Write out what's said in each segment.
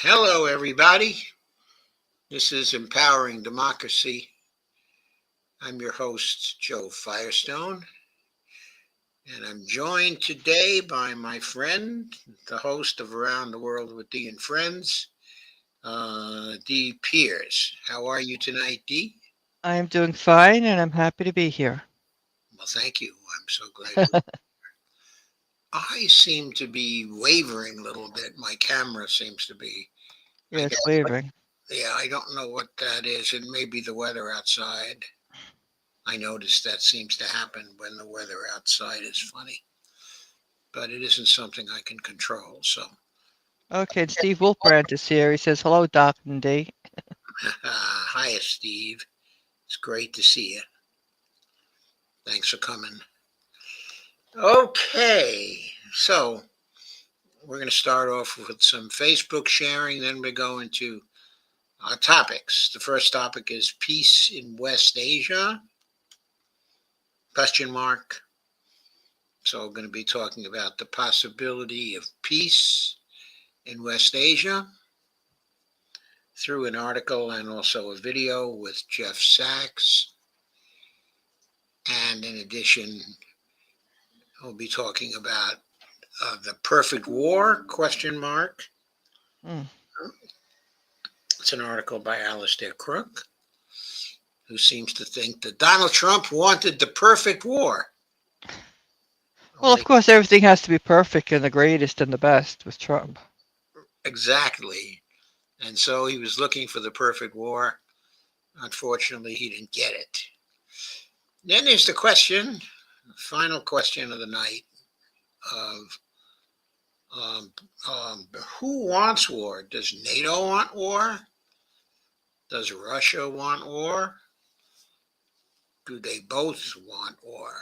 Hello, everybody. This is Empowering Democracy. I'm your host, Joe Firestone, and I'm joined today by my friend, the host of Around the World with Dee and Friends, Dee Pierce. How are you tonight, Dee? I'm doing fine and I'm happy to be here. Well, thank you. I'm so glad you. I seem to be wavering a little bit. My camera seems to be. I Yeah, it's don't. wavering. Yeah, I don't know what that is. It may be the weather outside. I notice that seems to happen when the weather outside is funny, but it isn't something I can control. So, Okay, and Steve Wolfbrandt is here. He says, hello, Doc and Dee. hiya, Steve. It's great to see you. Thanks for coming. Okay, so we're going to start off with some Facebook sharing, then we go into our topics. The first topic is peace in West Asia? Question mark. So we're going to be talking about the possibility of peace in West Asia through an article and also a video with Jeff Sachs. And in addition, we'll be talking about the perfect war, question mark. Mm. It's an article by Alistair Crook, who seems to think that Donald Trump wanted the perfect war. Well, of Only course, everything has to be perfect and the greatest and the best with Trump. exactly. And so he was looking for the perfect war. Unfortunately, he didn't get it. Then there's the question, the final question of the night of um, who wants war? Does NATO want war? Does Russia want war? Do they both want war?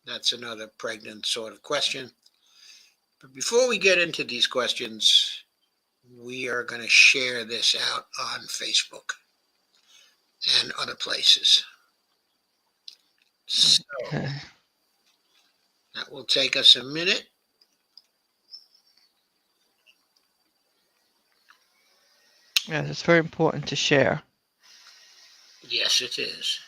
That's another pregnant sort of question. But before we get into these questions, we are going to share this out on Facebook and other places. So Okay. that will take us a minute. Yes, it's very important to share. Yes, it is.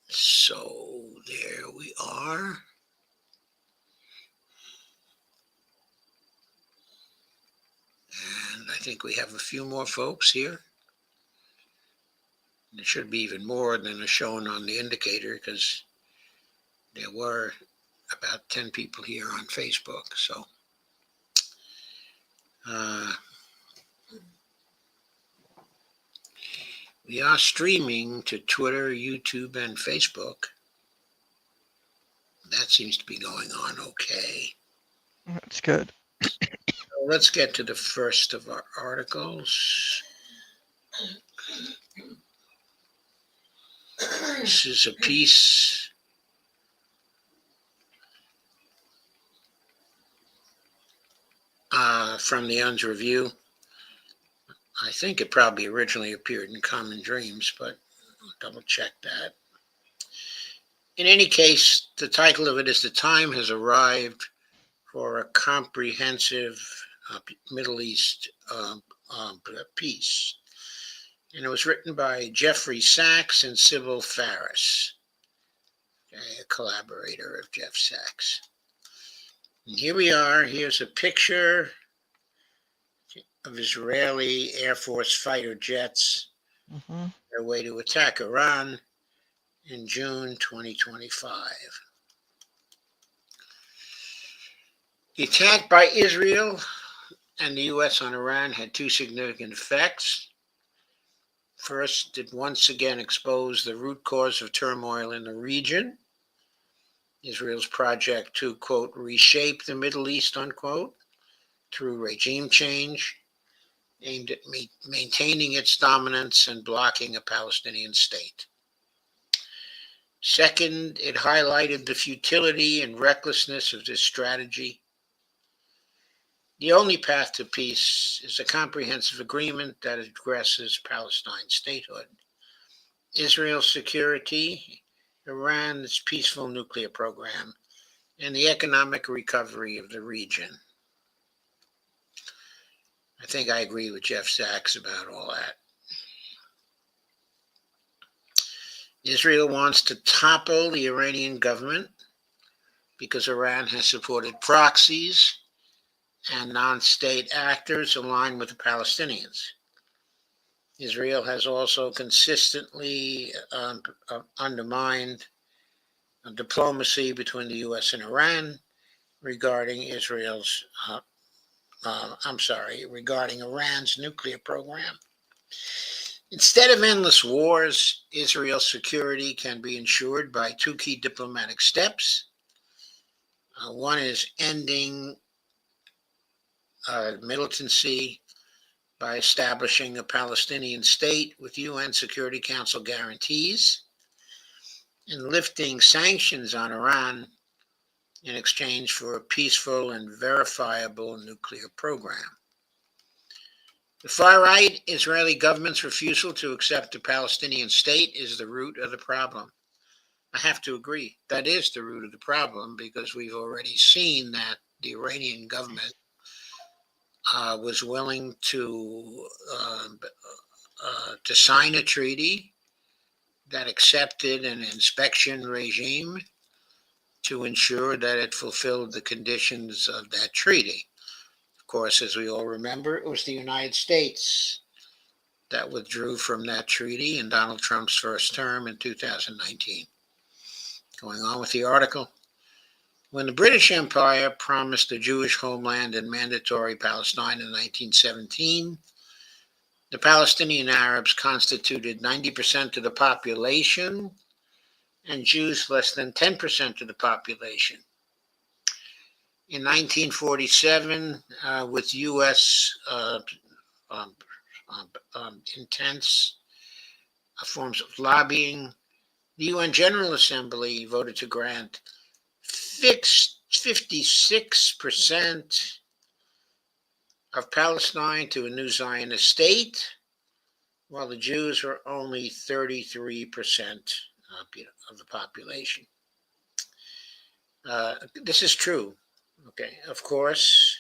So there we are. And I think we have a few more folks here. There should be even more than is shown on the indicator because there were about 10 people here on Facebook. So uh, we are streaming to Twitter, YouTube, and Facebook. That seems to be going on okay. That's good. So let's get to the first of our articles. This is a piece from the Un's Review. I think it probably originally appeared in Common Dreams, but I'll double check that. In any case, the title of it is The Time Has Arrived for a Comprehensive Middle East Peace. And it was written by Jeffrey Sachs and Sybil Farris, a collaborator of Jeff Sachs. And here we are. Here's a picture of Israeli Air Force fighter jets Mm-hmm. their way to attack Iran in June 2025. The attack by Israel and the U.S. on Iran had two significant effects. First, it once again exposed the root cause of turmoil in the region. Israel's project to, quote, reshape the Middle East, unquote, through regime change, aimed at maintaining its dominance and blocking a Palestinian state. Second, it highlighted the futility and recklessness of this strategy. The only path to peace is a comprehensive agreement that addresses Palestine's statehood, Israel's security, Iran's peaceful nuclear program, and the economic recovery of the region. I think I agree with Jeff Sachs about all that. Israel wants to topple the Iranian government because Iran has supported proxies and non-state actors aligned with the Palestinians. Israel has also consistently undermined diplomacy between the U.S. and Iran regarding regarding Iran's nuclear program. Instead of endless wars, Israel's security can be ensured by two key diplomatic steps. One is ending militancy by establishing a Palestinian state with UN Security Council guarantees and lifting sanctions on Iran in exchange for a peaceful and verifiable nuclear program. The far-right Israeli government's refusal to accept a Palestinian state is the root of the problem. I have to agree, that is the root of the problem, because we've already seen that the Iranian government was willing to sign a treaty that accepted an inspection regime to ensure that it fulfilled the conditions of that treaty. Of course, as we all remember, it was the United States that withdrew from that treaty in Donald Trump's first term in 2019. Going on with the article. When the British Empire promised a Jewish homeland and mandatory Palestine in 1917, the Palestinian Arabs constituted 90% of the population and Jews less than 10% of the population. In 1947, with U.S. Intense forms of lobbying, the UN General Assembly voted to grant 56% of Palestine to a new Zionist state, while the Jews were only 33% of the population. This is true, okay, of course,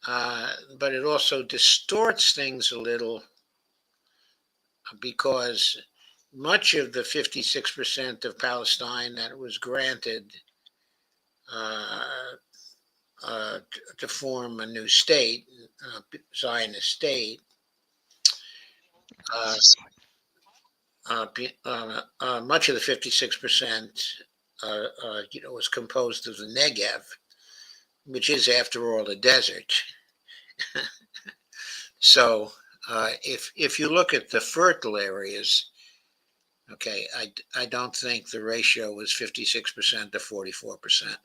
but it also distorts things a little because much of the 56% of Palestine that was granted to form a new state, Zionist state, much of the 56% was composed of the Negev, which is, after all, a desert. So if you look at the fertile areas, okay, I don't think the ratio was 56% to 44%.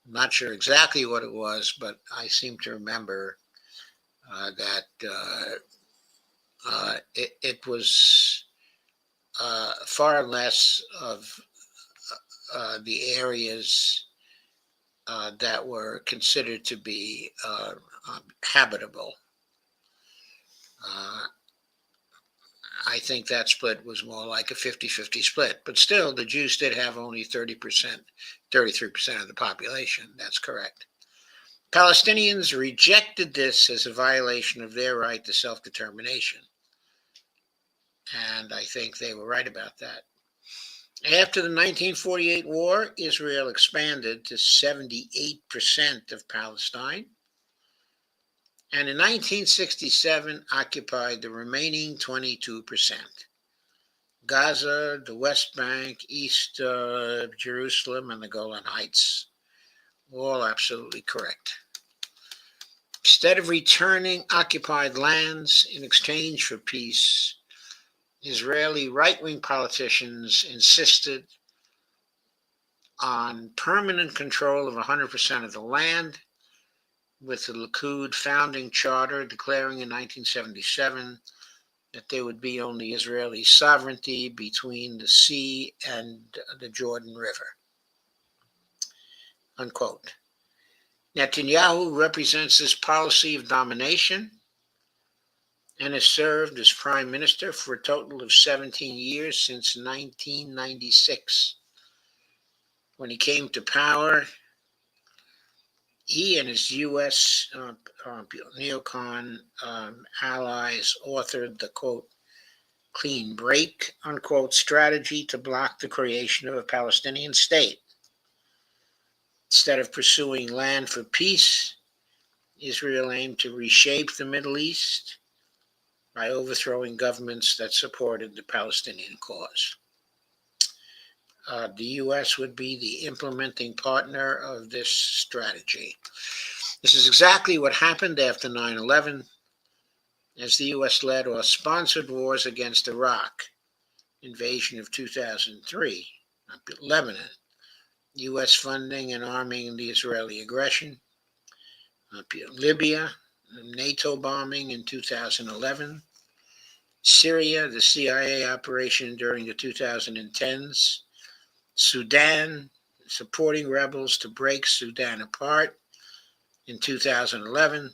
I'm not sure exactly what it was, but I seem to remember that it was far less of the areas that were considered to be habitable. I think that split was more like a 50-50 split, but still the Jews did have only 33% of the population. That's correct. Palestinians rejected this as a violation of their right to self-determination. And I think they were right about that. After the 1948 war, Israel expanded to 78% of Palestine, and in 1967 occupied the remaining 22%. Gaza, the West Bank, East Jerusalem, and the Golan Heights. All absolutely correct. Instead of returning occupied lands in exchange for peace, Israeli right-wing politicians insisted on permanent control of 100% of the land, with the Likud founding charter declaring in 1977 that there would be only Israeli sovereignty between the sea and the Jordan River. Unquote. Netanyahu represents this policy of domination and has served as prime minister for a total of 17 years since 1996. When he came to power, he and his U.S. neocon allies authored the, quote, clean break, unquote, strategy to block the creation of a Palestinian state. Instead of pursuing land for peace, Israel aimed to reshape the Middle East by overthrowing governments that supported the Palestinian cause. The U.S. would be the implementing partner of this strategy. This is exactly what happened after 9/11, as the U.S. led or sponsored wars against Iraq, invasion of 2003, Lebanon, U.S. funding and arming the Israeli aggression, Libya, NATO bombing in 2011, Syria, the CIA operation during the 2010s, Sudan, supporting rebels to break Sudan apart in 2011,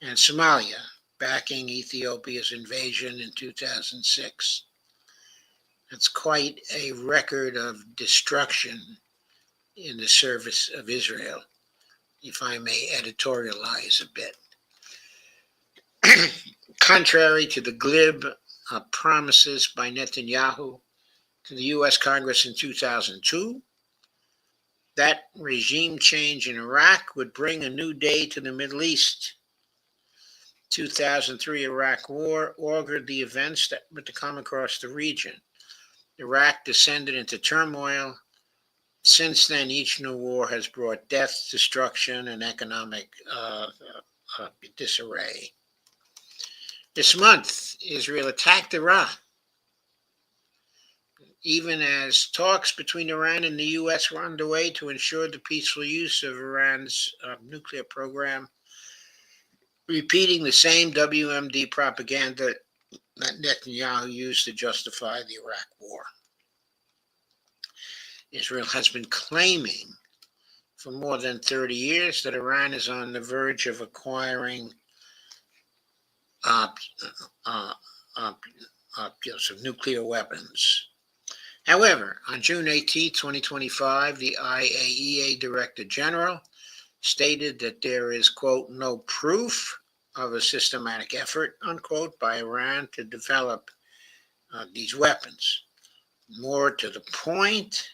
and Somalia, backing Ethiopia's invasion in 2006. That's quite a record of destruction in the service of Israel, if I may editorialize a bit. Contrary to the glib promises by Netanyahu to the U.S. Congress in 2002, that regime change in Iraq would bring a new day to the Middle East. 2003 Iraq War augured the events that were to come across the region. Iraq descended into turmoil. Since then, each new war has brought death, destruction, and economic disarray. This month, Israel attacked Iran, even as talks between Iran and the U.S. were underway to ensure the peaceful use of Iran's nuclear program, repeating the same WMD propaganda that Netanyahu used to justify the Iraq War. Israel has been claiming for more than 30 years that Iran is on the verge of acquiring nuclear weapons. However, on June 18, 2025, the IAEA Director General stated that there is, quote, no proof of a systematic effort, unquote, by Iran to develop these weapons. More to the point,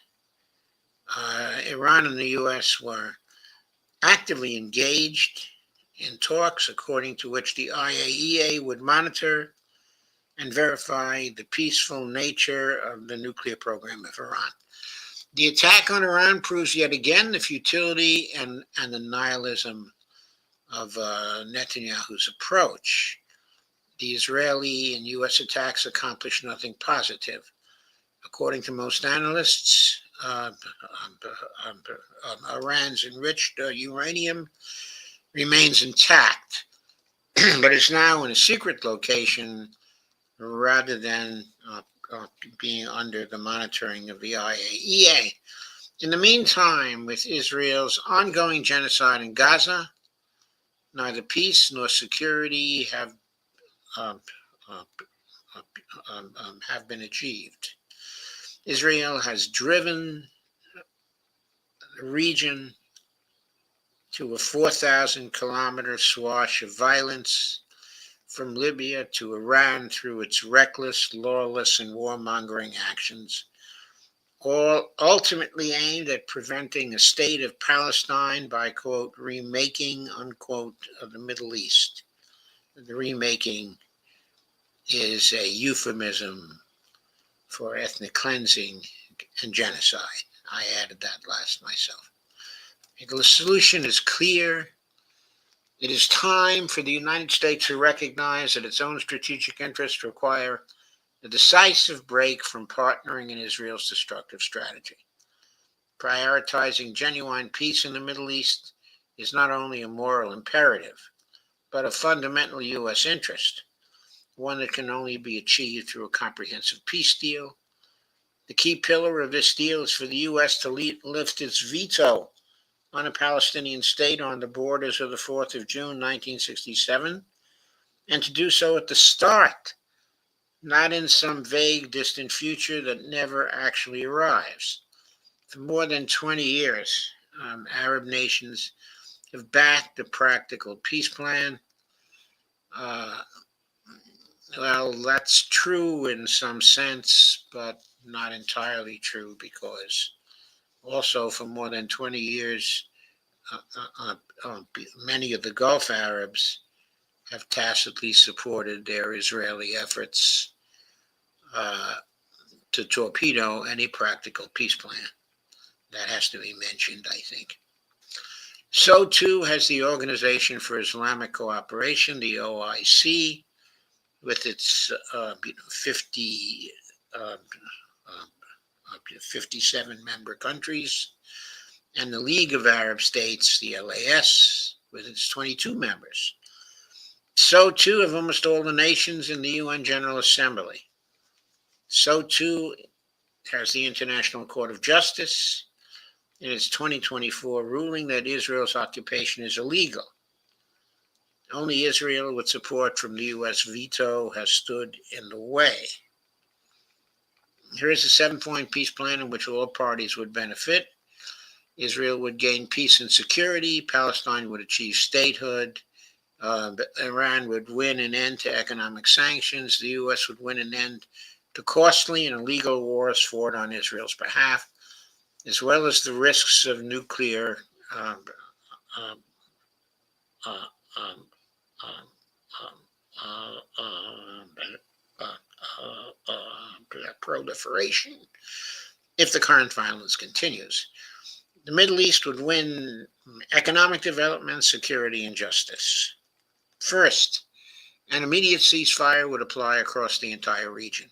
Iran and the U.S. were actively engaged in talks according to which the IAEA would monitor and verify the peaceful nature of the nuclear program of Iran. The attack on Iran proves yet again the futility and the nihilism of Netanyahu's approach. The Israeli and U.S. attacks accomplish nothing positive. According to most analysts, Iran's enriched uranium remains intact, but is now in a secret location rather than being under the monitoring of the IAEA. In the meantime, with Israel's ongoing genocide in Gaza, neither peace nor security have been achieved. Israel has driven the region to a 4,000-kilometer swash of violence from Libya to Iran through its reckless, lawless, and warmongering actions, all ultimately aimed at preventing a state of Palestine by, quote, remaking, unquote, of the Middle East. The remaking is a euphemism for ethnic cleansing and genocide. I added that last myself. The solution is clear. It is time for the United States to recognize that its own strategic interests require a decisive break from partnering in Israel's destructive strategy. Prioritizing genuine peace in the Middle East is not only a moral imperative, but a fundamental U.S. interest, one that can only be achieved through a comprehensive peace deal. The key pillar of this deal is for the U.S. to lift its veto on a Palestinian state on the borders of the 4th of June, 1967, and to do so at the start, not in some vague, distant future that never actually arrives. For more than 20 years, Arab nations have backed a practical peace plan. Well, that's true in some sense, but not entirely true, because also for more than 20 years, many of the Gulf Arabs have tacitly supported their Israeli efforts to torpedo any practical peace plan. That has to be mentioned, I think. So too has the Organization for Islamic Cooperation, the OIC, with its 57 member countries, and the League of Arab States, the LAS, with its 22 members. So too have almost all the nations in the UN General Assembly. So too has the International Court of Justice in its 2024 ruling that Israel's occupation is illegal. Only Israel, with support from the US veto, has stood in the way. Here is a 7-point peace plan in which all parties would benefit. Israel would gain peace and security. Palestine would achieve statehood. Iran would win an end to economic sanctions. The U.S. would win an end to costly and illegal wars fought on Israel's behalf, as well as the risks of nuclear proliferation if the current violence continues. The Middle East would win economic development, security, and justice. First, an immediate ceasefire would apply across the entire region.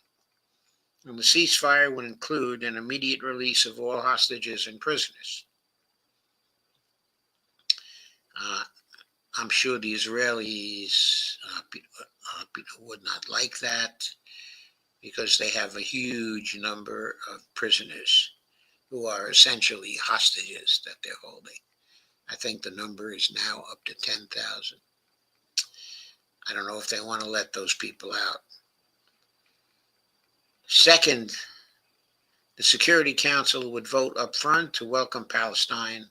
And the ceasefire would include an immediate release of all hostages and prisoners. I'm sure the Israelis would not like that, because they have a huge number of prisoners who are essentially hostages that they're holding. I think the number is now up to 10,000. I don't know if they want to let those people out. Second, the Security Council would vote up front to welcome Palestine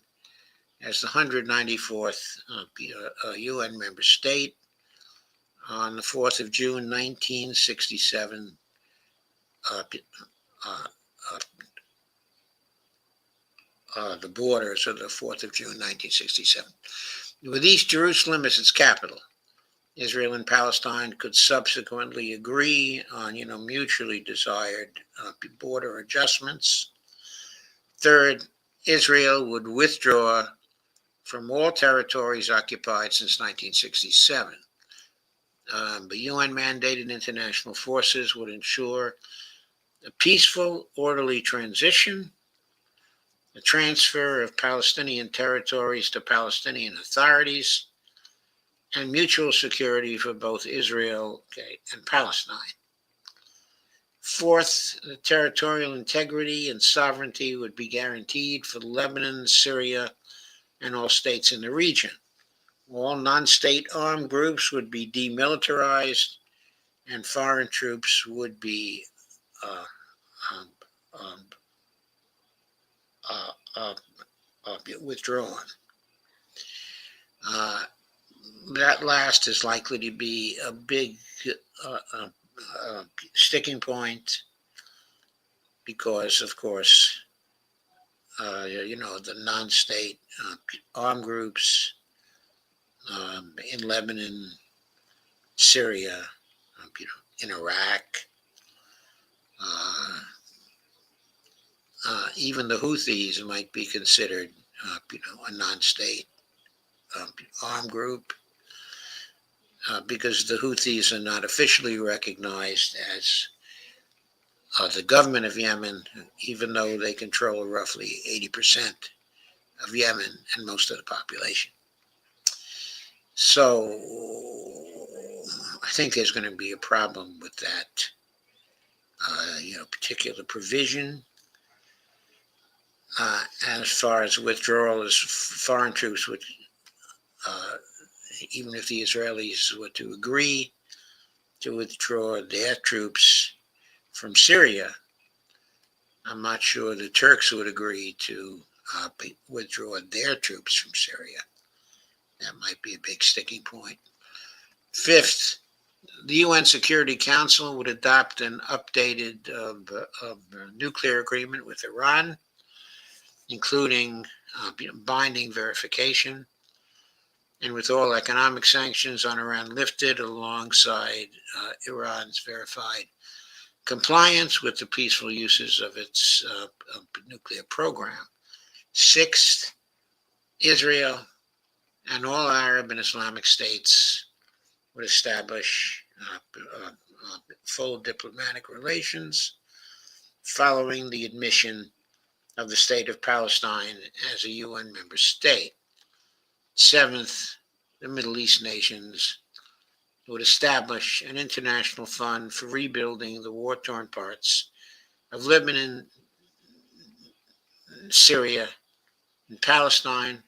as the 194th UN member state on the 4th of June, 1967. The borders of the 4th of June, 1967. With East Jerusalem as its capital, Israel and Palestine could subsequently agree on, mutually desired border adjustments. Third, Israel would withdraw from all territories occupied since 1967. The UN-mandated international forces would ensure a peaceful, orderly transition, the transfer of Palestinian territories to Palestinian authorities, and mutual security for both Israel and Palestine. Fourth, the territorial integrity and sovereignty would be guaranteed for Lebanon, Syria, and all states in the region. All non-state armed groups would be demilitarized, and foreign troops would be withdrawn. That last is likely to be a big sticking point, because, of course, the non-state armed groups in Lebanon, Syria, in Iraq, even the Houthis might be considered, a non-state armed group, because the Houthis are not officially recognized as the government of Yemen, even though they control roughly 80% of Yemen and most of the population. So I think there's going to be a problem with that, particular provision. as far as withdrawal as foreign troops would, even if the Israelis were to agree to withdraw their troops from Syria, I'm not sure the Turks would agree to withdraw their troops from Syria. That might be a big sticking point. Fifth, the UN Security Council would adopt an updated nuclear agreement with Iran, including binding verification, and with all economic sanctions on Iran lifted alongside Iran's verified compliance with the peaceful uses of its nuclear program. Sixth, Israel and all Arab and Islamic states would establish full diplomatic relations following the admission of the state of Palestine as a UN member state. Seventh, the Middle East nations would establish an international fund for rebuilding the war-torn parts of Lebanon, Syria, and Palestine,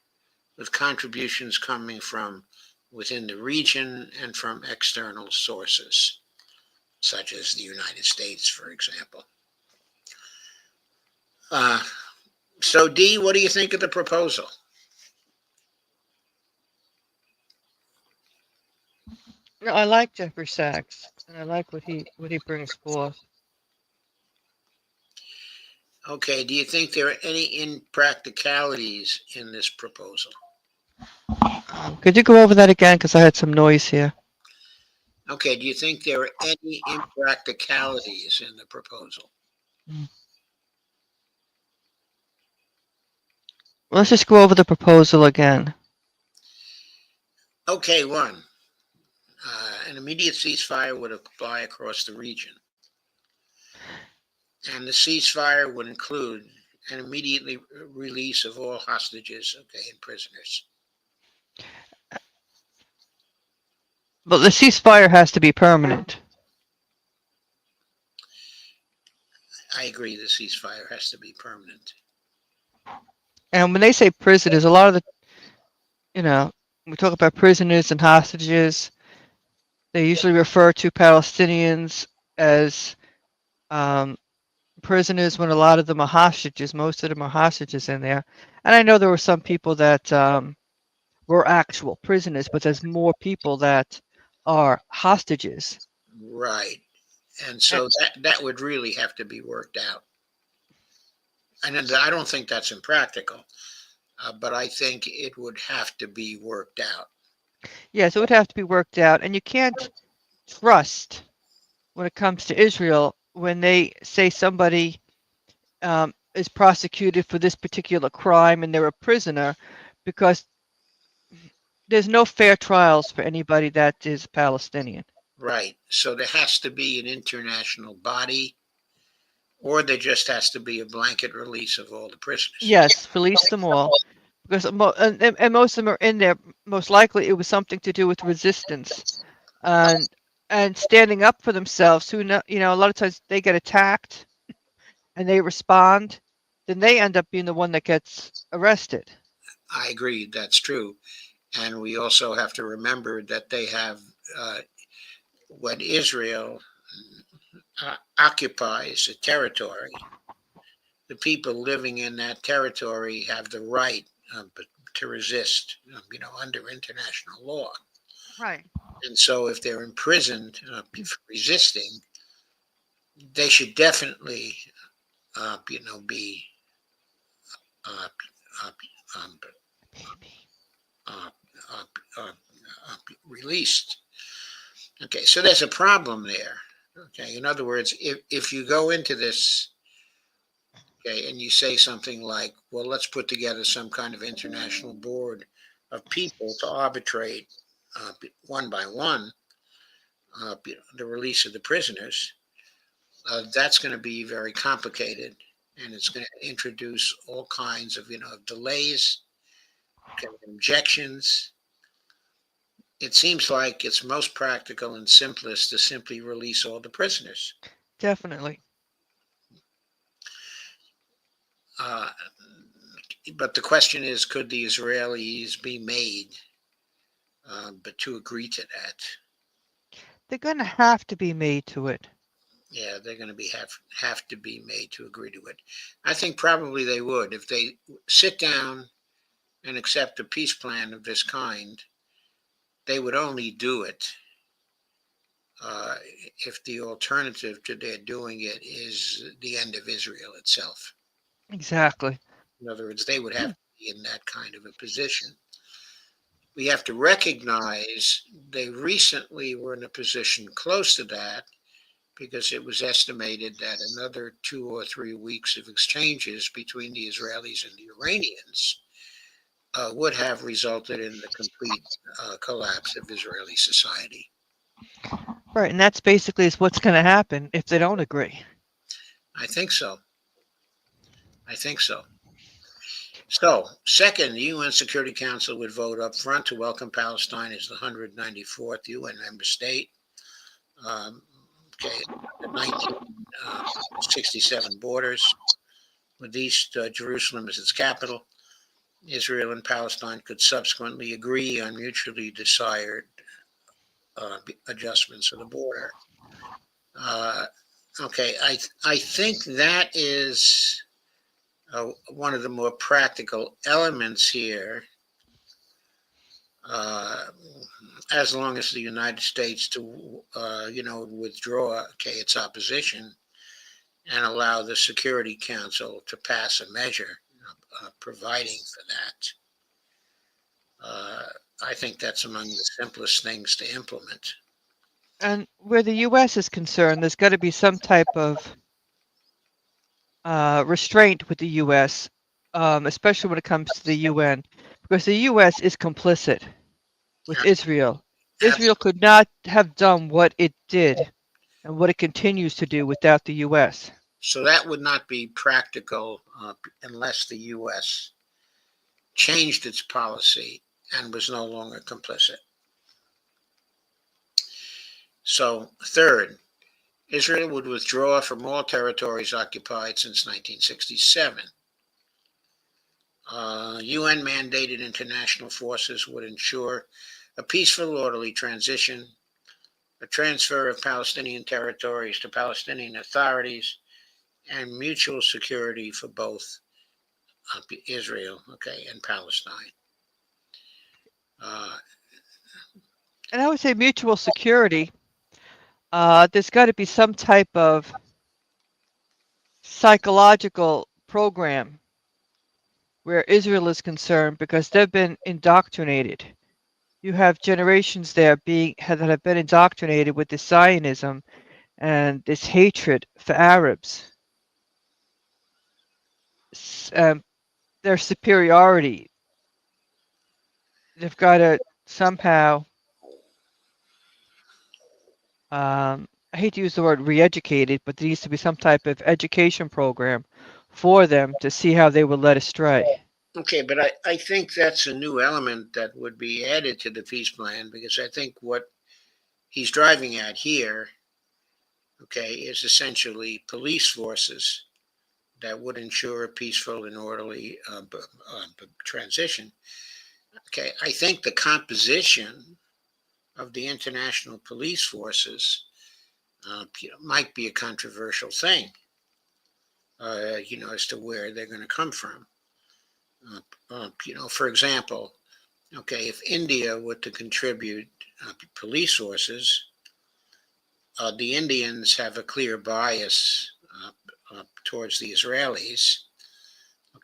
with contributions coming from within the region and from external sources, such as the United States, for example. So, Dee, what do you think of the proposal? No, I like Jeffrey Sachs, and I like what he brings forth. Okay, do you think there are any impracticalities in this proposal? Could you go over that again? Because I had some noise here. Okay, do you think there are any impracticalities in the proposal? Let's just go over the proposal again. Okay, one, an immediate ceasefire would apply across the region. And the ceasefire would include an immediate release of all hostages, and prisoners. But the ceasefire has to be permanent. I agree, the ceasefire has to be permanent. And when they say prisoners, a lot of the, we talk about prisoners and hostages, they usually refer to Palestinians as prisoners when a lot of them are hostages. Most of them are hostages in there. And I know there were some people that were actual prisoners, but there's more people that are hostages. Right. And so that would really have to be worked out. And I don't think that's impractical, but I think it would have to be worked out. Yes, it would have to be worked out. And you can't trust when it comes to Israel when they say somebody is prosecuted for this particular crime and they're a prisoner, because there's no fair trials for anybody that is Palestinian. Right. So there has to be an international body, or there just has to be a blanket release of all the prisoners. Yes, release them all. Because and most of them are in there. Most likely, it was something to do with resistance, and standing up for themselves. Who know? A lot of times they get attacked, and they respond. Then they end up being the one that gets arrested. I agree. That's true. And we also have to remember that they have, when Israel occupies a territory, the people living in that territory have the right to resist, under international law. Right. And so if they're imprisoned for resisting, they should definitely, be released. Okay, so there's a problem there. Okay, in other words, if you go into this, okay, and you say something like, well, let's put together some kind of international board of people to arbitrate one by one the release of the prisoners, that's going to be very complicated, and it's going to introduce all kinds of delays, objections. It seems like it's most practical and simplest to simply release all the prisoners. Definitely. but the question is, could the Israelis be made but to agree to that? They're going to have to be made to it. Yeah, they're going to have to be made to agree to it. I think probably they would if they sit down and accept a peace plan of this kind. They would only do it uh, if the alternative to their doing it is the end of Israel itself. Exactly. In other words, they would have to be in that kind of a position. We have to recognize they recently were in a position close to that because it was estimated that another 2 or 3 weeks of exchanges between the Israelis and the Iranians would have resulted in the complete collapse of Israeli society. Right, and that's basically is what's going to happen if they don't agree. I think so. I think so. So, second, the UN Security Council would vote up front to welcome Palestine as the 194th UN member state. Okay, the 1967 borders with East Jerusalem as its capital. Israel and Palestine could subsequently agree on mutually desired adjustments of the border. Uh, okay, I think that is one of the more practical elements here. Uh, as long as the United States to withdraw its opposition and allow the Security Council to pass a measure providing for that. I think that's among the simplest things to implement. And where the U.S. is concerned, there's got to be some type of restraint with the U.S., especially when it comes to the UN, because the U.S. is complicit with Israel. Israel could not have done what it did and what it continues to do without the U.S. So that would not be practical unless the U.S. changed its policy and was no longer complicit. So, third, Israel would withdraw from all territories occupied since 1967. UN mandated international forces would ensure a peaceful, orderly transition, a transfer of Palestinian territories to Palestinian authorities, and mutual security for both Israel, and Palestine. And I would say mutual security. There's got to be some type of psychological program where Israel is concerned because they've been indoctrinated. You have generations there that have been indoctrinated with this Zionism and this hatred for Arabs, their superiority. They've got to somehow, I hate to use the word re-educated, but there needs to be some type of education program for them to see how they were led astray. Okay, but I think that's a new element that would be added to the peace plan because I think what he's driving at here, is essentially police forces that would ensure a peaceful and orderly transition. Okay, I think the composition of the international police forces, might be a controversial thing, as to where they're going to come from. For example, if India were to contribute police forces, the Indians have a clear bias towards the Israelis,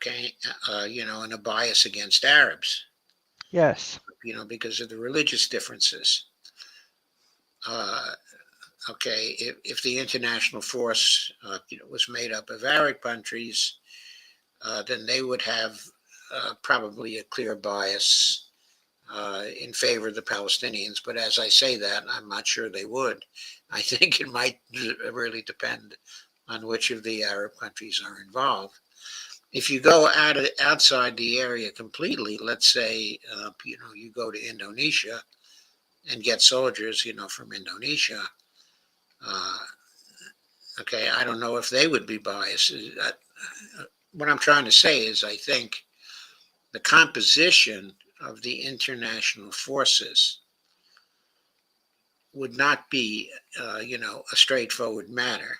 and a bias against Arabs, Yes. because of the religious differences. If the international force, was made up of Arab countries, then they would have probably a clear bias in favor of the Palestinians. But as I say that, I'm not sure they would. I think it might really depend on which of the Arab countries are involved. If you go outside the area completely, let's say, you go to Indonesia and get soldiers, from Indonesia. I don't know if they would be biased. what I'm trying to say is I think the composition of the international forces would not be, a straightforward matter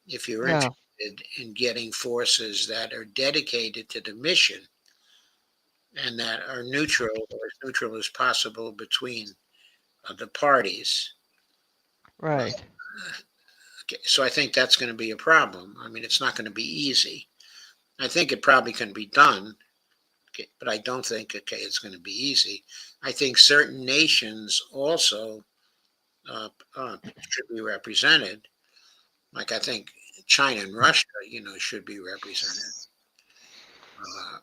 if you're No. interested in getting forces that are dedicated to the mission and that are neutral or as neutral as possible between the parties. Right. Okay, so I think that's going to be a problem. I mean, it's not going to be easy. I think it probably can be done, okay, but I don't think, okay, it's going to be easy. I think certain nations also should be represented. Like I think China and Russia, should be represented. Uh,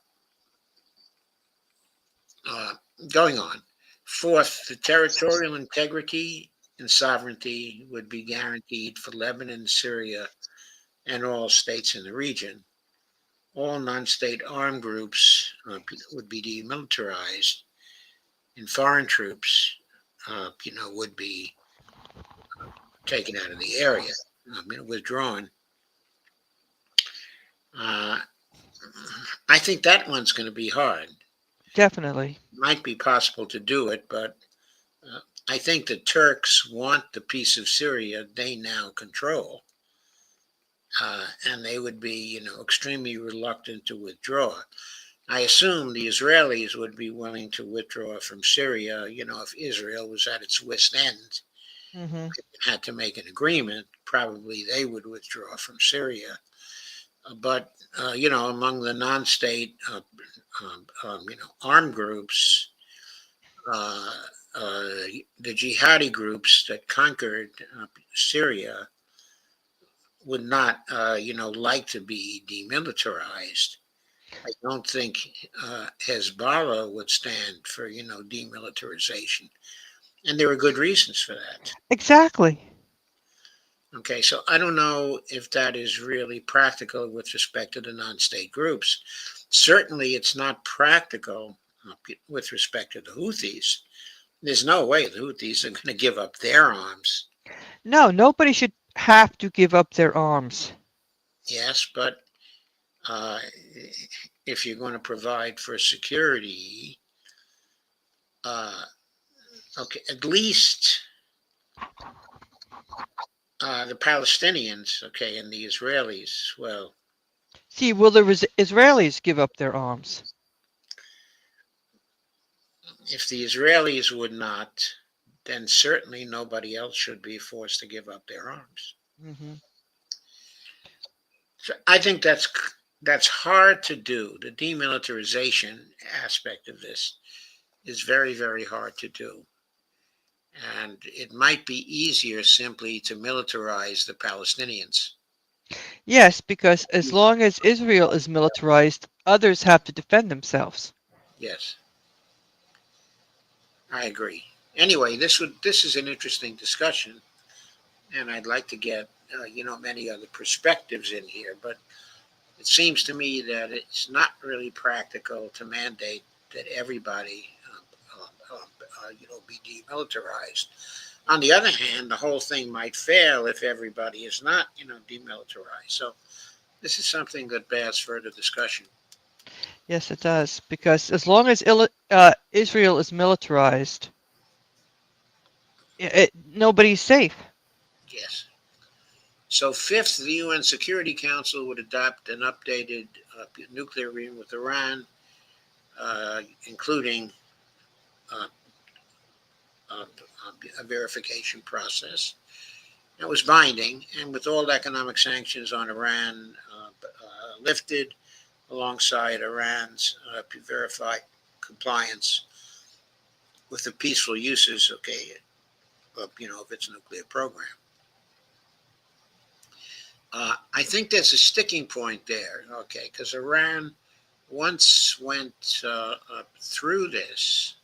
uh, Going on. Fourth, the territorial integrity and sovereignty would be guaranteed for Lebanon, Syria, and all states in the region. All non-state armed groups would be demilitarized, and foreign troops, would be taken out of the area, withdrawn. Uh, I think that one's going to be hard. Definitely. It might be possible to do it, but I think the Turks want the piece of Syria they now control, and they would be, extremely reluctant to withdraw. I assume the Israelis would be willing to withdraw from Syria, if Israel was at its wit's end Hmm. and had to make an agreement, probably they would withdraw from Syria. But, among the non state, armed groups, uh, uh, the jihadi groups that conquered Syria would not, like to be demilitarized. I don't think Hezbollah would stand for, demilitarization. And there are good reasons for that. Exactly. Okay, so I don't know if that is really practical with respect to the non state groups. Certainly, it's not practical with respect to the Houthis. There's no way the Houthis are going to give up their arms. No, nobody should have to give up their arms. Yes, but uh, if you're going to provide for security, uh, okay, at least the Palestinians, okay, and the Israelis, well, See, will the Israelis give up their arms? if the Israelis would not, then certainly nobody else should be forced to give up their arms. Hmm. So I think that's hard to do. The demilitarization aspect of this is very, very hard to do. And it might be easier simply to militarize the Palestinians. Yes, because as long as Israel is militarized, others have to defend themselves. Yes, I agree. Anyway, this is an interesting discussion, and I'd like to get many other perspectives in here. But it seems to me that it's not really practical to mandate that everybody, be demilitarized. On the other hand, the whole thing might fail if everybody is not, demilitarized. So this is something that bears further discussion. Yes, it does. Because as long as Israel is militarized, nobody's safe. Yes. So fifth, the UN Security Council would adopt an updated nuclear agreement with Iran, including uh, uh, a verification process. It was binding, and with all economic sanctions on Iran lifted, alongside Iran's verified compliance with the peaceful uses, okay, of its nuclear program. I think there's a sticking point there, okay, because Iran once went through this,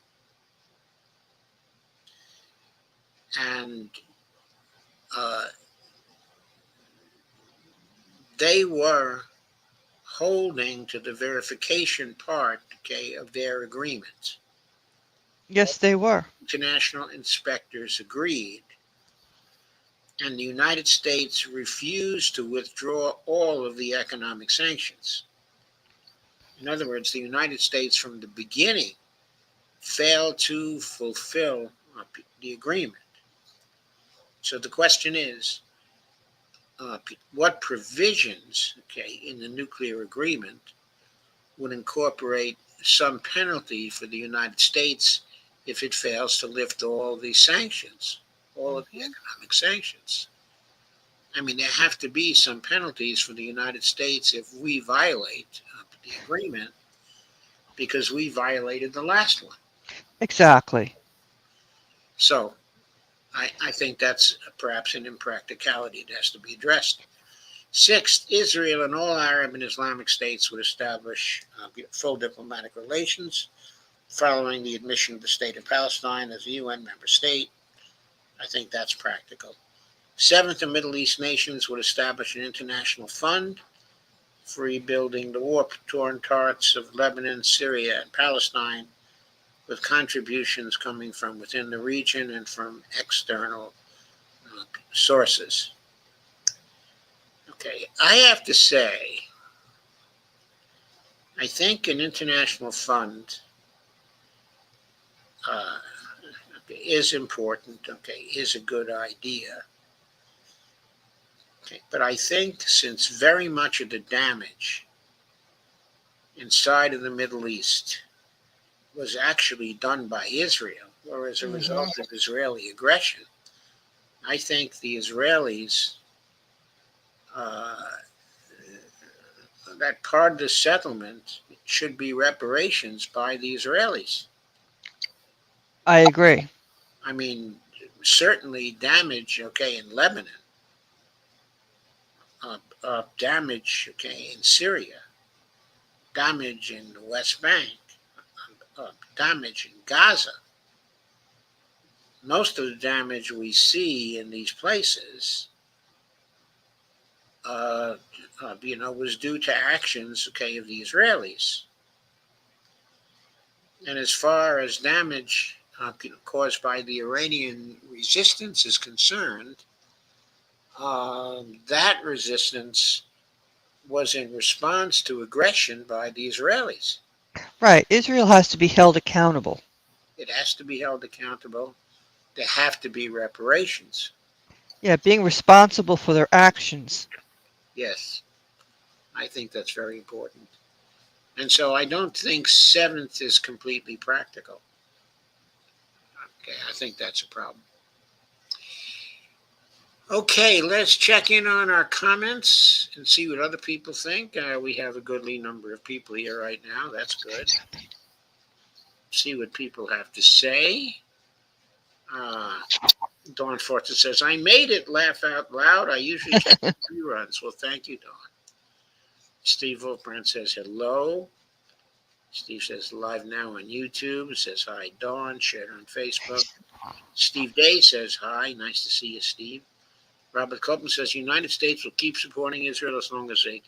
and uh, they were holding to the verification part, okay, of their agreement. Yes, they were. International inspectors agreed and the United States refused to withdraw all of the economic sanctions. In other words, the United States from the beginning failed to fulfill the agreement. So the question is, what provisions, in the nuclear agreement would incorporate some penalty for the United States if it fails to lift all the sanctions, all of the economic sanctions? I mean, there have to be some penalties for the United States if we violate the agreement because we violated the last one. Exactly. So I think that's perhaps an impracticality that has to be addressed. Sixth, Israel and all Arab and Islamic states would establish full diplomatic relations following the admission of the state of Palestine as a UN member state. I think that's practical. Seventh, the Middle East nations would establish an international fund for rebuilding the war-torn parts of Lebanon, Syria, and Palestine, with contributions coming from within the region and from external sources. Okay, I have to say, I think an international fund is important, is a good idea. Okay, but I think since very much of the damage inside of the Middle East was actually done by Israel, or as a result of Israeli aggression, I think the Israelis, that part of the settlement should be reparations by the Israelis. I agree. I mean, certainly damage, in Lebanon, damage, in Syria, damage in the West Bank, damage in Gaza. Most of the damage we see in these places, was due to actions, of the Israelis. And as far as damage caused by the Iranian resistance is concerned, that resistance was in response to aggression by the Israelis. Right. Israel has to be held accountable. It has to be held accountable. There have to be reparations. Yeah, being responsible for their actions. Yes, I think that's very important. And so I don't think seventh is completely practical. I think that's a problem. Okay, let's check in on our comments and see what other people think. We have a goodly number of people here right now. That's good. See what people have to say. Dawn Forza says, I made it, laugh out loud. I usually catch reruns. Well, thank you, Dawn. Steve Wolfbrand says, hello. Steve says, live now on YouTube. Says, hi, Dawn. Shared on Facebook. Steve Day says, hi. Nice to see you, Steve. Robert Copeland says, United States will keep supporting Israel as long as they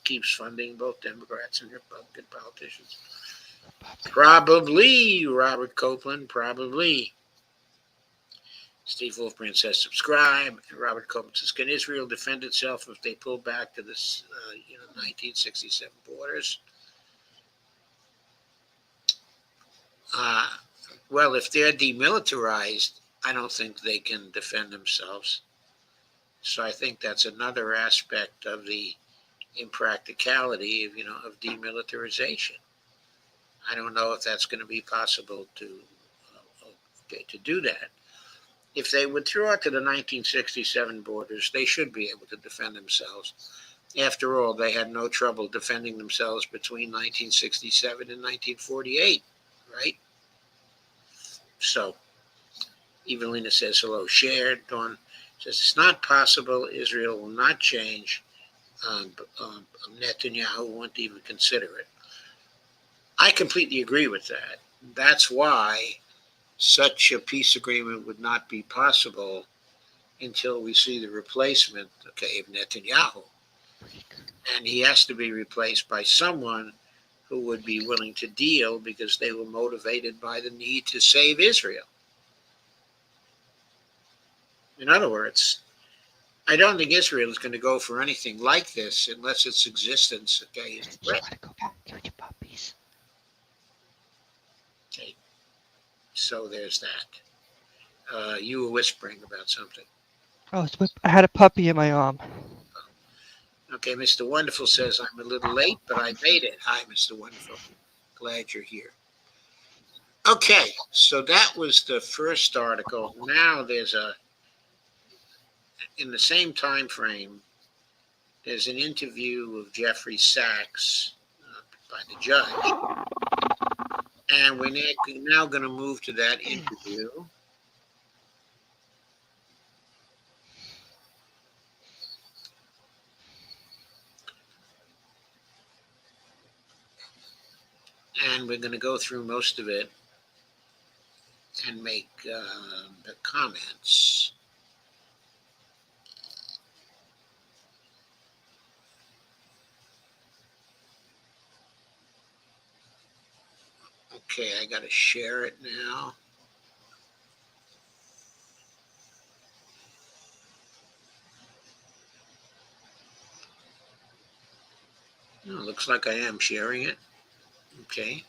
keeps funding both Democrats and Republican politicians. Probably, Robert Copeland, probably. Steve Wolfbrand says, subscribe. And Robert Copeland says, can Israel defend itself if they pull back to the 1967 borders? Well, if they're demilitarized, I don't think they can defend themselves. So I think that's another aspect of the impracticality of demilitarization. I don't know if that's going to be possible to do that. If they withdraw to the 1967 borders, they should be able to defend themselves. After all, they had no trouble defending themselves between 1967 and 1948, right? So, Evelina says, hello, shared. Dawn says, it's not possible. Israel will not change. Netanyahu won't even consider it. I completely agree with that. That's why such a peace agreement would not be possible until we see the replacement, of Netanyahu. And he has to be replaced by someone who would be willing to deal because they were motivated by the need to save Israel. In other words, I don't think Israel is going to go for anything like this unless its existence, okay, is You threatened. want to go back to your puppies? Okay, so there's that. You were whispering about something. Oh, I had a puppy in my arm. Okay, Mr. Wonderful says I'm a little late, but I made it. Hi, Mr. Wonderful. Glad you're here. Okay, so that was the first article. Now there's in the same time frame, there's an interview of Jeffrey Sachs by the judge. And we're now going to move to that interview. And we're going to go through most of it and make the comments. Okay, I got to share it now. Oh, looks like I am sharing it. Okay.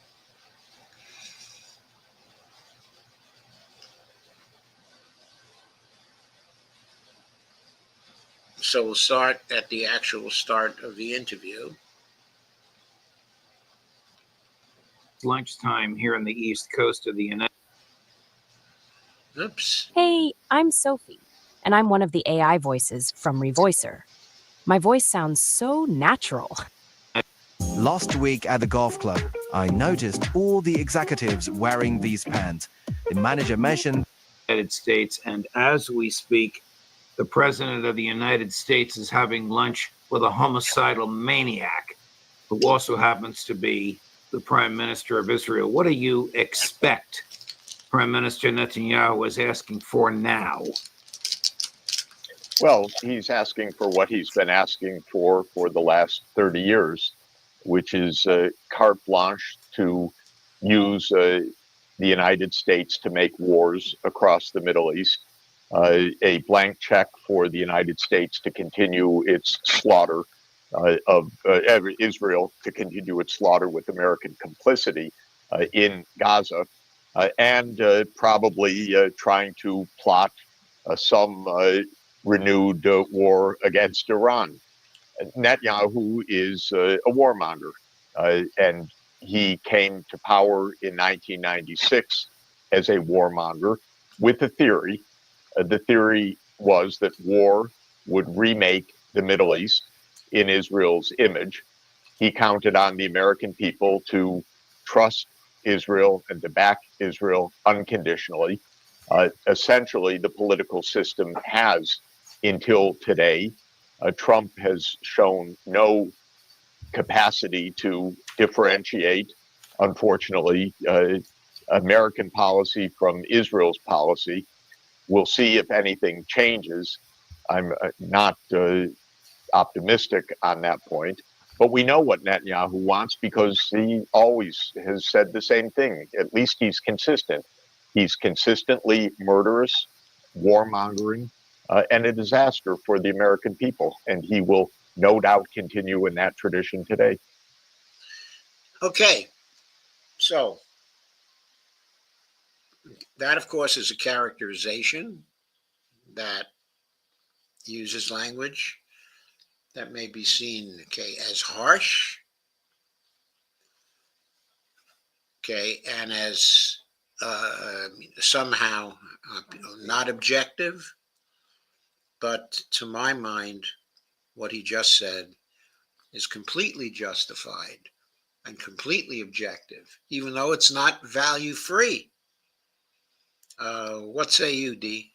So we'll start at the actual start of the interview. Lunchtime here on the east coast of the United Oops. Hey, I'm Sophie, and I'm one of the AI voices from Revoicer. My voice sounds so natural. Last week at the golf club, I noticed all the executives wearing these pants. The manager mentioned States, and as we speak, the President of the United States is having lunch with a homicidal maniac who also happens to be the Prime Minister of Israel. What do you expect Prime Minister Netanyahu is asking for now? Well, he's asking for what he's been asking for the last 30 years, which is carte blanche to use the United States to make wars across the Middle East, a blank check for the United States to continue its slaughter of Israel, to continue its slaughter with American complicity in Gaza, and probably trying to plot some renewed war against Iran. Netanyahu is a warmonger, and he came to power in 1996 as a warmonger with a theory. The theory was that war would remake the Middle East in Israel's image. He counted on the American people to trust Israel and to back Israel unconditionally. Essentially, the political system has until today. Trump has shown no capacity to differentiate, unfortunately, American policy from Israel's policy. We'll see if anything changes. I'm not optimistic on that point. But we know what Netanyahu wants because he always has said the same thing. At least he's consistent. He's consistently murderous, warmongering, and a disaster for the American people. And he will no doubt continue in that tradition today. Okay, so that, of course, is a characterization that uses language that may be seen, okay, as harsh, okay, and as somehow not objective. But to my mind, what he just said is completely justified and completely objective, even though it's not value free. What say you, Dee?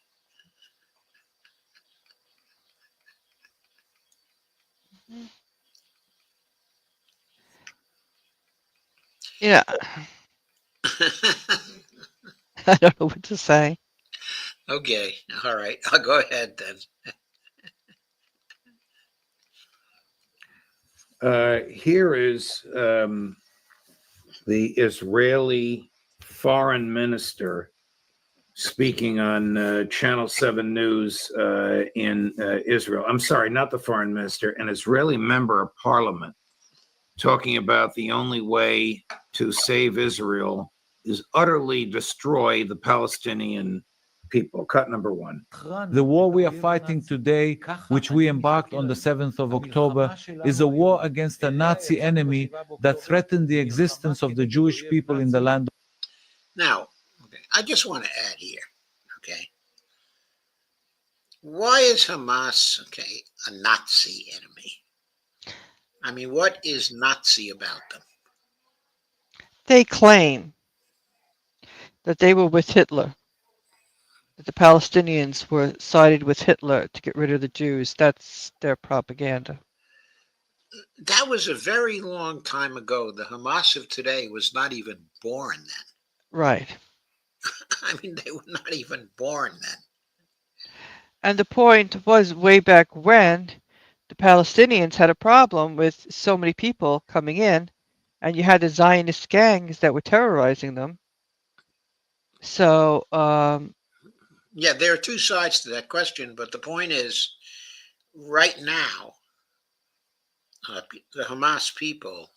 Yeah, I don't know what to say. Okay, all right, I'll go ahead then. Here is the Israeli foreign minister speaking on Channel 7 News in Israel. I'm sorry, not the foreign minister, an Israeli member of parliament, talking about the only way to save Israel is utterly destroy the Palestinian people. Cut number one. The war we are fighting today, which we embarked on the 7th of October, is a war against a Nazi enemy that threatened the existence of the Jewish people in the land. Now, okay, I just want to add here, okay, why is Hamas, okay, a Nazi enemy? I mean, what is Nazi about them? They claim that they were with Hitler, that the Palestinians were sided with Hitler to get rid of the Jews. That's their propaganda. That was a very long time ago. The Hamas of today was not even born then. Right. I mean, they were not even born then. And the point was, way back when, the Palestinians had a problem with so many people coming in, and you had the Zionist gangs that were terrorizing them. So, Yeah, there are two sides to that question, but the point is, right now, the Hamas people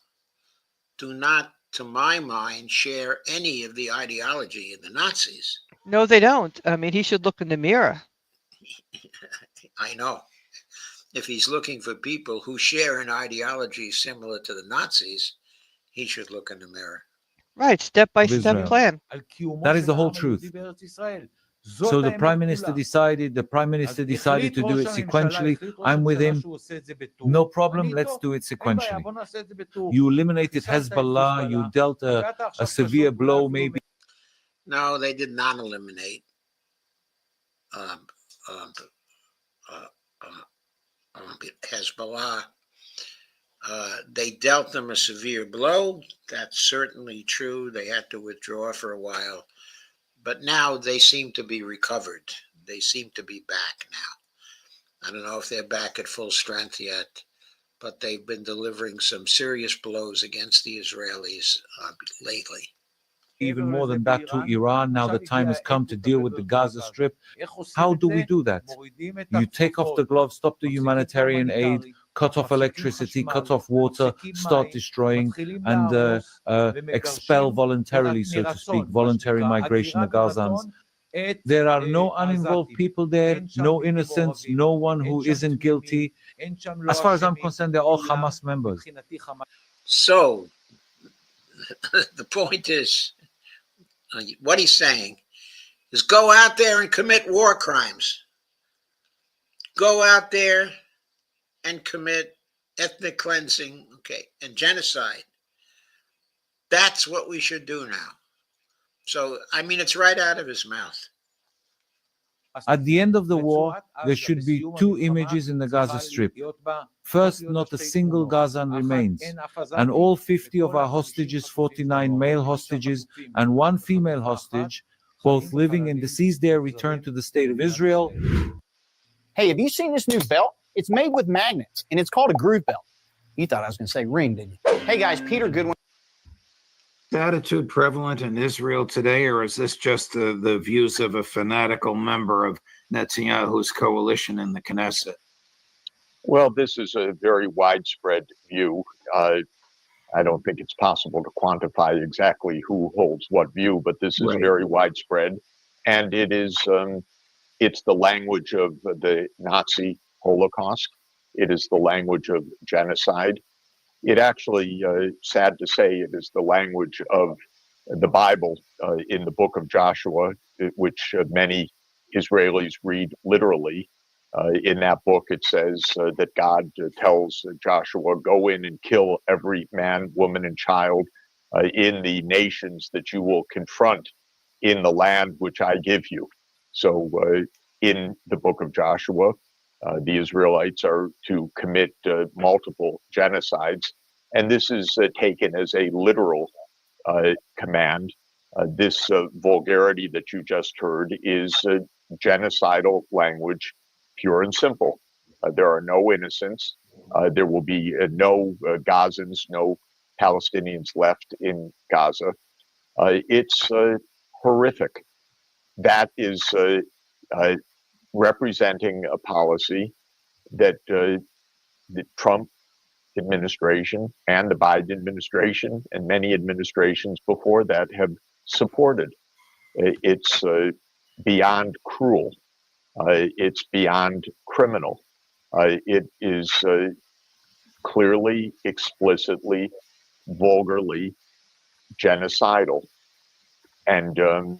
do not, to my mind, share any of the ideology of the Nazis. no, they don't. I mean, he should look in the mirror. I know. If he's looking for people who share an ideology similar to the Nazis, he should look in the mirror. Right, step-by-step Israel. plan. That is the whole truth. So the prime minister decided to do it sequentially. I'm with him. No problem. Let's do it sequentially. You eliminated Hezbollah. You dealt a severe blow, maybe. No, they did not eliminate Hezbollah. They dealt them a severe blow. That's certainly true. They had to withdraw for a while. But now they seem to be recovered. They seem to be back now. I don't know if they're back at full strength yet, but they've been delivering some serious blows against the Israelis lately. Even more than that to Iran. Now the time has come to deal with the Gaza Strip. How do we do that? You take off the gloves, stop the humanitarian aid, cut off electricity, cut off water, start destroying, and expel voluntarily, so to speak, voluntary migration of Gazans. There are no uninvolved people there, no innocents, no one who isn't guilty. As far as I'm concerned, they're all Hamas members. So the point is, what he's saying is go out there and commit war crimes. Go out there and commit ethnic cleansing, okay, and genocide. That's what we should do now. So, I mean, it's right out of his mouth. At the end of the war, there should be two images in the Gaza Strip. First, not a single Gazan remains, and all 50 of our hostages, 49 male hostages and one female hostage, both living and deceased there, returned to the state of Israel. Hey, have you seen this new belt? It's made with magnets, and it's called a groove belt. You thought I was going to say ring, didn't you? Hey, guys, Peter Goodwin. Attitude prevalent in Israel today, or is this just the views of a fanatical member of Netanyahu's coalition in the Knesset? Well, this is a very widespread view. I don't think it's possible to quantify exactly who holds what view, but this is very widespread, and it is it's the language of the Nazi Holocaust. It is the language of genocide. It actually, sad to say, it is the language of the Bible in the book of Joshua, which many Israelis read literally. In that book, it says that God tells Joshua, go in and kill every man, woman, and child in the nations that you will confront in the land which I give you. So in the book of Joshua, the Israelites are to commit multiple genocides. And this is taken as a literal command. This vulgarity that you just heard is genocidal language, pure and simple. There are no innocents. There will be no Gazans, no Palestinians left in Gaza. It's horrific. that is representing a policy that the Trump administration and the Biden administration and many administrations before that have supported. It's beyond cruel. It's beyond criminal. It is clearly, explicitly, vulgarly genocidal. And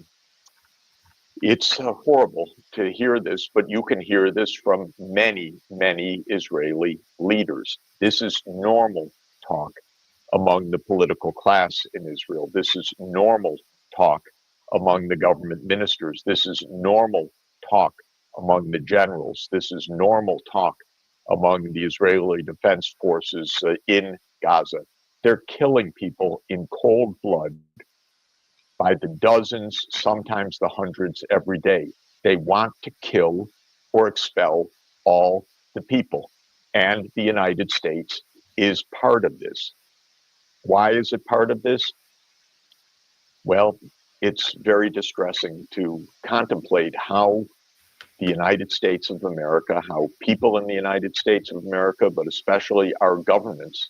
it's horrible to hear this, but you can hear this from many, many Israeli leaders. This is normal talk among the political class in Israel. This is normal talk among the government ministers. This is normal talk among the generals. This is normal talk among the Israeli Defense Forces in Gaza. They're killing people in cold blood by the dozens, sometimes the hundreds every day. They want to kill or expel all the people. And the United States is part of this. Why is it part of this? Well, it's very distressing to contemplate how the United States of America, how people in the United States of America, but especially our governments,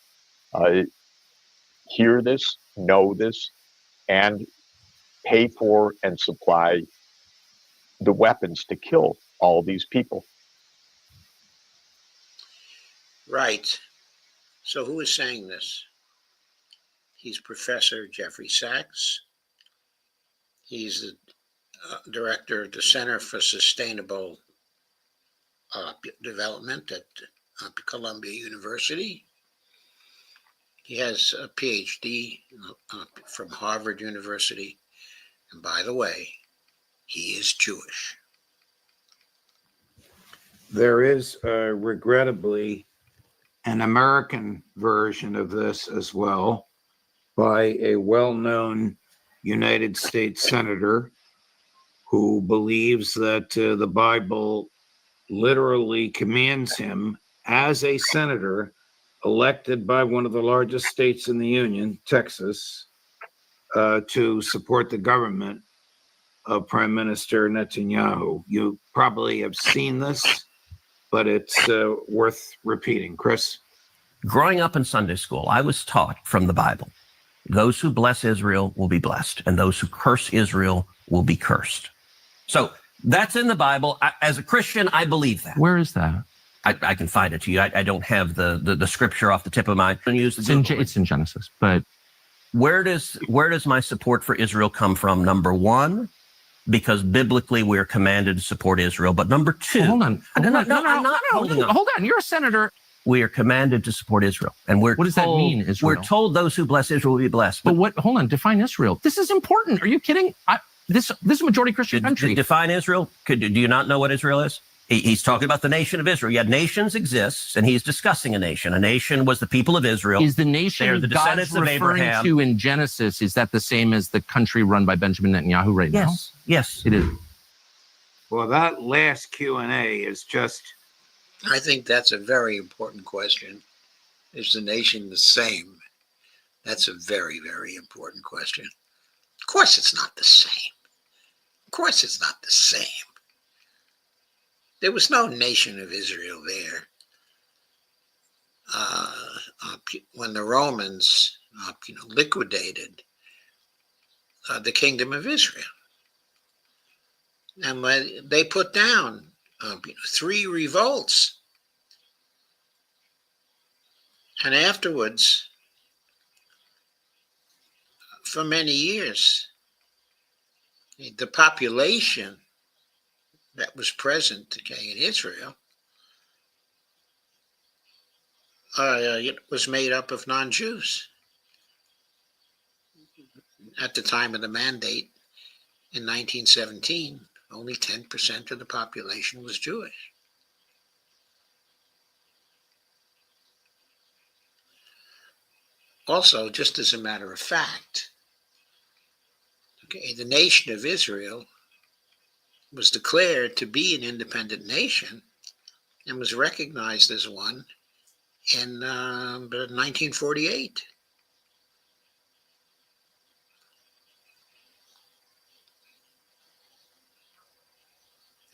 hear this, know this, and pay for and supply the weapons to kill all these people. Right. So who is saying this? He's Professor Jeffrey Sachs. He's the director of the Center for Sustainable Development at Columbia University. He has a PhD from Harvard University. And by the way, he is Jewish. There is regrettably an American version of this as well by a well-known United States senator who believes that the Bible literally commands him as a senator elected by one of the largest states in the Union, Texas, to support the government of Prime Minister Netanyahu. You probably have seen this, but it's worth repeating. Chris? Growing up in Sunday school, I was taught from the Bible, those who bless Israel will be blessed, and those who curse Israel will be cursed. So that's in the Bible. As a Christian, I believe that. Where is that? I can find it to you. I don't have the scripture off the tip of my. It's in Genesis, but where does my support for Israel come from? Number one, because biblically we're commanded to support Israel. But number two, hold on. I'm not holding on. Hold on. You're a senator. We are commanded to support Israel, and what does that mean? Israel. We're told those who bless Israel will be blessed. But what? Hold on. Define Israel. This is important. Are you kidding? This is a majority Christian country. Define Israel. Do you not know what Israel is? He's talking about the nation of Israel. Yeah, nations exist, and he's discussing a nation. A nation was the people of Israel. Is the nation They're the descendants God's of referring Abraham. to in Genesis, is that the same as the country run by Benjamin Netanyahu right now? Yes, it is. Well, that last Q&A is just... I think that's a very important question. Is the nation the same? That's a very, very important question. Of course it's not the same. Of course it's not the same. There was no nation of Israel there when the Romans, liquidated the kingdom of Israel, and when they put down 3 revolts, and afterwards, for many years, the population that was present in Israel it was made up of non-Jews. At the time of the mandate in 1917, only 10% of the population was Jewish. Also, just as a matter of fact, the nation of Israel was declared to be an independent nation and was recognized as one in 1948.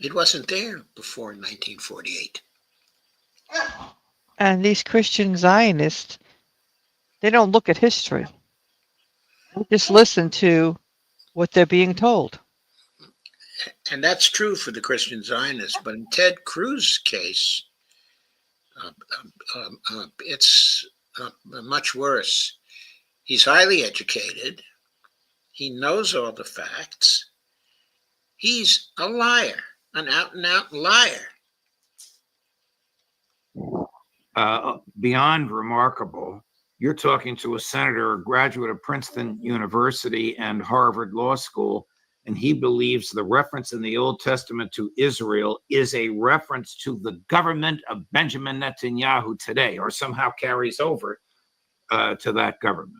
It wasn't there before 1948. And these Christian Zionists, they don't look at history. They just listen to what they're being told. And that's true for the Christian Zionists. But in Ted Cruz's case, it's much worse. He's highly educated. He knows all the facts. He's a liar, an out-and-out liar. Beyond remarkable, you're talking to a senator, a graduate of Princeton University and Harvard Law School, and he believes the reference in the Old Testament to Israel is a reference to the government of Benjamin Netanyahu today, or somehow carries over to that government.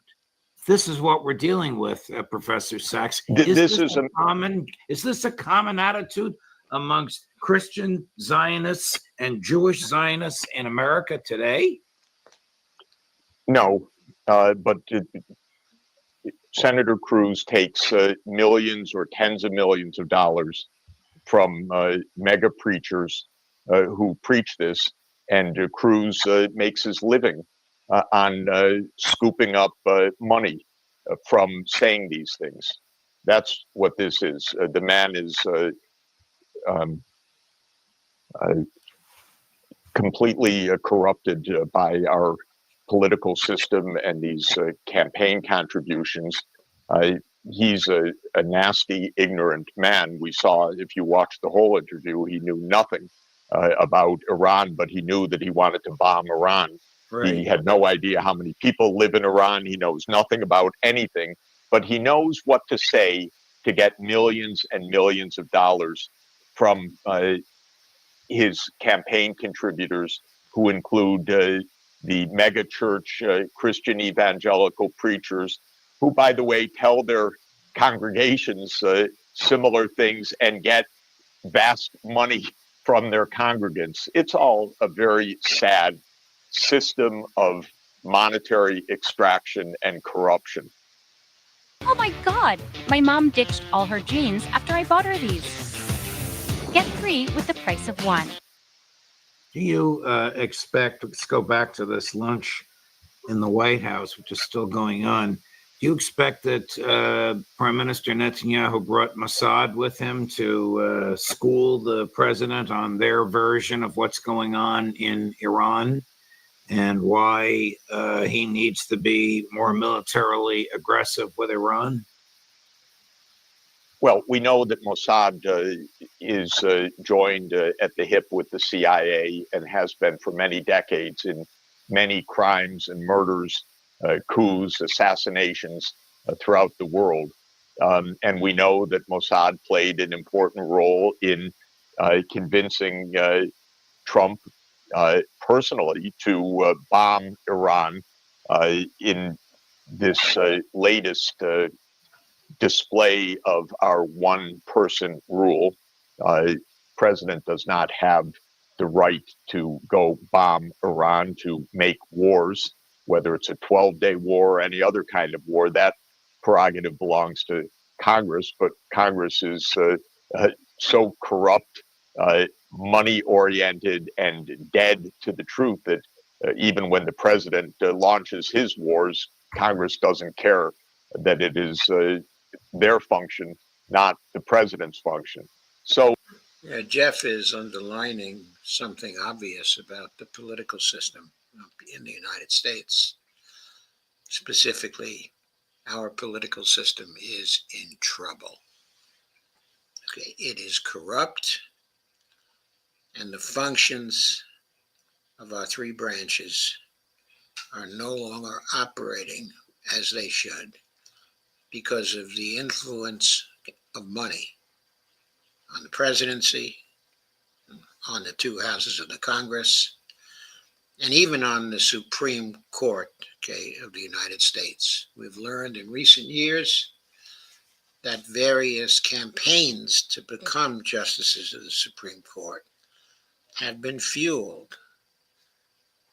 This is what we're dealing with, Professor Sachs. Is this a common attitude amongst Christian Zionists and Jewish Zionists in America today? No, but Senator Cruz takes millions or tens of millions of dollars from mega preachers who preach this, and Cruz makes his living on scooping up money from saying these things. That's what this is. The man is completely corrupted by our political system and these campaign contributions. He's a nasty, ignorant man. We saw, if you watched the whole interview, he knew nothing about Iran, but he knew that he wanted to bomb Iran. Right. He had no idea how many people live in Iran. He knows nothing about anything, but he knows what to say to get millions and millions of dollars from his campaign contributors, who include the mega church Christian evangelical preachers, who, by the way, tell their congregations similar things and get vast money from their congregants. It's all a very sad system of monetary extraction and corruption. Oh my God! My mom ditched all her jeans after I bought her these. Get 3 with the price of 1. Do you expect, let's go back to this lunch in the White House, which is still going on. Do you expect that Prime Minister Netanyahu brought Mossad with him to school the president on their version of what's going on in Iran and why he needs to be more militarily aggressive with Iran? Well, we know that Mossad is joined at the hip with the CIA and has been for many decades in many crimes and murders, coups, assassinations throughout the world. And we know that Mossad played an important role in convincing Trump personally to bomb Iran in this latest display of our one-person rule. President does not have the right to go bomb Iran, to make wars, whether it's a 12-day war or any other kind of war. That prerogative belongs to Congress, but Congress is so corrupt, money-oriented, and dead to the truth that even when the president launches his wars, Congress doesn't care, that it is their function, not the president's function. So Jeff is underlining something obvious about the political system in the United States. Specifically, our political system is in trouble. Okay, it is corrupt, and the functions of our 3 branches are no longer operating as they should because of the influence of money on the presidency, on the 2 houses of the Congress, and even on the Supreme Court, of the United States. We've learned in recent years that various campaigns to become justices of the Supreme Court have been fueled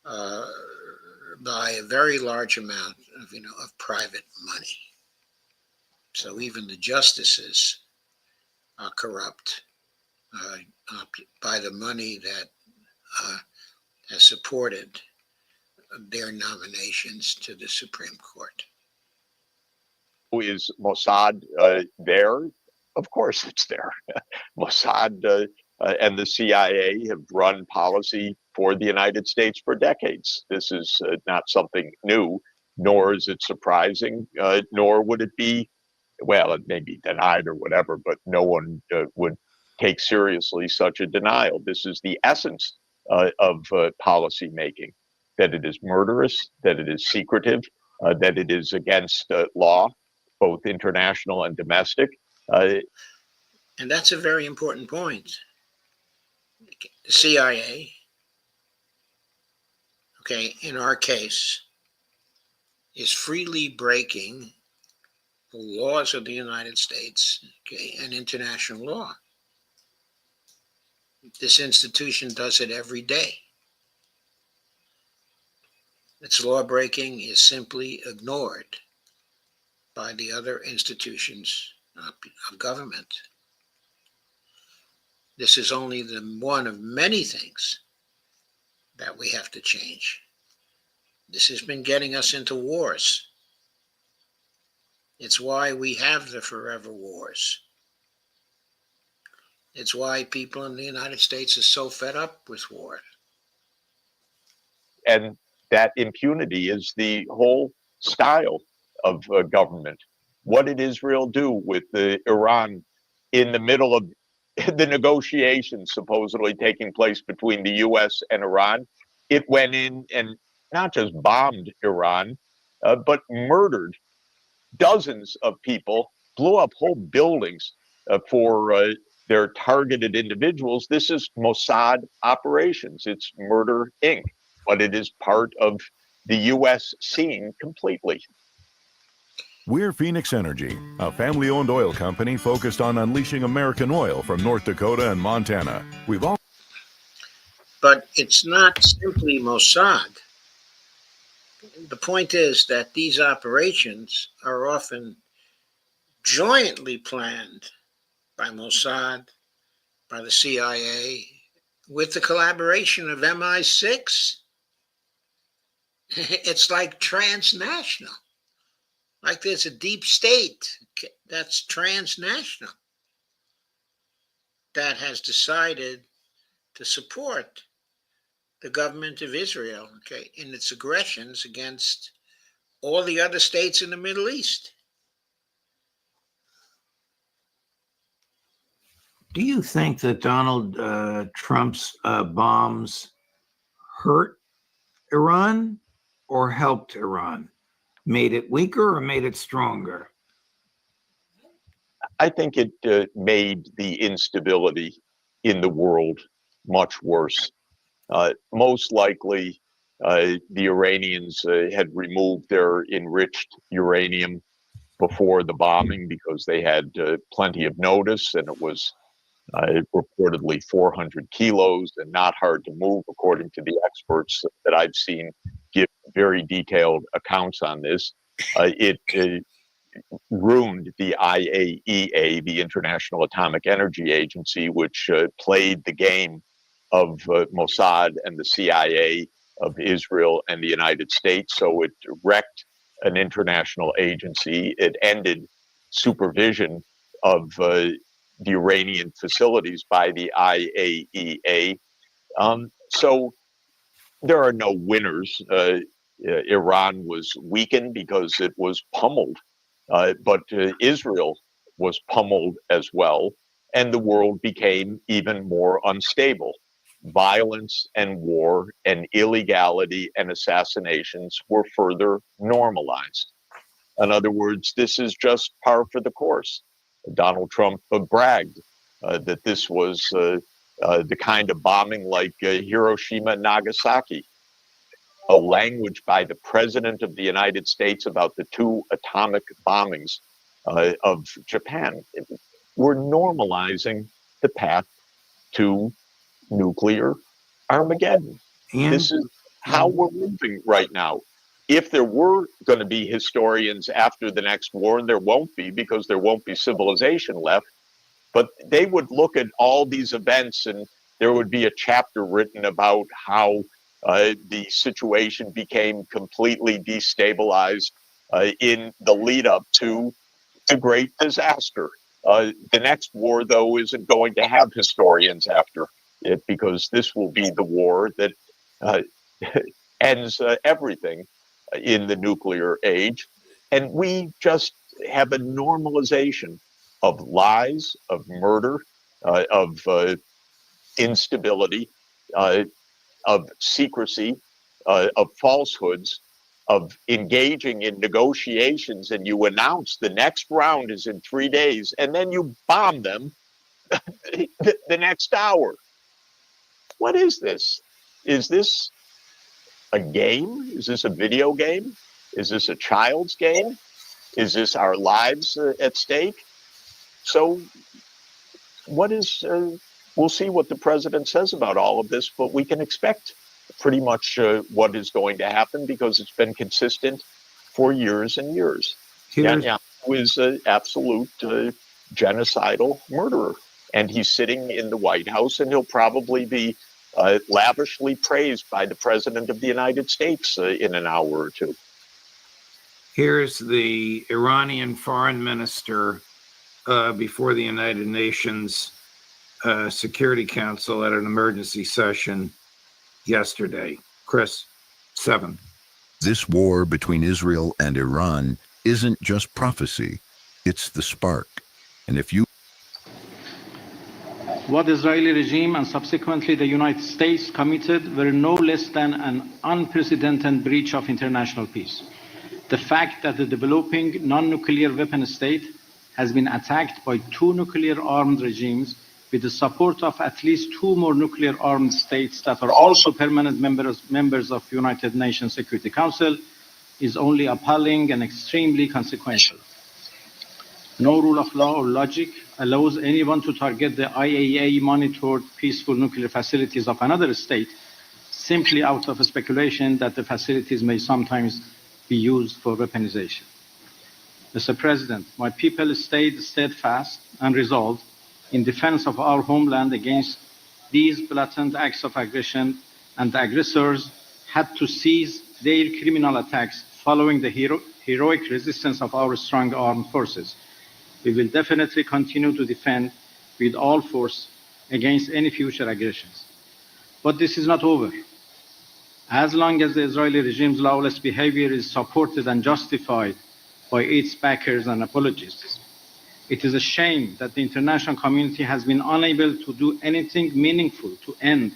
by a very large amount of private money. So even the justices are corrupt, uh, by the money that has supported their nominations to the Supreme Court. Is Mossad there? Of course it's there. Mossad and the CIA have run policy for the United States for decades. This is not something new, nor is it surprising, nor would it be, well, it may be denied or whatever, but no one would take seriously such a denial. This is the essence of policy making, that it is murderous, that it is secretive, that it is against law, both international and domestic. And that's a very important point. The CIA, okay, in our case, is freely breaking the laws of the United States, okay, and international law. This institution does it every day. Its law breaking is simply ignored by the other institutions of government. This is only one of many things that we have to change. This has been getting us into wars. It's why we have the forever wars. It's why people in the United States are so fed up with war. And that impunity is the whole style of government. What did Israel do with Iran in the middle of the negotiations supposedly taking place between the US and Iran? It went in and not just bombed Iran, but murdered dozens of people, blew up whole buildings for their targeted individuals. This is Mossad operations. It's Murder Inc., but it is part of the U.S. scene completely. We're Phoenix Energy, a family-owned oil company focused on unleashing American oil from North Dakota and Montana. But it's not simply Mossad. The point is that these operations are often jointly planned by Mossad, by the CIA, with the collaboration of MI6. It's like transnational. Like there's a deep state that's transnational that has decided to support the government of Israel, okay, in its aggressions against all the other states in the Middle East. Do you think that Donald Trump's bombs hurt Iran or helped Iran? Made it weaker or made it stronger? I think it made the instability in the world much worse. Most likely, the Iranians had removed their enriched uranium before the bombing because they had plenty of notice, and it was reportedly 400 kilos and not hard to move, according to the experts that I've seen give very detailed accounts on this. It ruined the IAEA, the International Atomic Energy Agency, which played the game of Mossad and the CIA, of Israel and the United States. So it wrecked an international agency. It ended supervision of the Iranian facilities by the IAEA. So there are no winners. Iran was weakened because it was pummeled, but Israel was pummeled as well, and the world became even more unstable. Violence and war and illegality and assassinations were further normalized. In other words, this is just par for the course. Donald Trump bragged that this was the kind of bombing like Hiroshima and Nagasaki. A language by the President of the United States about the two atomic bombings of Japan. We're normalizing the path to nuclear Armageddon. And this is how we're moving right now. If there were going to be historians after the next war, and there won't be because there won't be civilization left, But they would look at all these events, and there would be a chapter written about how the situation became completely destabilized in the lead up to the great disaster. The next war, though, isn't going to have historians after it, because this will be the war that ends everything in the nuclear age. And we just have a normalization of lies, of murder, of instability, of secrecy, of falsehoods, of engaging in negotiations, and you announce the next round is in 3 days, and then you bomb them the next hour. What is this? Is this a game? Is this a video game? Is this a child's game? Is this our lives at stake? So what is, we'll see what the president says about all of this, but we can expect pretty much what is going to happen, because it's been consistent for years and years. Netanyahu is an absolute genocidal murderer, and he's sitting in the White House, and he'll probably be lavishly praised by the President of the United States in an hour or two. Here's the Iranian foreign minister before the United Nations Security Council at an emergency session yesterday. Chris, 7. This war between Israel and Iran isn't just prophecy, it's the spark. And if you What the Israeli regime and subsequently the United States committed were no less than an unprecedented breach of international peace. The fact that the developing non-nuclear weapon state has been attacked by 2 nuclear-armed regimes with the support of at least 2 more nuclear-armed states that are also permanent members of United Nations Security Council is only appalling and extremely consequential. No rule of law or logic allows anyone to target the IAEA-monitored peaceful nuclear facilities of another state simply out of speculation that the facilities may sometimes be used for weaponization. Mr. President, my people stayed steadfast and resolved in defense of our homeland against these blatant acts of aggression, and the aggressors had to cease their criminal attacks following the heroic resistance of our strong armed forces. We will definitely continue to defend with all force against any future aggressions. But this is not over. As long as the Israeli regime's lawless behavior is supported and justified by its backers and apologists, it is a shame that the international community has been unable to do anything meaningful to end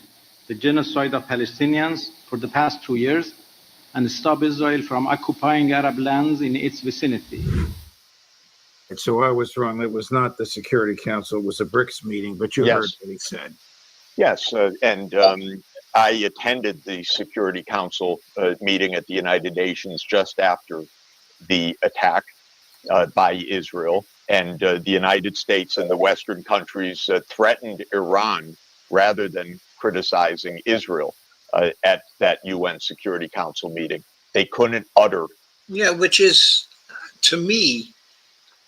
the genocide of Palestinians for the past 2 years and stop Israel from occupying Arab lands in its vicinity. So I was wrong. It was not the Security Council. It was a BRICS meeting, but you heard what he said. Yes, and I attended the Security Council meeting at the United Nations just after the attack by Israel, and the United States and the Western countries threatened Iran rather than criticizing Israel at that UN Security Council meeting. They couldn't utter. Yeah, which is, to me,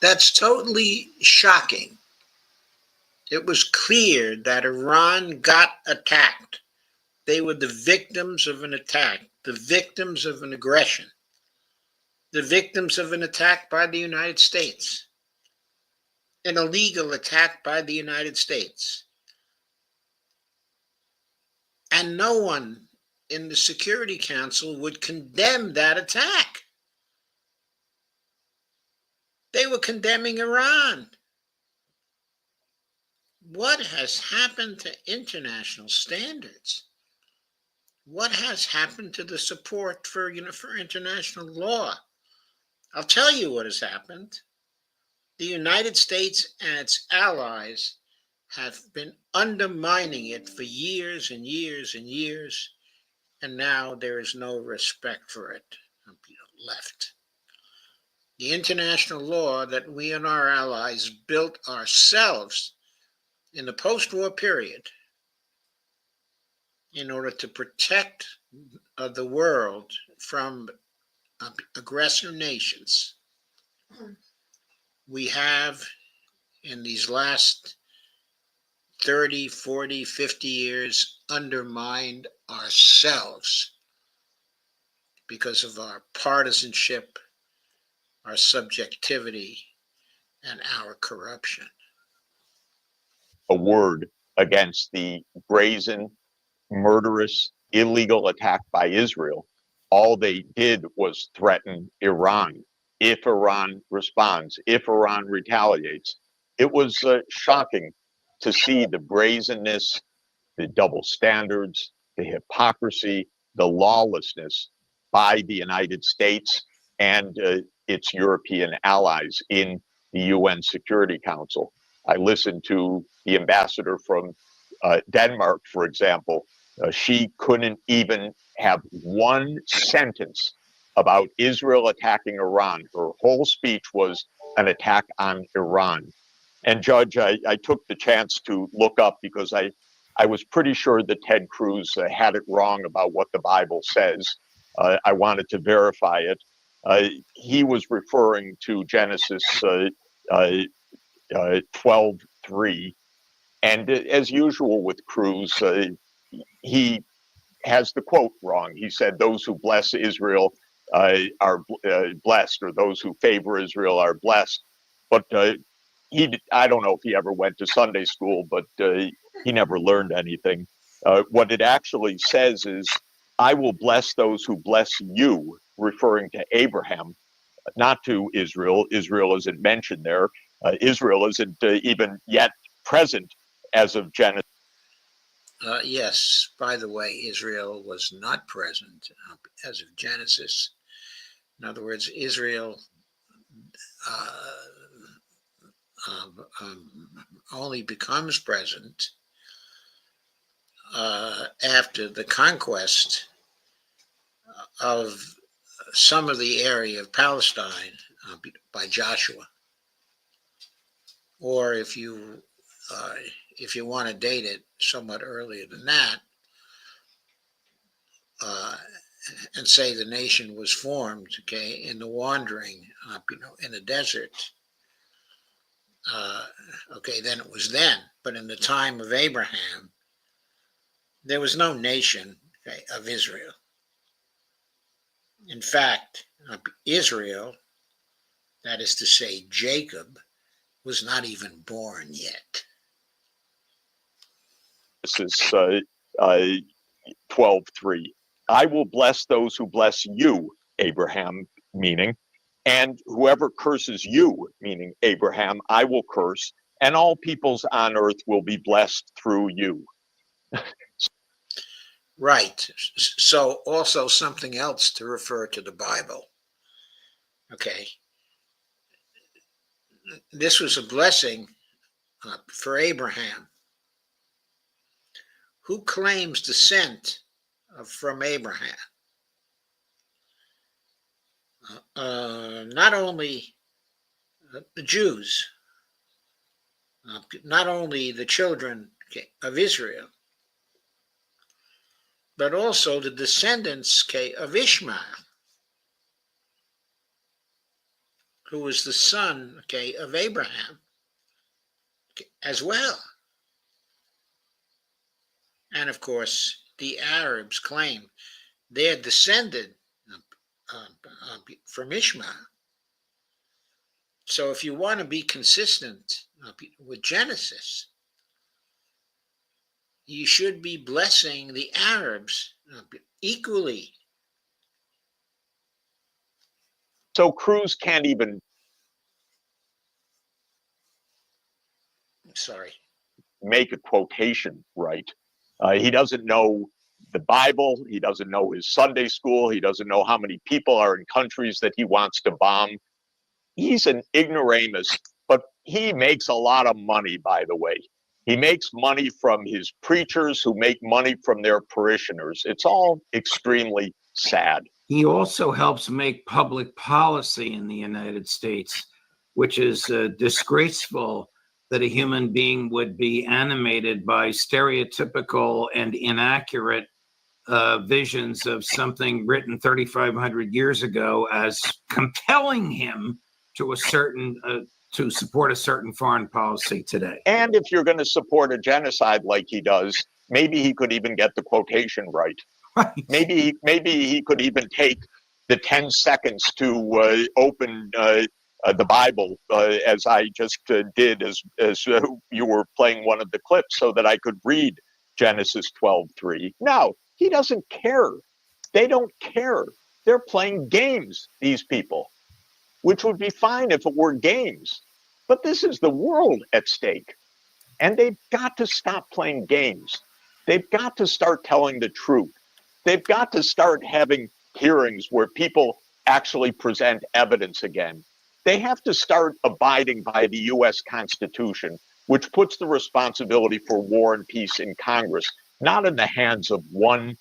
that's totally shocking. It was clear that Iran got attacked. They were the victims of an attack, the victims of an aggression, the victims of an attack by the United States, an illegal attack by the United States. And no one in the Security Council would condemn that attack. They were condemning Iran. What has happened to international standards? What has happened to the support for international law? I'll tell you what has happened. The United States and its allies have been undermining it for years and years and years, and now there is no respect for it left. The international law that we and our allies built ourselves in the post-war period in order to protect the world from aggressor nations. We have in these last 30, 40, 50 years undermined ourselves because of our partisanship, our subjectivity, and our corruption. A word against the brazen, murderous, illegal attack by Israel. All they did was threaten Iran. If Iran responds, if Iran retaliates, it was shocking to see the brazenness, the double standards, the hypocrisy, the lawlessness by the United States and its European allies in the UN Security Council. I listened to the ambassador from Denmark, for example. She couldn't even have one sentence about Israel attacking Iran. Her whole speech was an attack on Iran. And Judge, I took the chance to look up because I was pretty sure that Ted Cruz had it wrong about what the Bible says. I wanted to verify it. He was referring to Genesis 12:3. And as usual with Cruz, he has the quote wrong. He said, those who bless Israel are blessed, or those who favor Israel are blessed. But I don't know if he ever went to Sunday school, but he never learned anything. What it actually says is, I will bless those who bless you, referring to Abraham, not to Israel. Israel isn't mentioned there. Israel isn't even yet present as of Genesis. Yes, by the way, Israel was not present as of Genesis. In other words, Israel only becomes present after the conquest of some of the area of Palestine by Joshua. Or if you want to date it somewhat earlier than that, and say the nation was formed, in the wandering, in the desert. Then it was then. But in the time of Abraham, there was no nation of Israel. In fact, Israel, that is to say, Jacob, was not even born yet. This is 12:3. I will bless those who bless you, Abraham, meaning, and whoever curses you, meaning Abraham, I will curse, and all peoples on earth will be blessed through you. Right. So also something else to refer to the Bible. This was a blessing for Abraham. Who claims descent from Abraham? Not only the Jews, not only the children of Israel, but also the descendants of Ishmael, who was the son of Abraham as well. And of course, the Arabs claim they're descended from Ishmael. So if you want to be consistent with Genesis, you should be blessing the Arabs equally. So Cruz can't even make a quotation right. He doesn't know the Bible. He doesn't know his Sunday school. He doesn't know how many people are in countries that he wants to bomb. He's an ignoramus, but he makes a lot of money, by the way. He makes money from his preachers who make money from their parishioners. It's all extremely sad. He also helps make public policy in the United States, which is disgraceful that a human being would be animated by stereotypical and inaccurate visions of something written 3,500 years ago as compelling him to a certain to support a certain foreign policy today. And if you're going to support a genocide like he does, maybe he could even get the quotation right. Maybe he could even take the 10 seconds to open the Bible, as I just did, as you were playing one of the clips, so that I could read Genesis 12:3. No, he doesn't care. They don't care. They're playing games, these people, which would be fine if it were games. But this is the world at stake. And they've got to stop playing games. They've got to start telling the truth. They've got to start having hearings where people actually present evidence again. They have to start abiding by the U.S. Constitution, which puts the responsibility for war and peace in Congress, not in the hands of one.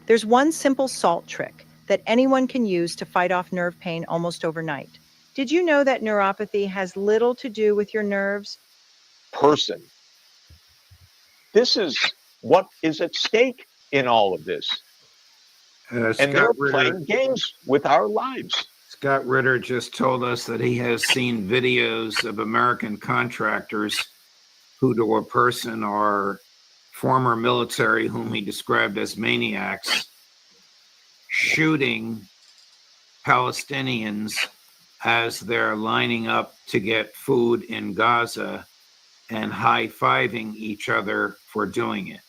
There's one simple salt trick that anyone can use to fight off nerve pain almost overnight. Did you know that neuropathy has little to do with your nerves? Person. This is what is at stake in all of this. And they're playing games with our lives. Scott Ritter just told us that he has seen videos of American contractors who to a person are former military whom he described as maniacs, shooting Palestinians as they're lining up to get food in Gaza and high-fiving each other for doing it.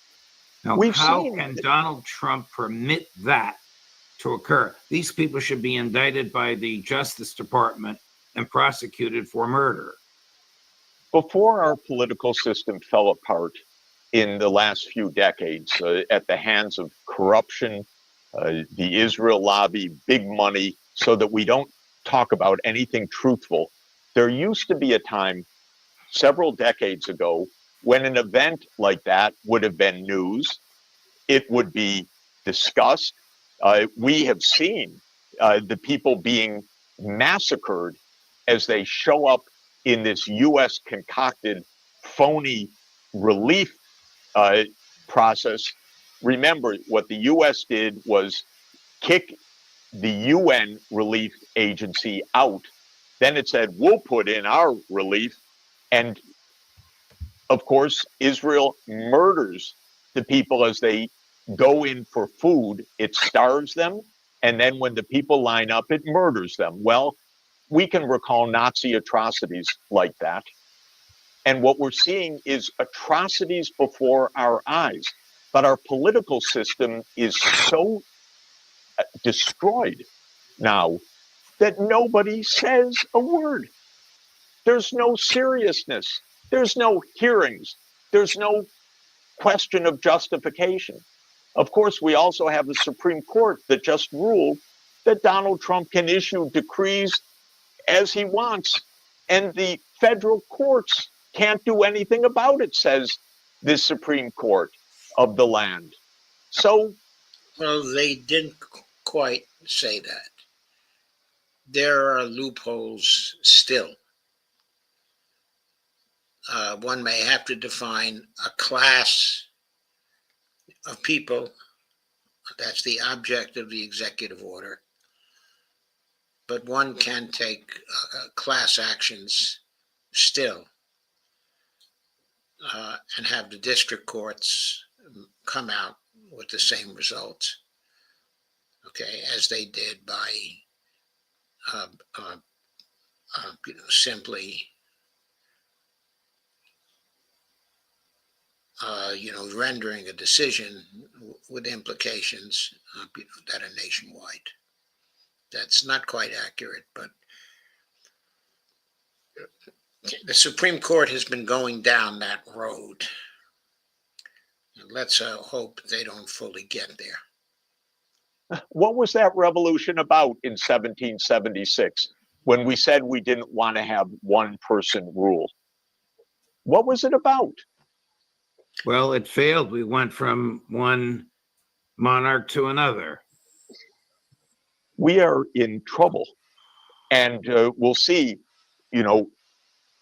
Now, how can Donald Trump permit that to occur? These people should be indicted by the Justice Department and prosecuted for murder. Before our political system fell apart in the last few decades at the hands of corruption, the Israel lobby, big money, so that we don't talk about anything truthful, there used to be a time several decades ago when an event like that would have been news. It would be discussed. We have seen the people being massacred as they show up in this U.S. concocted phony relief process. Remember, what the U.S. did was kick the UN relief agency out. Then it said, we'll put in our relief. And of course, Israel murders the people as they go in for food. It starves them. And then when the people line up, it murders them. Well, we can recall Nazi atrocities like that. And what we're seeing is atrocities before our eyes. But our political system is so destroyed now that nobody says a word. There's no seriousness. There's no hearings. There's no question of justification. Of course, we also have the Supreme Court that just ruled that Donald Trump can issue decrees as he wants, and the federal courts can't do anything about it, says the Supreme Court of the land. So, well, they didn't quite say that. There are loopholes still. One may have to define a class of people. That's the object of the executive order. But one can take class actions still and have the district courts come out with the same results, okay, as they did by simply rendering a decision with implications that are nationwide. That's not quite accurate, but the Supreme Court has been going down that road. Let's hope they don't fully get there. What was that revolution about in 1776 when we said we didn't want to have one person rule? What was it about? Well, it failed. We went from one monarch to another. We are in trouble. And we'll see,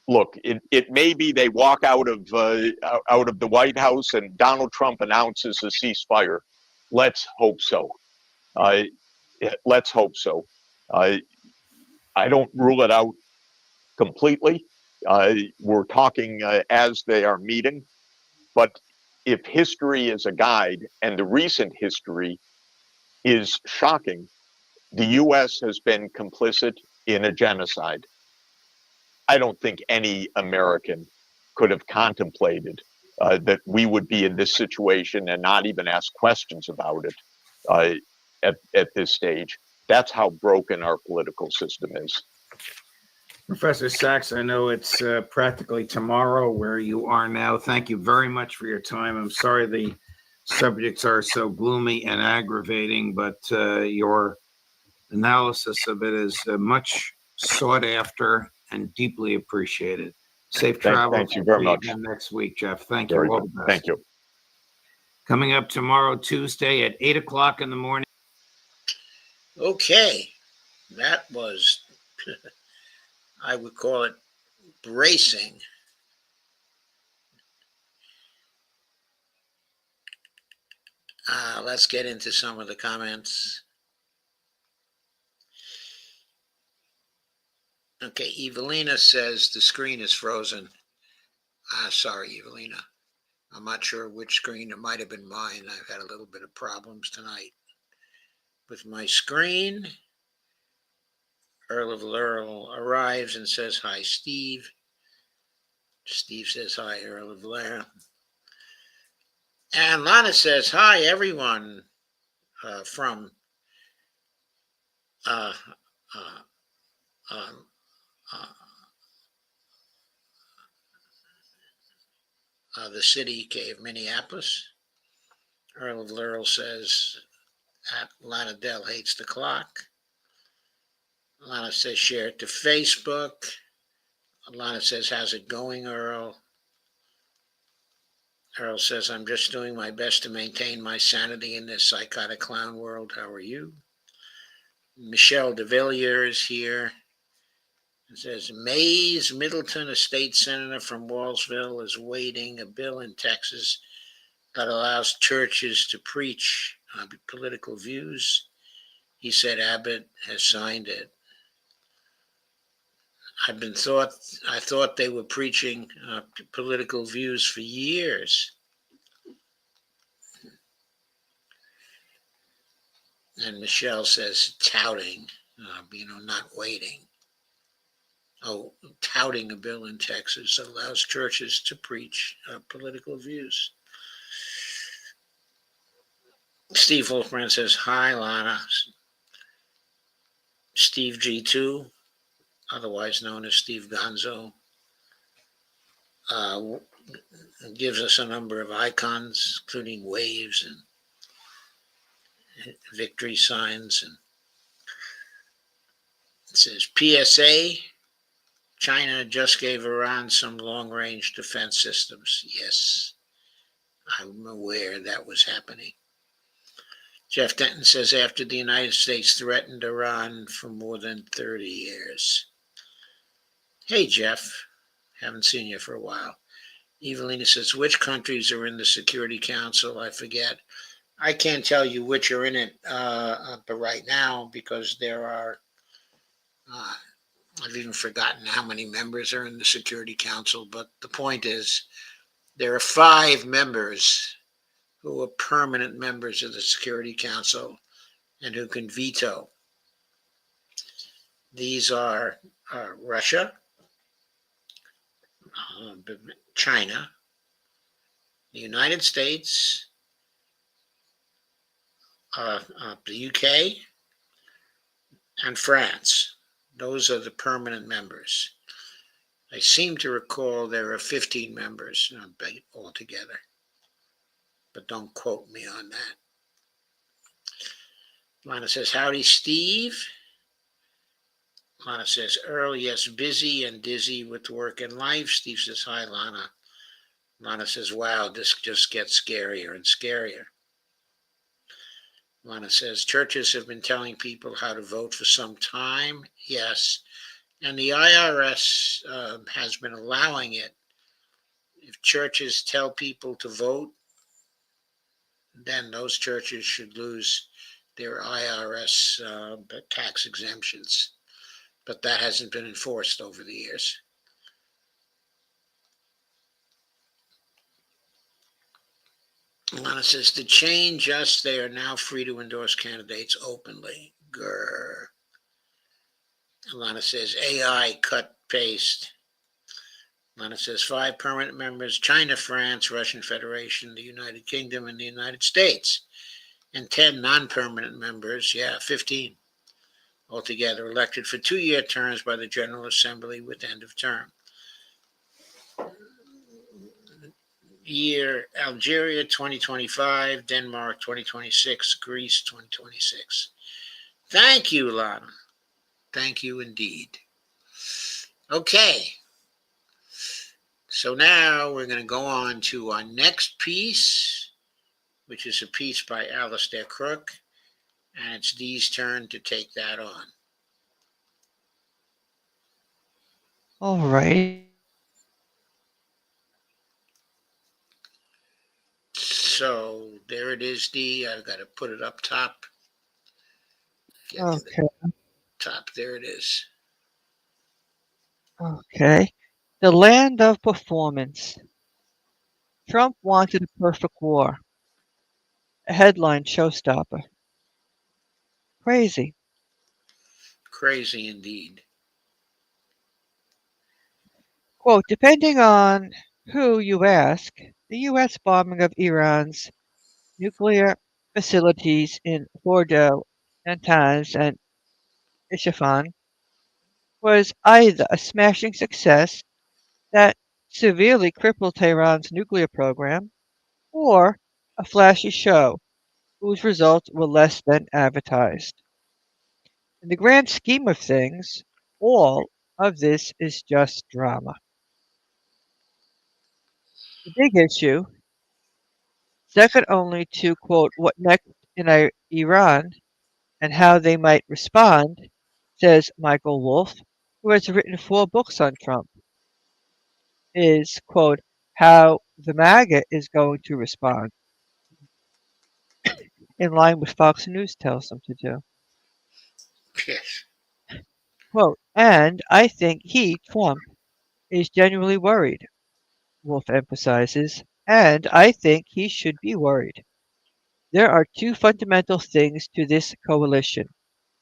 look, it may be they walk out of the White House and Donald Trump announces a ceasefire. Let's hope so. Let's hope so. I don't rule it out completely. We're talking as they are meeting. But if history is a guide, and the recent history is shocking, the U.S. has been complicit in a genocide. I don't think any American could have contemplated that we would be in this situation and not even ask questions about it at this stage. That's how broken our political system is. Professor Sachs, I know it's practically tomorrow where you are now. Thank you very much for your time. I'm sorry the subjects are so gloomy and aggravating, but your analysis of it is much sought after and deeply appreciated. Safe travels. Thank you very much. Next week, Jeff. Thank Very you. All good. the best. Thank you. Coming up tomorrow, Tuesday at 8 o'clock in the morning. Okay, that was, I would call it bracing. Let's get into some of the comments. Okay, Evelina says the screen is frozen. Sorry, Evelina. I'm not sure which screen. It might have been mine. I've had a little bit of problems tonight with my screen. Earl of Laurel arrives and says, hi, Steve. Steve says, hi, Earl of Laurel. And Lana says, hi, everyone from the city of Minneapolis. Earl of Laurel says, Lana Dell hates the clock. Lana says, share it to Facebook. Lana says, how's it going, Earl? Earl says, I'm just doing my best to maintain my sanity in this psychotic clown world. How are you? Michelle DeVilliers is here. It says, Mays Middleton, a state senator from Wallsville, is waiting a bill in Texas that allows churches to preach political views. He said Abbott has signed it. I thought they were preaching political views for years. And Michelle says touting, not waiting. Oh, touting a bill in Texas that allows churches to preach political views. Steve Wolfman says, hi, Lana. Steve G2, otherwise known as Steve Gonzo, gives us a number of icons, including waves and victory signs. And it says, PSA, China just gave Iran some long-range defense systems. Yes, I'm aware that was happening. Jeff Denton says, after the United States threatened Iran for more than 30 years. Hey, Jeff. Haven't seen you for a while. Evelina says, which countries are in the Security Council? I forget. I can't tell you which are in it but right now because there are, I've even forgotten how many members are in the Security Council. But the point is, there are 5 members who are permanent members of the Security Council and who can veto. These are Russia, China, the United States, the UK, and France. Those are the permanent members. I seem to recall there are 15 members altogether, but don't quote me on that. Lana says, howdy, Steve. Lana says, Earl, yes, busy and dizzy with work and life. Steve says, hi, Lana. Lana says, wow, this just gets scarier and scarier. Lana says, churches have been telling people how to vote for some time. Yes. And the IRS has been allowing it. If churches tell people to vote, then those churches should lose their IRS tax exemptions. but that hasn't been enforced over the years. Alana says, to change us, they are now free to endorse candidates openly. Grr. Alana says, AI, cut, paste. Alana says, 5 permanent members, China, France, Russian Federation, the United Kingdom, and the United States. And 10 non-permanent members, 15 altogether, elected for 2-year terms by the General Assembly with end of term. Year, Algeria 2025, Denmark 2026, Greece 2026. Thank you, Lana. Thank you indeed. Okay. So now we're going to go on to our next piece, which is a piece by Alistair Crook, and it's Dee's turn to take that on. All right. So there it is, Dee. I've got to put it up top. Get to Okay. the top. There it is. Okay. The land of performance. Trump wanted a perfect war. A headline showstopper. Crazy. Crazy indeed. Quote, depending on who you ask, the U.S. bombing of Iran's nuclear facilities in Fordo, Natanz, and Isfahan was either a smashing success that severely crippled Tehran's nuclear program, or a flashy show whose results were less than advertised. In the grand scheme of things, all of this is just drama. The big issue, second only to, quote, what next in Iran and how they might respond, says Michael Wolff, who has written 4 books on Trump, is, quote, how the MAGA is going to respond, in line with Fox News tells them to do. Yes. Quote, and I think he, Trump, is genuinely worried, Wolff emphasizes, and I think he should be worried. There are 2 fundamental things to this coalition,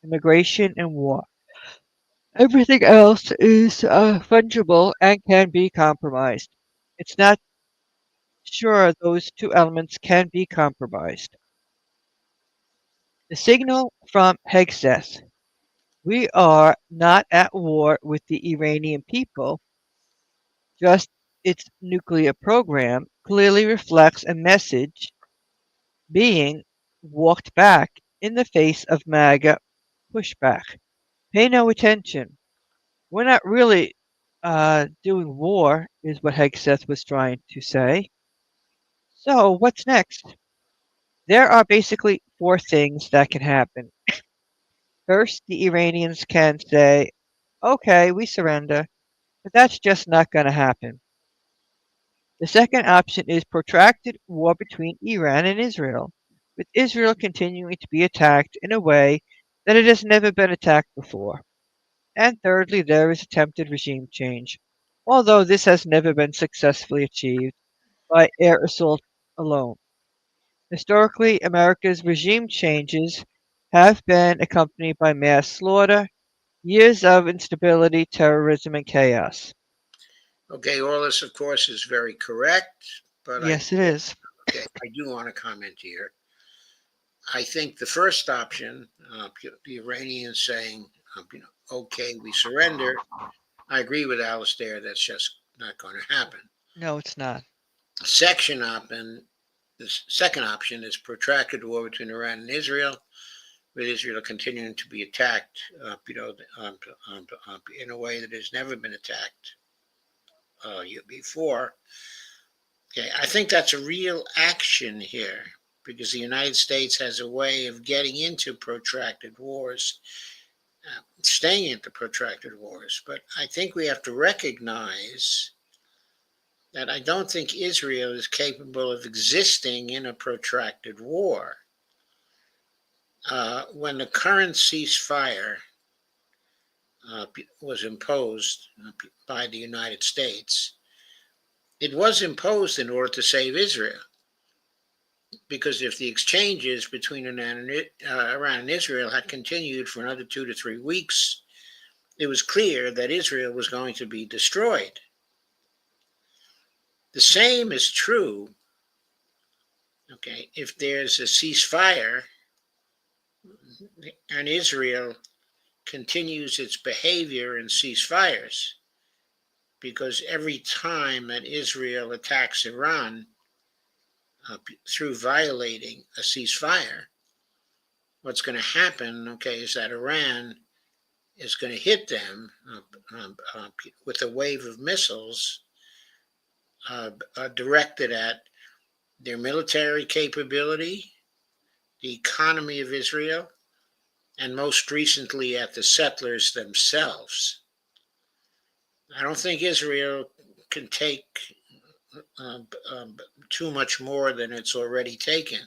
immigration and war. Everything else is fungible and can be compromised. It's not sure those 2 elements can be compromised. The signal from Hegseth, we are not at war with the Iranian people, just its nuclear program, clearly reflects a message being walked back in the face of MAGA pushback. Pay no attention. We're not really doing war, is what Hegseth was trying to say. So what's next? There are basically 4 things that can happen. First, the Iranians can say, okay, we surrender, but that's just not going to happen. The second option is protracted war between Iran and Israel, with Israel continuing to be attacked in a way that it has never been attacked before. And thirdly, there is attempted regime change, although this has never been successfully achieved by air assault alone. Historically, America's regime changes have been accompanied by mass slaughter, years of instability, terrorism, and chaos. Okay, all this, of course, is very correct, but Yes, it is. Okay, I do want to comment here. I think the first option, the Iranians saying, okay, we surrender. I agree with Alistair. That's just not going to happen. No, it's not. The second option is protracted war between Iran and Israel, with Israel continuing to be attacked, in a way that has never been attacked before. Okay, I think that's a real action here, because the United States has a way of getting into protracted wars, staying into protracted wars. But I think we have to recognize that I don't think Israel is capable of existing in a protracted war. When the current ceasefire was imposed by the United States. It was imposed in order to save Israel, because if the exchanges between Iran and Israel had continued for another 2 to 3 weeks, it was clear that Israel was going to be destroyed. The same is true, okay, if there's a ceasefire and Israel continues its behavior in ceasefires, because every time that Israel attacks Iran through violating a ceasefire, what's going to happen, okay, is that Iran is going to hit them with a wave of missiles directed at their military capability, the economy of Israel, and most recently at the settlers themselves. I don't think Israel can take too much more than it's already taken.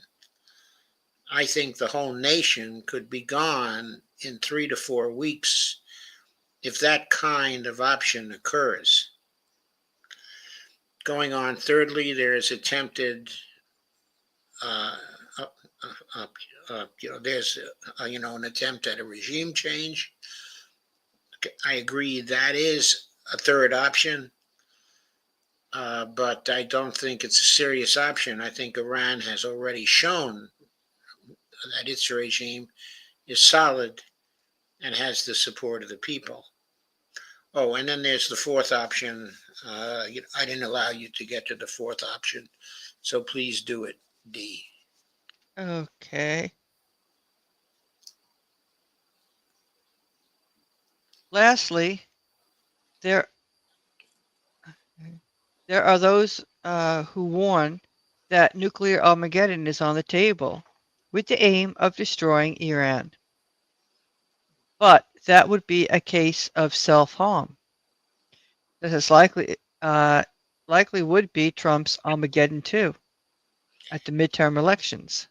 I think the whole nation could be gone in 3 to 4 weeks if that kind of option occurs. Going on, thirdly, there is attempted, there's an attempt at a regime change. I agree that is a third option, but I don't think it's a serious option. I think Iran has already shown that its regime is solid and has the support of the people. Oh, and then there's the fourth option. I didn't allow you to get to the fourth option, so please do it, D. Okay. Lastly, there are those who warn that nuclear Armageddon is on the table with the aim of destroying Iran. But that would be a case of self-harm. This is likely would be Trump's Armageddon too at the midterm elections.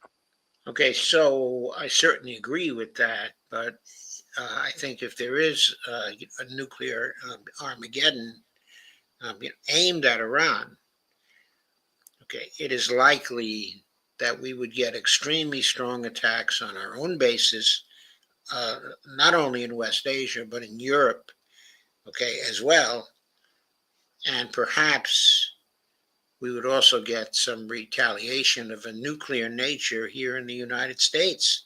Okay, so I certainly agree with that, but I think if there is a nuclear Armageddon aimed at Iran, okay, it is likely that we would get extremely strong attacks on our own bases, not only in West Asia, but in Europe, okay, as well. And perhaps we would also get some retaliation of a nuclear nature here in the United States.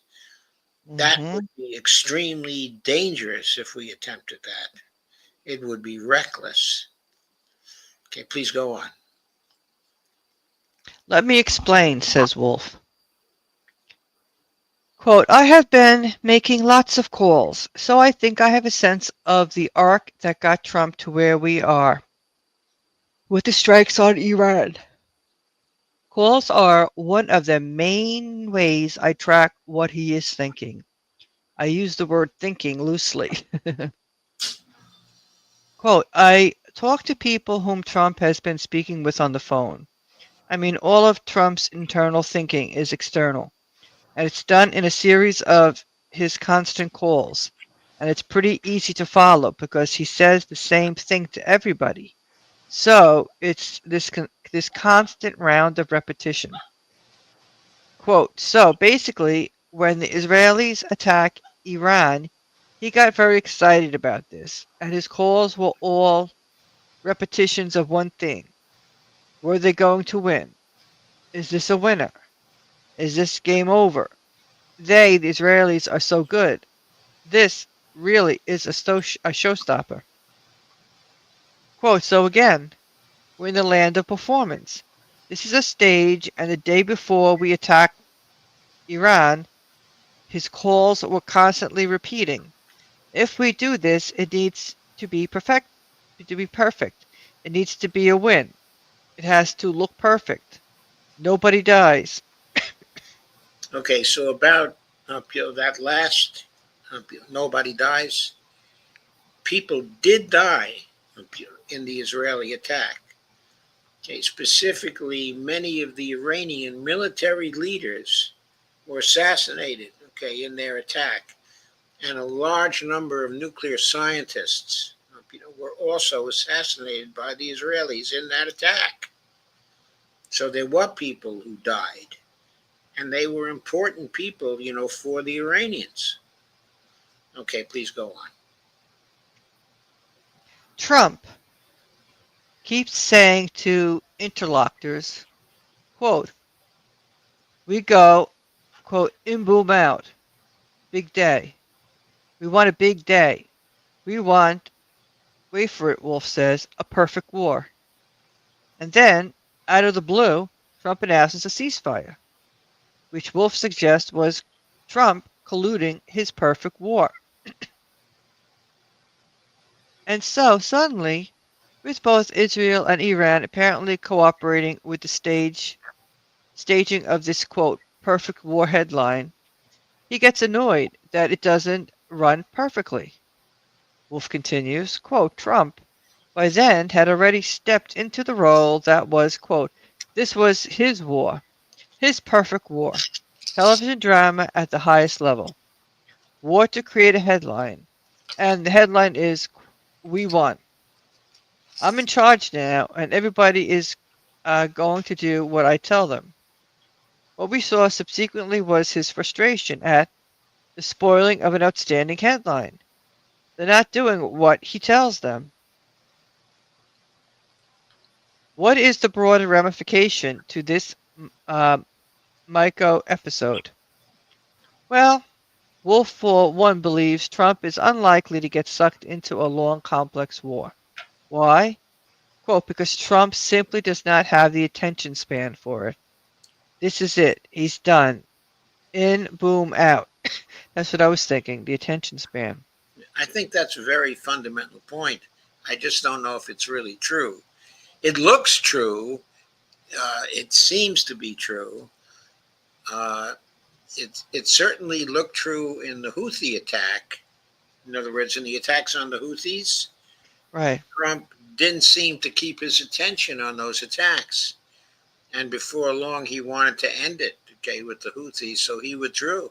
That would be extremely dangerous if we attempted that. It would be reckless. Okay, please go on. Let me explain, says Wolf. Quote, I have been making lots of calls, so I think I have a sense of the arc that got Trump to where we are with the strikes on Iran. Calls are one of the main ways I track what he is thinking. I use the word thinking loosely. Quote, I talk to people whom Trump has been speaking with on the phone. I mean, all of Trump's internal thinking is external, and it's done in a series of his constant calls. And it's pretty easy to follow because he says the same thing to everybody. So it's this constant round of repetition. Quote, so basically, when the Israelis attack Iran, he got very excited about this, and his calls were all repetitions of one thing. Were they going to win? Is this a winner? Is this game over? They, the Israelis, are so good. This really is a showstopper. Quote, so again, we're in the land of performance. This is a stage, and the day before we attack Iran, his calls were constantly repeating. If we do this, it needs to be perfect. It needs to be a win. It has to look perfect. Nobody dies. Okay, so about that last, nobody dies. People did die in the Israeli attack. Okay, specifically, many of the Iranian military leaders were assassinated, okay, in their attack. and a large number of nuclear scientists were also assassinated by the Israelis in that attack. So there were people who died, and they were important people, for the Iranians. Okay, please go on. Trump keeps saying to interlocutors, quote, we go, quote, in boom out, big day. We want a big day. We want, wait for it, Wolf says, a perfect war. And then, out of the blue, Trump announces a ceasefire, which Wolf suggests was Trump colluding his perfect war. And so, suddenly, with both Israel and Iran apparently cooperating with the staging of this, quote, perfect war headline, he gets annoyed that it doesn't run perfectly. Wolf continues, quote, Trump, by then, had already stepped into the role that was, quote, this was his war, his perfect war, television drama at the highest level, war to create a headline, and the headline is, we won. I'm in charge now, and everybody is going to do what I tell them. What we saw subsequently was his frustration at the spoiling of an outstanding headline. They're not doing what he tells them. What is the broader ramification to this Miko episode? Well, Wolf for one believes Trump is unlikely to get sucked into a long, complex war. Why? Quote, because Trump simply does not have the attention span for it. This is it. He's done. In, boom, out. That's what I was thinking, the attention span. I think that's a very fundamental point. I just don't know if it's really true. It looks true. It seems to be true. It certainly looked true in the Houthi attack. In other words, in the attacks on the Houthis, right. Trump didn't seem to keep his attention on those attacks. And before long, he wanted to end it, with the Houthis, so he withdrew.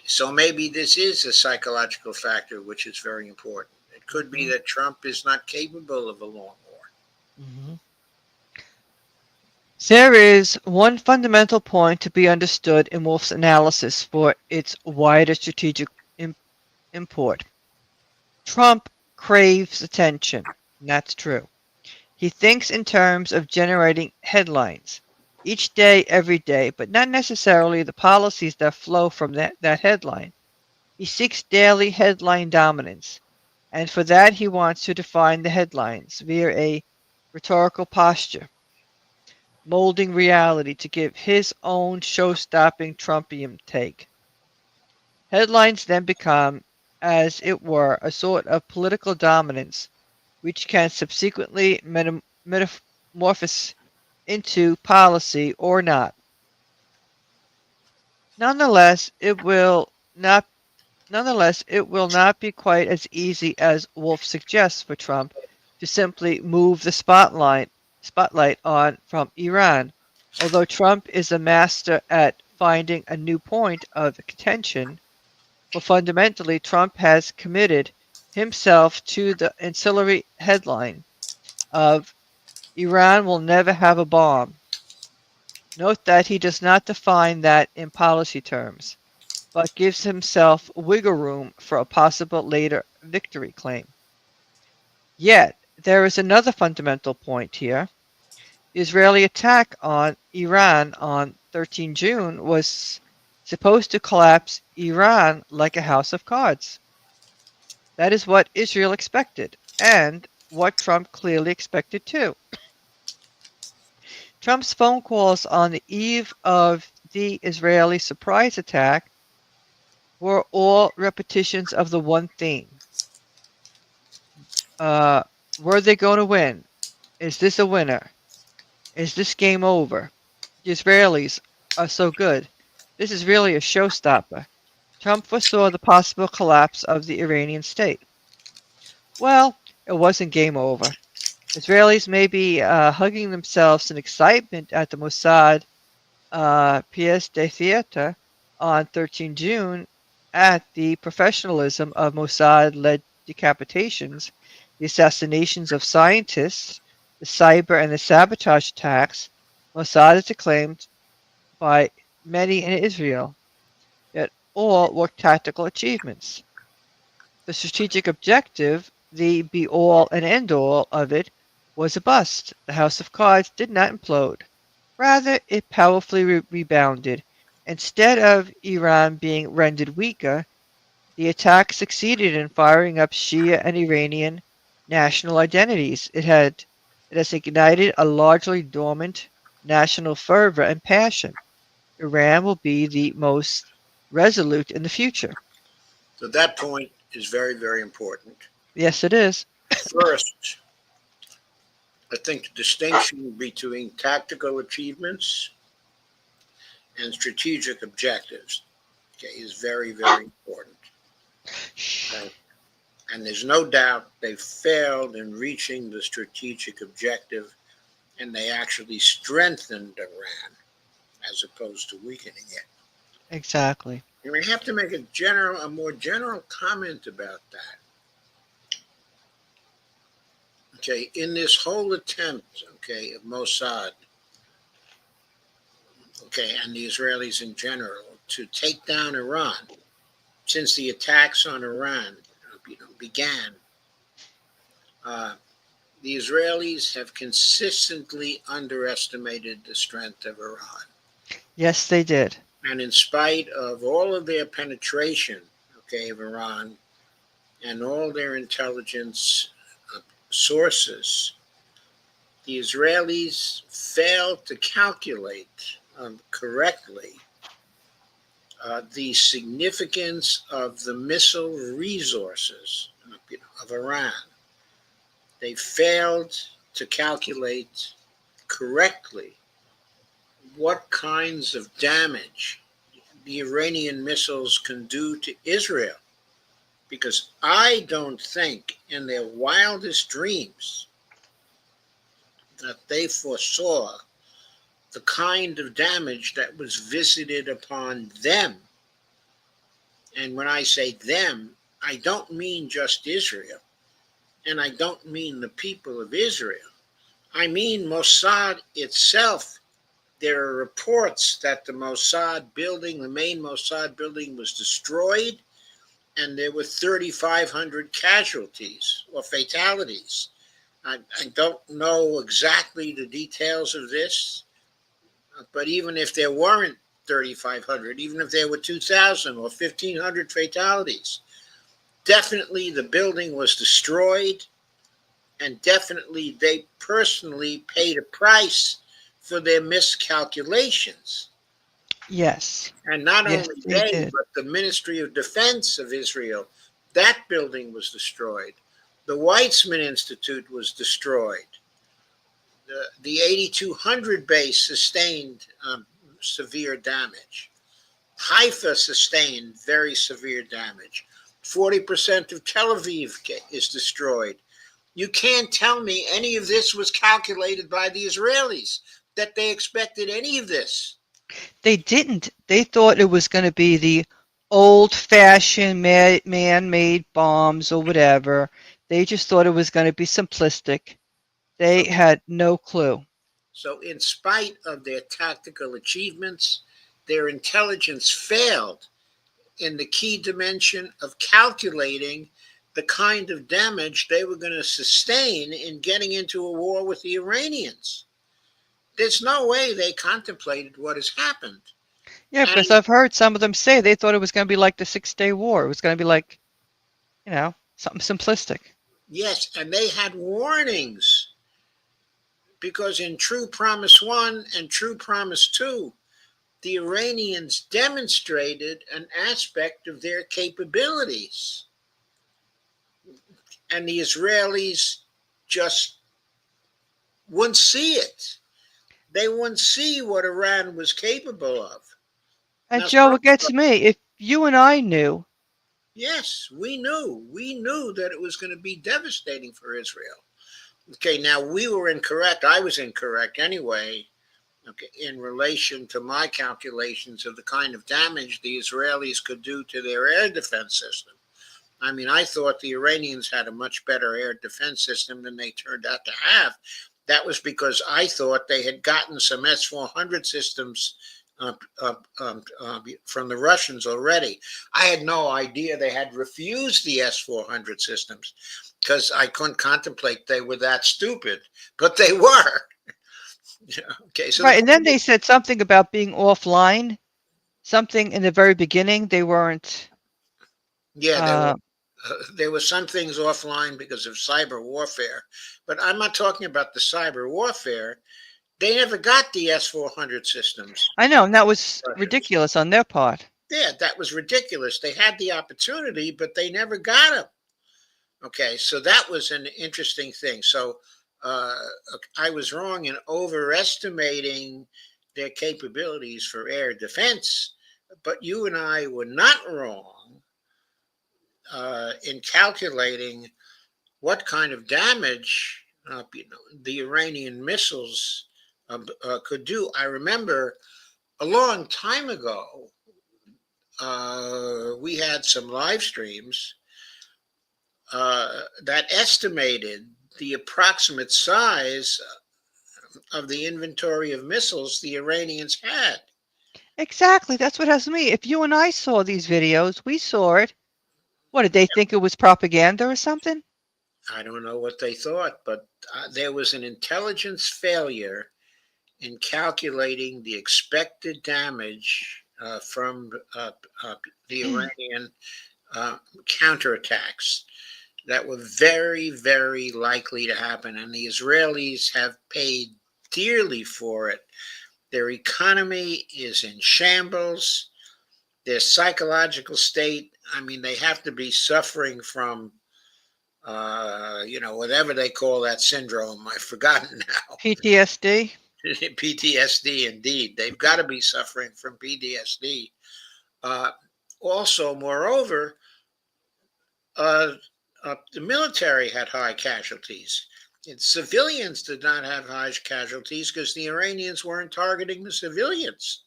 So maybe this is a psychological factor, which is very important. It could be that Trump is not capable of a long war. Mm-hmm. There is one fundamental point to be understood in Wolf's analysis for its wider strategic import. Trump craves attention, and that's true. He thinks in terms of generating headlines, each day, every day, but not necessarily the policies that flow from that headline. He seeks daily headline dominance, and for that he wants to define the headlines via a rhetorical posture, molding reality to give his own show-stopping Trumpian take. Headlines then become, as it were, a sort of political dominance, which can subsequently metamorphose into policy or not. Nonetheless, it will not be quite as easy as Wolf suggests for Trump to simply move the spotlight on from Iran, although Trump is a master at finding a new point of contention. Well, fundamentally, Trump has committed himself to the ancillary headline of Iran will never have a bomb. Note that he does not define that in policy terms, but gives himself wiggle room for a possible later victory claim. Yet, there is another fundamental point here. The Israeli attack on Iran on 13 June was supposed to collapse Iran like a house of cards. That is what Israel expected, and what Trump clearly expected too. Trump's phone calls on the eve of the Israeli surprise attack were all repetitions of the one theme. Were they going to win? Is this a winner? Is this game over? The Israelis are so good. This is really a showstopper. Trump foresaw the possible collapse of the Iranian state. Well, it wasn't game over. Israelis may be hugging themselves in excitement at the Mossad pièce de theater on 13 June at the professionalism of Mossad-led decapitations, the assassinations of scientists, the cyber and the sabotage attacks. Mossad is acclaimed by many in Israel, yet all were tactical achievements. The strategic objective, the be-all and end-all of it, was a bust. The house of cards did not implode. Rather, it powerfully rebounded. Instead of Iran being rendered weaker, the attack succeeded in firing up Shia and Iranian national identities. It has ignited a largely dormant national fervor and passion. Iran will be the most resolute in the future. So that point is very, very important. Yes, it is. First, I think the distinction between tactical achievements and strategic objectives, okay, is very, very important. Okay? And there's no doubt they failed in reaching the strategic objective, and they actually strengthened Iran as opposed to weakening it. Exactly. And we have to make a more general comment about that. Okay, in this whole attempt, okay, of Mossad, okay, and the Israelis in general, to take down Iran, since the attacks on Iran, began, the Israelis have consistently underestimated the strength of Iran. Yes, they did. And in spite of all of their penetration, okay, of Iran and all their intelligence sources, the Israelis failed to calculate correctly the significance of the missile resources of Iran. They failed to calculate correctly what kinds of damage the Iranian missiles can do to Israel. Because I don't think in their wildest dreams that they foresaw the kind of damage that was visited upon them. And when I say them, I don't mean just Israel. And I don't mean the people of Israel. I mean Mossad itself. There are reports that the Mossad building, the main Mossad building, was destroyed, and there were 3,500 casualties or fatalities. I don't know exactly the details of this, but even if there weren't 3,500, even if there were 2,000 or 1,500 fatalities, definitely the building was destroyed, and definitely they personally paid a price for their miscalculations. Yes. And not Yes, only they they, did. but the Ministry of Defense of Israel, that building was destroyed. The Weizmann Institute was destroyed. The 8200 base sustained severe damage. Haifa sustained very severe damage. 40% of Tel Aviv is destroyed. You can't tell me any of this was calculated by the Israelis, that they expected any of this. They didn't. They thought it was going to be the old-fashioned man-made bombs or whatever. They just thought it was going to be simplistic. They had no clue. So in spite of their tactical achievements, their intelligence failed in the key dimension of calculating the kind of damage they were going to sustain in getting into a war with the Iranians. There's no way they contemplated what has happened. Yeah, because I've heard some of them say they thought it was going to be like the Six-Day War. It was going to be like, something simplistic. Yes, and they had warnings, because in True Promise 1 and True Promise 2, the Iranians demonstrated an aspect of their capabilities. And the Israelis just wouldn't see it. They wouldn't see what Iran was capable of. And Now, Joe, what gets me, if you and I knew, yes, we knew. We knew that it was going to be devastating for Israel. Okay, now we were incorrect. I was incorrect anyway, okay, in relation to my calculations of the kind of damage the Israelis could do to their air defense system. I mean, I thought the Iranians had a much better air defense system than they turned out to have. That was because I thought they had gotten some S-400 systems from the Russians already. I had no idea they had refused the S-400 systems because I couldn't contemplate they were that stupid, but they were. Okay, so right, and then they said something about being offline. Something in the very beginning they weren't. Yeah, there were some things offline because of cyber warfare, but I'm not talking about the cyber warfare. They never got the S-400 systems. I know, and that was ridiculous on their part. Yeah, that was ridiculous. They had the opportunity, but they never got them. Okay, so that was an interesting thing. So I was wrong in overestimating their capabilities for air defense, but you and I were not wrong in calculating what kind of damage the Iranian missiles could do. I remember a long time ago, we had some live streams that estimated the approximate size of the inventory of missiles the Iranians had. Exactly, that's what has me. If you and I saw these videos, we saw it. What, did they think it was propaganda or something? I don't know what they thought, but there was an intelligence failure in calculating the expected damage from the Iranian counterattacks that were very, very likely to happen. And the Israelis have paid dearly for it. Their economy is in shambles. Their psychological state, I mean, they have to be suffering from, whatever they call that syndrome. I've forgotten now. PTSD? PTSD, indeed. They've got to be suffering from PTSD. Also, moreover, the military had high casualties. And civilians did not have high casualties because the Iranians weren't targeting the civilians.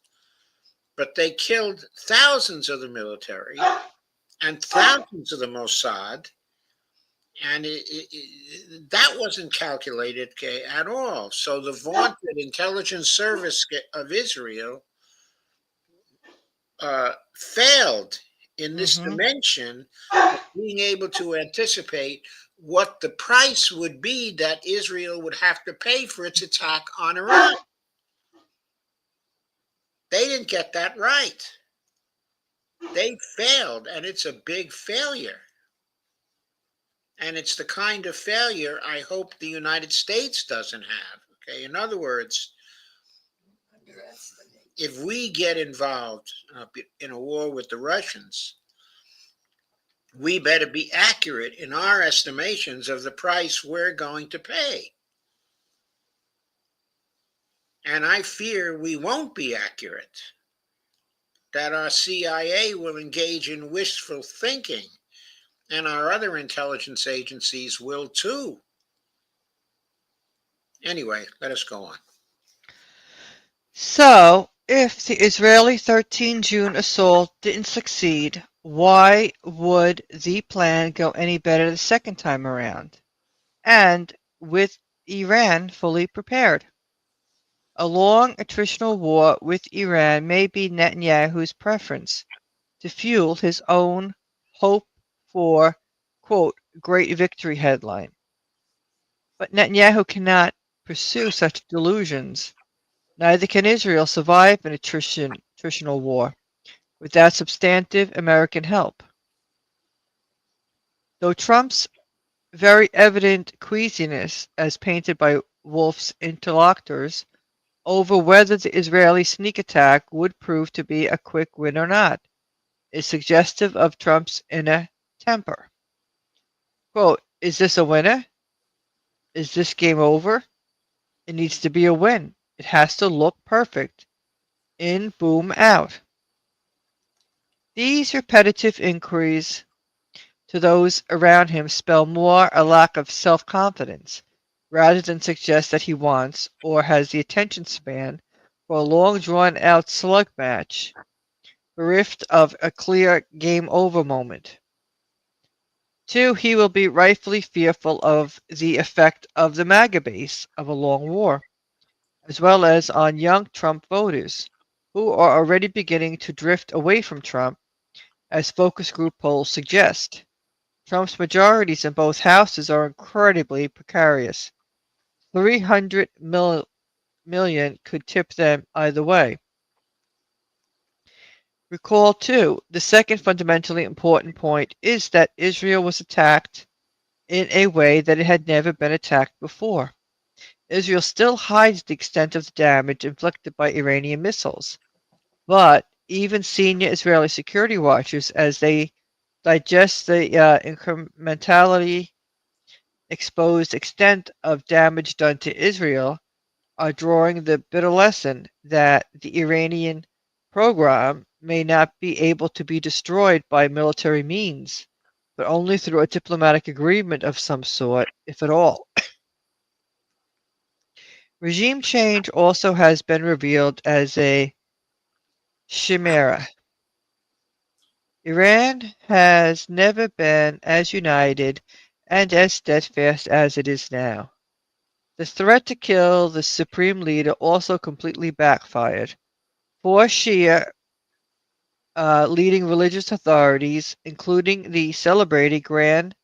But they killed thousands of the military and thousands of the Mossad. And that wasn't calculated at all. So the vaunted intelligence service of Israel failed in this dimension of being able to anticipate what the price would be that Israel would have to pay for its attack on Iran. They didn't get that right. They failed, and it's a big failure. And it's the kind of failure I hope the United States doesn't have. Okay, in other words, if we get involved in a war with the Russians, we better be accurate in our estimations of the price we're going to pay. And I fear we won't be accurate, that our CIA will engage in wishful thinking, and our other intelligence agencies will too. Anyway, let us go on. So, if the Israeli 13 June assault didn't succeed, why would the plan go any better the second time around? And with Iran fully prepared? A long attritional war with Iran may be Netanyahu's preference to fuel his own hope for, quote, great victory headline. But Netanyahu cannot pursue such delusions. Neither can Israel survive an attritional war without substantive American help. Though Trump's very evident queasiness, as painted by Wolf's interlocutors, over whether the Israeli sneak attack would prove to be a quick win or not, is suggestive of Trump's inner temper. Quote, is this a winner? Is this game over? It needs to be a win. It has to look perfect. In, boom, out. These repetitive inquiries to those around him spell more a lack of self-confidence rather than suggest that he wants or has the attention span for a long drawn out slug match, bereft of a clear game over moment. 2. He will be rightfully fearful of the effect of the MAGA base of a long war, as well as on young Trump voters, who are already beginning to drift away from Trump, as focus group polls suggest. Trump's majorities in both houses are incredibly precarious. 300 million could tip them either way. Recall, too, the second fundamentally important point is that Israel was attacked in a way that it had never been attacked before. Israel still hides the extent of the damage inflicted by Iranian missiles, but even senior Israeli security watchers, as they digest the incrementally exposed extent of damage done to Israel, are drawing the bitter lesson that the Iranian program may not be able to be destroyed by military means, but only through a diplomatic agreement of some sort, if at all. Regime change also has been revealed as a chimera. Iran has never been as united and as steadfast as it is now. The threat to kill the supreme leader also completely backfired. 4 Shia leading religious authorities, including the celebrated Grand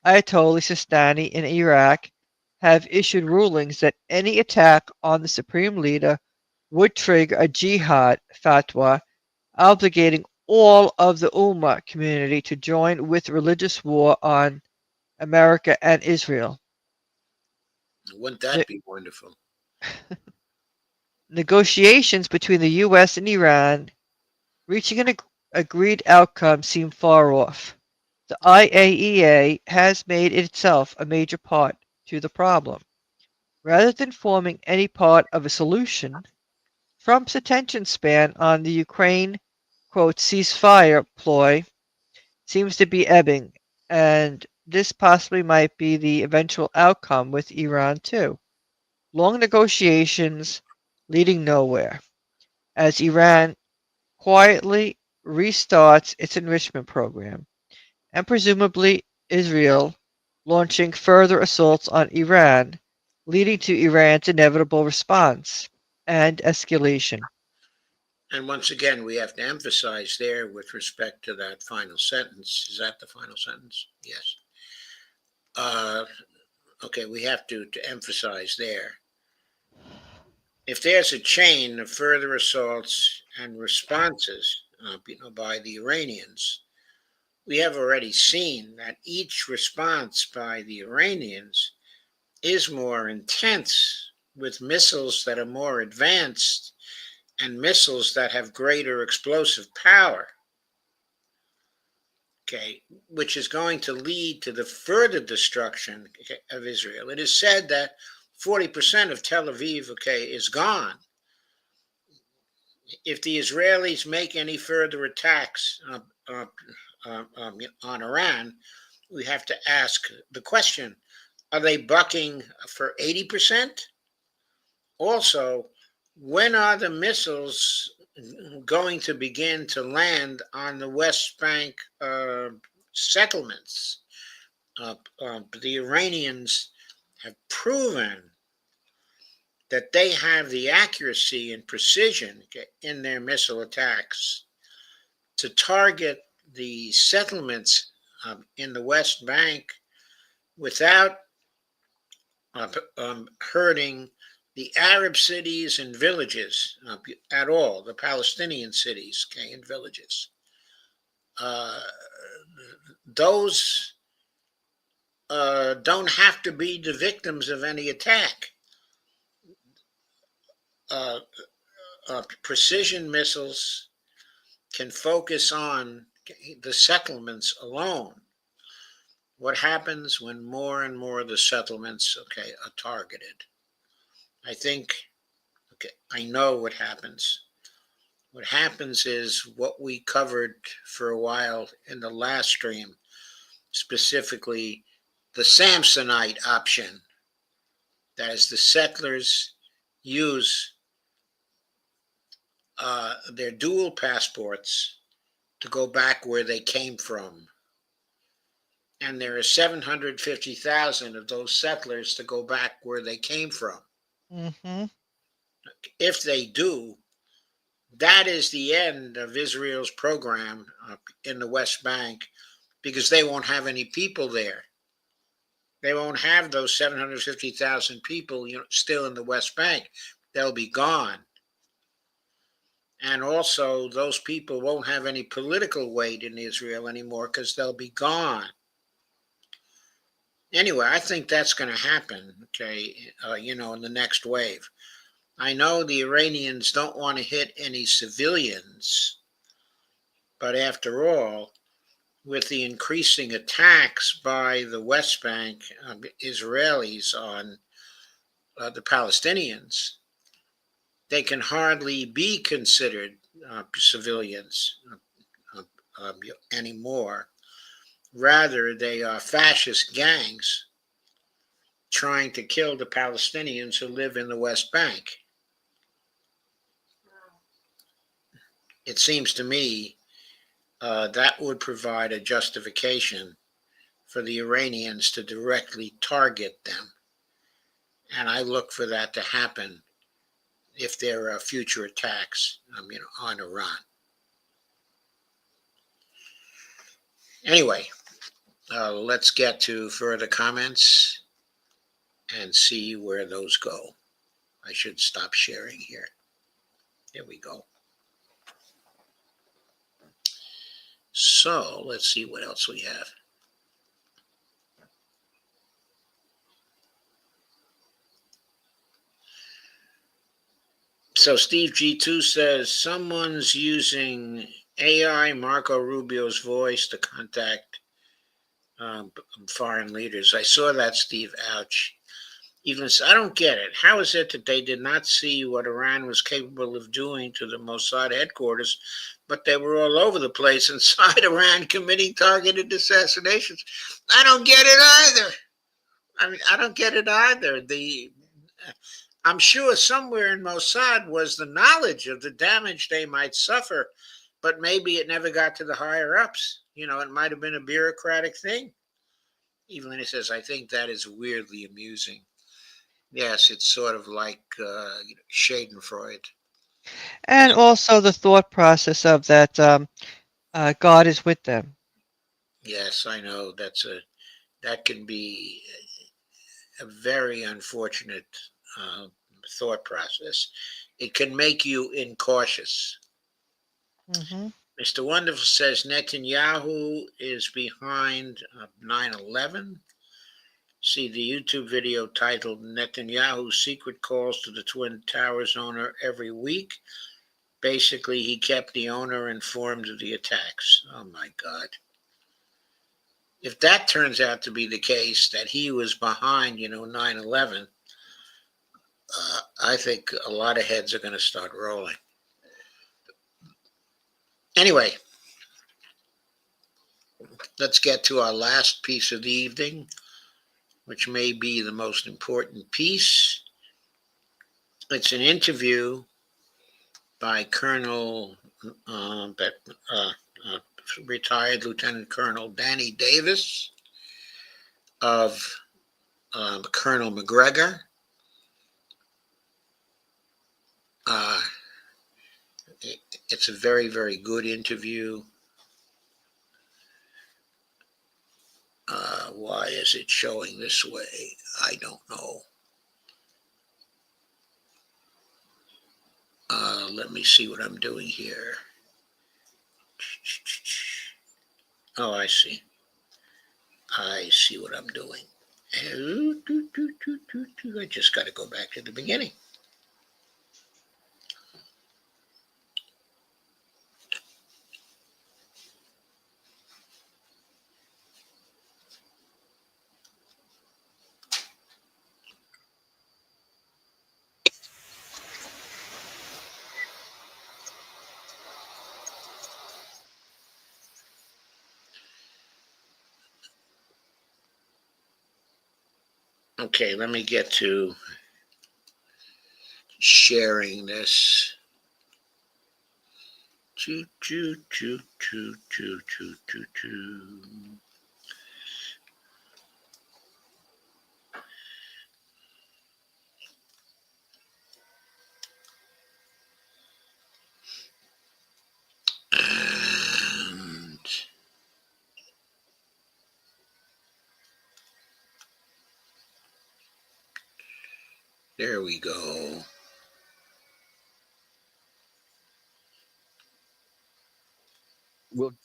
Ayatollah Sistani in Iraq, have issued rulings that any attack on the supreme leader would trigger a jihad fatwa, obligating all of the Ummah community to join with religious war on America and Israel. Wouldn't that be wonderful? Negotiations between the U.S. and Iran reaching an agreed outcome seem far off. The IAEA has made itself a major part to the problem. Rather than forming any part of a solution, Trump's attention span on the Ukraine, quote, ceasefire ploy seems to be ebbing, and this possibly might be the eventual outcome with Iran too. Long negotiations leading nowhere, as Iran quietly restarts its enrichment program, and presumably Israel launching further assaults on Iran, leading to Iran's inevitable response and escalation. And once again, we have to emphasize there with respect to that final sentence. Is that the final sentence? Yes. Okay, we have to emphasize there. If there's a chain of further assaults and responses, by the Iranians, we have already seen that each response by the Iranians is more intense, with missiles that are more advanced and missiles that have greater explosive power, okay, which is going to lead to the further destruction of Israel. It is said that 40% of Tel Aviv, okay, is gone. If the Israelis make any further attacks on Iran, we have to ask the question, are they bucking for 80%? Also, when are the missiles going to begin to land on the West Bank settlements? The Iranians have proven that they have the accuracy and precision in their missile attacks to target the settlements in the West Bank without hurting the Arab cities and villages at all, the Palestinian cities and villages. Those don't have to be the victims of any attack. Precision missiles can focus on the settlements alone. What happens when more and more of the settlements, are targeted? I know what happens. What happens is what we covered for a while in the last stream, specifically the Samsonite option. That is, the settlers use their dual passports to go back where they came from. And there are 750,000 of those settlers to go back where they came from. Mm-hmm. If they do, that is the end of Israel's program in the West Bank, because they won't have any people there. They won't have those 750,000 people, still in the West Bank. They'll be gone. And also, those people won't have any political weight in Israel anymore because they'll be gone. Anyway, I think that's going to happen, okay, in the next wave. I know the Iranians don't want to hit any civilians, but after all, with the increasing attacks by the West Bank Israelis on the Palestinians, they can hardly be considered civilians anymore. Rather, they are fascist gangs trying to kill the Palestinians who live in the West Bank. It seems to me that would provide a justification for the Iranians to directly target them. And I look for that to happen if there are future attacks on Iran. Anyway, let's get to further comments and see where those go. I should stop sharing here. Here we go. So let's see what else we have. So Steve G2 says someone's using AI Marco Rubio's voice to contact foreign leaders. I saw that, Steve. Ouch. Even I don't get it. How is it that they did not see what Iran was capable of doing to the Mossad headquarters, but they were all over the place inside Iran committing targeted assassinations? I don't get it either. I don't get it either. I'm sure somewhere in Mossad was the knowledge of the damage they might suffer, but maybe it never got to the higher ups. It might have been a bureaucratic thing. Evelyn says, I think that is weirdly amusing. Yes, it's sort of like Schadenfreude. And also the thought process of that God is with them. Yes, I know that can be a very unfortunate thought process. It can make you incautious. Mm-hmm. Mr. Wonderful says Netanyahu is behind 9/11. See the YouTube video titled Netanyahu's Secret Calls to the Twin Towers owner every week. Basically, he kept the owner informed of the attacks. Oh my God. If that turns out to be the case, that he was behind, 9/11, I think a lot of heads are going to start rolling. Anyway, let's get to our last piece of the evening, which may be the most important piece. It's an interview by retired Lieutenant Colonel Danny Davis of Colonel McGregor. It's a very, very good interview. Why is it showing this way? I don't know. Let me see what I'm doing here. Oh, I see. I see what I'm doing. I just got to go back to the beginning. Okay, let me get to sharing this. Choo, choo, choo, choo, choo, choo, choo, choo. And there we go.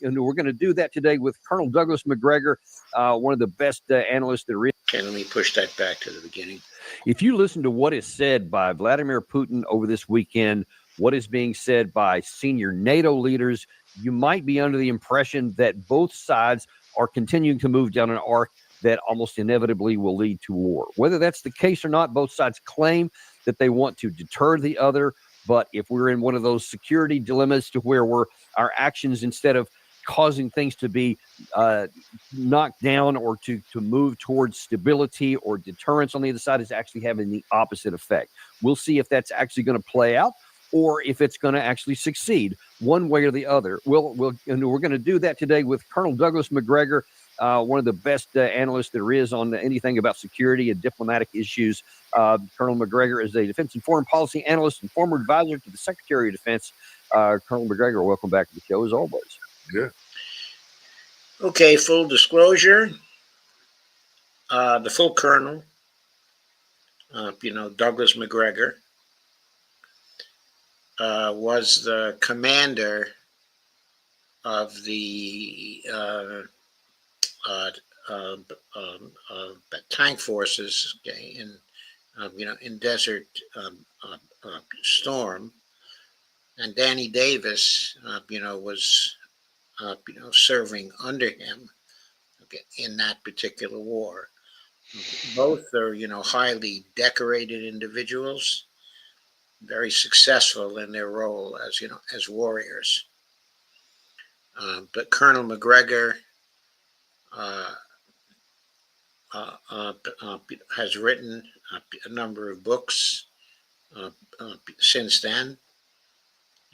And we're going to do that today with Colonel Douglas McGregor, one of the best analysts there is. Okay, let me push that back to the beginning. If you listen to what is said by Vladimir Putin over this weekend, what is being said by senior NATO leaders, you might be under the impression that both sides are continuing to move down an arc that almost inevitably will lead to war. Whether that's the case or not, both sides claim that they want to deter the other. But if we're in one of those security dilemmas to where our actions, instead of causing things to be knocked down or to move towards stability or deterrence on the other side, is actually having the opposite effect. We'll see if that's actually going to play out or if it's going to actually succeed one way or the other. And we're going to do that today with Colonel Douglas McGregor, one of the best analysts there is on anything about security and diplomatic issues. Colonel McGregor is a defense and foreign policy analyst and former advisor to the Secretary of Defense. Colonel McGregor, welcome back to the show as always. Yeah. Okay, full disclosure. The full colonel, Douglas McGregor, was the commander of the tank forces in Desert Storm, and Danny Davis, was serving under him in that particular war. Both are highly decorated individuals, very successful in their role as warriors. But Colonel McGregor has written a number of books since then,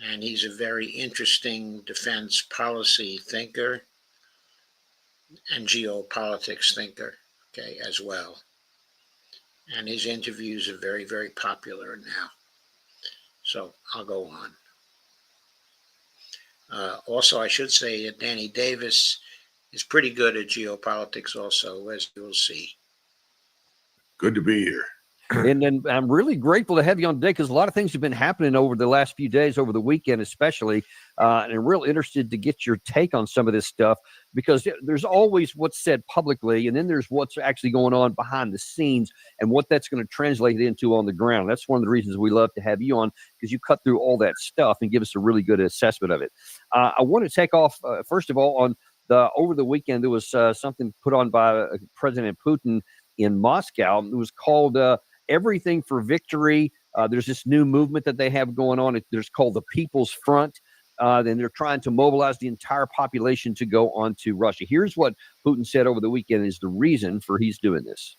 and he's a very interesting defense policy thinker and geopolitics thinker, as well. And his interviews are very, very popular now. So I'll go on. Also, I should say that Danny Davis is pretty good at geopolitics also, as you'll see. Good to be here. And I'm really grateful to have you on today because a lot of things have been happening over the last few days, over the weekend especially, and I'm real interested to get your take on some of this stuff because there's always what's said publicly, and then there's what's actually going on behind the scenes and what that's going to translate into on the ground. That's one of the reasons we love to have you on, because you cut through all that stuff and give us a really good assessment of it. I want to take off, first of all, on over the weekend, there was something put on by President Putin in Moscow. It was called Everything for Victory. There's this new movement that they have going on. It's called the People's Front. Then they're trying to mobilize the entire population to go on to Russia. Here's what Putin said over the weekend is the reason for he's doing this.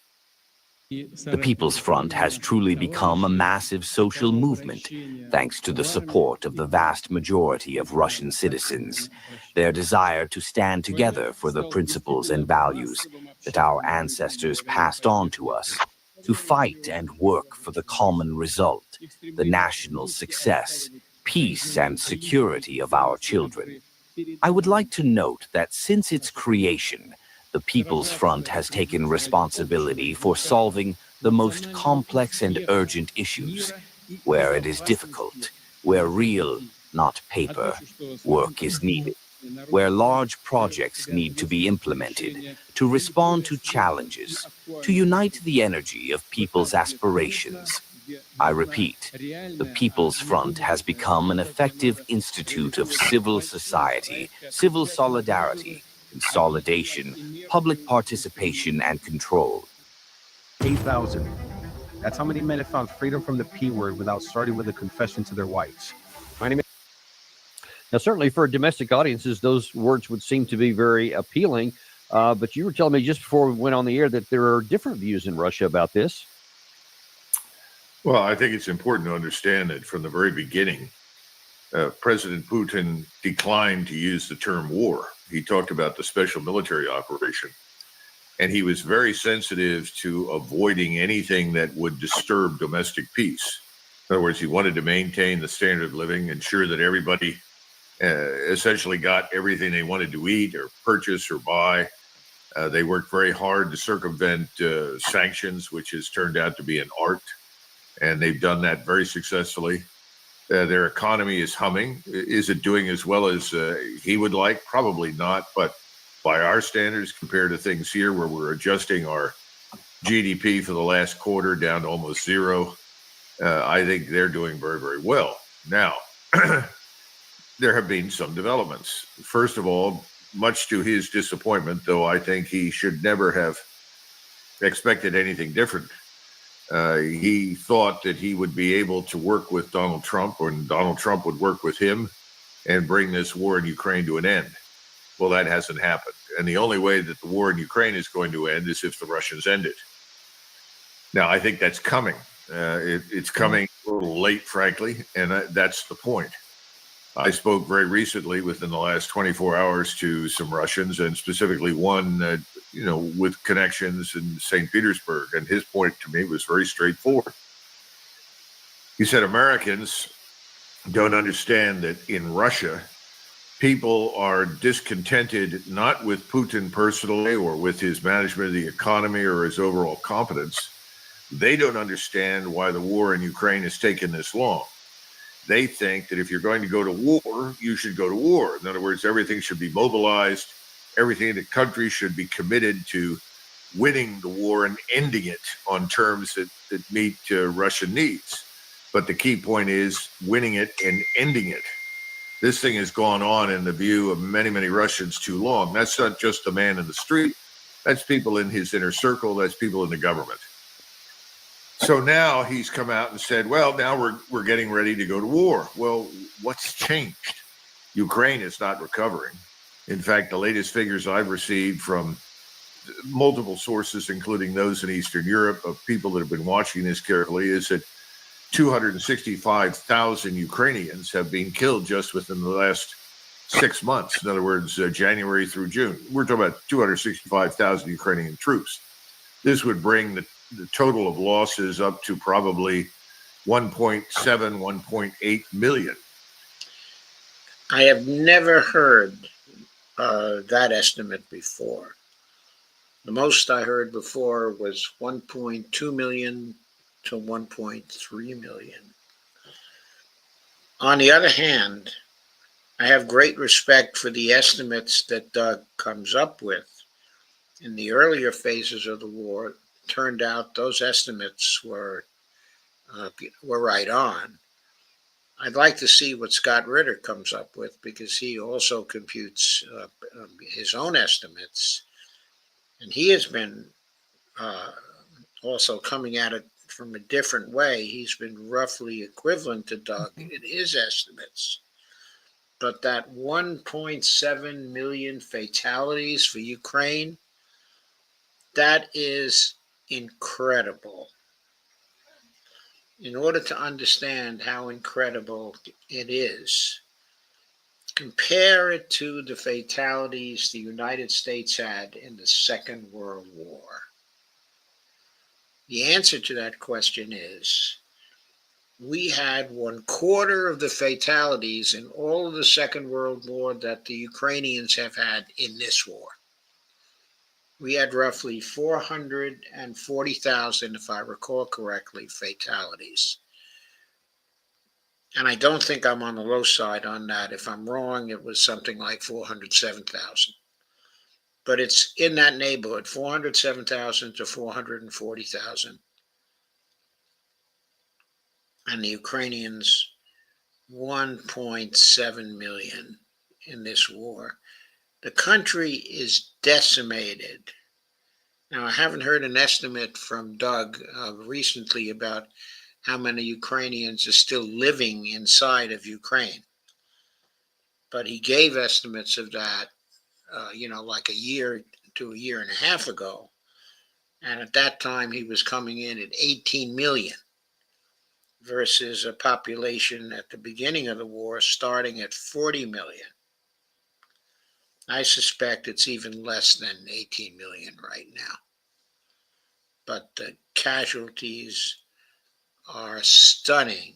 The People's Front has truly become a massive social movement, thanks to the support of the vast majority of Russian citizens. Their desire to stand together for the principles and values that our ancestors passed on to us, to fight and work for the common result, the national success, peace and security of our children. I would like to note that since its creation, the People's Front has taken responsibility for solving the most complex and urgent issues, where it is difficult, where real, not paper, work is needed, where large projects need to be implemented, to respond to challenges, to unite the energy of people's aspirations. I repeat, the People's Front has become an effective institute of civil society, civil solidarity, consolidation, public participation, and control. 8,000. That's how many men have found freedom from the P word without starting with a confession to their wives. My name is... Now, certainly for domestic audiences, those words would seem to be very appealing. But you were telling me just before we went on the air that there are different views in Russia about this. Well, I think it's important to understand that from the very beginning, President Putin declined to use the term war. He talked about the special military operation. And he was very sensitive to avoiding anything that would disturb domestic peace. In other words, he wanted to maintain the standard of living, ensure that everybody essentially got everything they wanted to eat or purchase or buy. They worked very hard to circumvent sanctions, which has turned out to be an art. And they've done that very successfully. Their economy is humming. Is it doing as well as he would like? Probably not. But by our standards, compared to things here where we're adjusting our GDP for the last quarter down to almost zero, I think they're doing very, very well. Now, there have been some developments. First of all, much to his disappointment, though I think he should never have expected anything different. He thought that he would be able to work with Donald Trump, and Donald Trump would work with him and bring this war in Ukraine to an end. Well, that hasn't happened. And the only way that the war in Ukraine is going to end is if the Russians end it. Now, I think that's coming. It's coming a little late, frankly, and that's the point. I spoke very recently within the last 24 hours to some Russians, and specifically one, with connections in St. Petersburg. And his point to me was very straightforward. He said, Americans don't understand that in Russia, people are discontented not with Putin personally or with his management of the economy or his overall competence. They don't understand why the war in Ukraine has taken this long. They think that if you're going to go to war, you should go to war. In other words, everything should be mobilized. Everything in the country should be committed to winning the war and ending it on terms that meet Russian needs. But the key point is winning it and ending it. This thing has gone on in the view of many, many Russians too long. That's not just the man in the street. That's people in his inner circle. That's people in the government. So now he's come out and said, well, now we're getting ready to go to war. Well, what's changed? Ukraine is not recovering. In fact, the latest figures I've received from multiple sources, including those in Eastern Europe, of people that have been watching this carefully, is that 265,000 Ukrainians have been killed just within the last 6 months. In other words, January through June. We're talking about 265,000 Ukrainian troops. This would bring the total of losses up to probably 1.7, 1.8 million. I have never heard that estimate before. The most I heard before was 1.2 million to 1.3 million. On the other hand, I have great respect for the estimates that Doug comes up with. In the earlier phases of the war, turned out those estimates were right on. I'd like to see what Scott Ritter comes up with, because he also computes his own estimates, and he has been also coming at it from a different way. He's been roughly equivalent to Doug in his estimates. But that 1.7 million fatalities for Ukraine, that is incredible. In order to understand how incredible it is, compare it to the fatalities the United States had in the Second World War. The answer to that question is, we had 1/4 of the fatalities in all of the Second World War that the Ukrainians have had in this war. We had roughly 440,000, if I recall correctly, fatalities. And I don't think I'm on the low side on that. If I'm wrong, it was something like 407,000. But it's in that neighborhood, 407,000 to 440,000. And the Ukrainians, 1.7 million in this war. The country is decimated. Now, I haven't heard an estimate from Doug recently about how many Ukrainians are still living inside of Ukraine. But he gave estimates of that, like a year to a year and a half ago. And at that time, he was coming in at 18 million. versus a population at the beginning of the war starting at 40 million. I suspect it's even less than 18 million right now. But the casualties are stunning.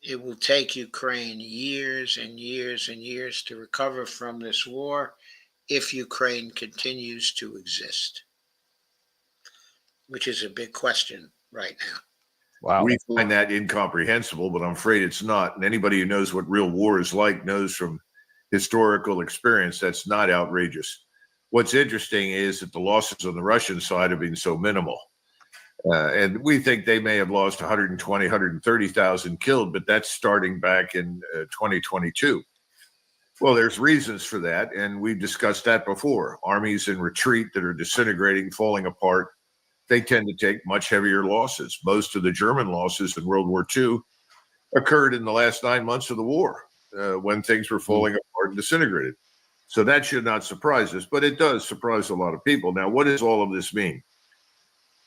It will take Ukraine years and years and years to recover from this war if Ukraine continues to exist, which is a big question right now. Wow. We find that incomprehensible, but I'm afraid it's not. And anybody who knows what real war is like knows from historical experience that's not outrageous. What's interesting is that the losses on the Russian side have been so minimal. And we think they may have lost 120, 130,000 killed, but that's starting back in 2022. Well, there's reasons for that, and we've discussed that before. Armies in retreat that are disintegrating, falling apart, they tend to take much heavier losses. Most of the German losses in World War II occurred in the last 9 months of the war when things were falling apart and disintegrated. So that should not surprise us, but it does surprise a lot of people. Now, what does all of this mean?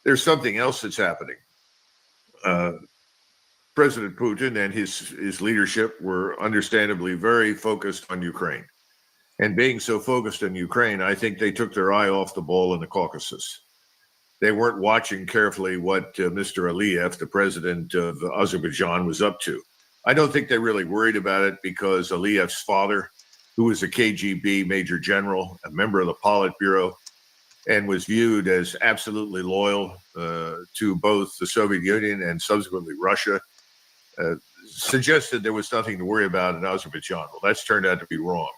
There's something else that's happening. President Putin and his leadership were understandably very focused on Ukraine. And being so focused on Ukraine, I think they took their eye off the ball in the Caucasus. They weren't watching carefully what Mr. Aliyev, the president of Azerbaijan, was up to. I don't think they really worried about it because Aliyev's father, who was a KGB major general, a member of the Politburo, and was viewed as absolutely loyal to both the Soviet Union and subsequently Russia, suggested there was nothing to worry about in Azerbaijan. Well, that's turned out to be wrong.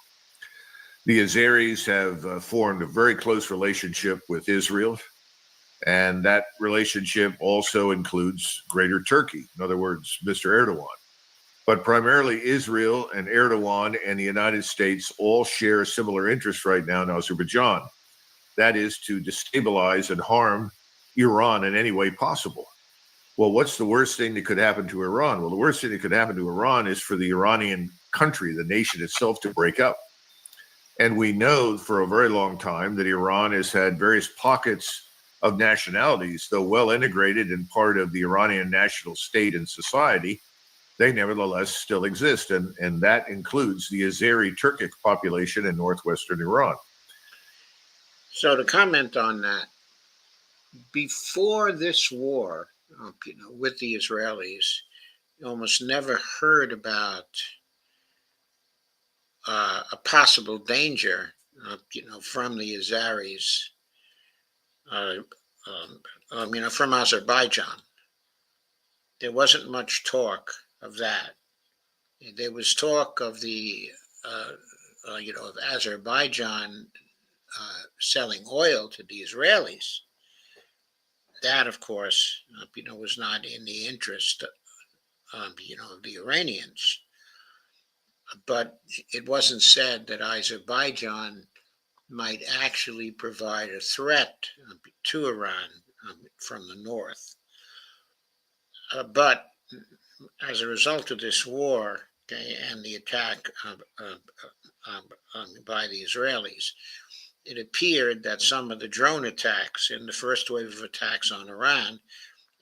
The Azeris have formed a very close relationship with Israel, and that relationship also includes Greater Turkey, in other words, Mr. Erdogan. But primarily Israel and Erdogan and the United States all share similar interests right now in Azerbaijan. That is to destabilize and harm Iran in any way possible. Well, what's the worst thing that could happen to Iran? Well, the worst thing that could happen to Iran is for the Iranian country, the nation itself, to break up. And we know for a very long time that Iran has had various pockets of nationalities, though well integrated and part of the Iranian national state and society, they nevertheless still exist. And that includes the Azeri Turkic population in northwestern Iran. So to comment on that, before this war, with the Israelis, you almost never heard about a possible danger, from the Azeris, from Azerbaijan. There wasn't much talk of that. There was talk of the, of Azerbaijan selling oil to the Israelis. That, of course, was not in the interest, of the Iranians. But it wasn't said that Azerbaijan might actually provide a threat to Iran from the north. But as a result of this war, and the attack by the Israelis, it appeared that some of the drone attacks in the first wave of attacks on Iran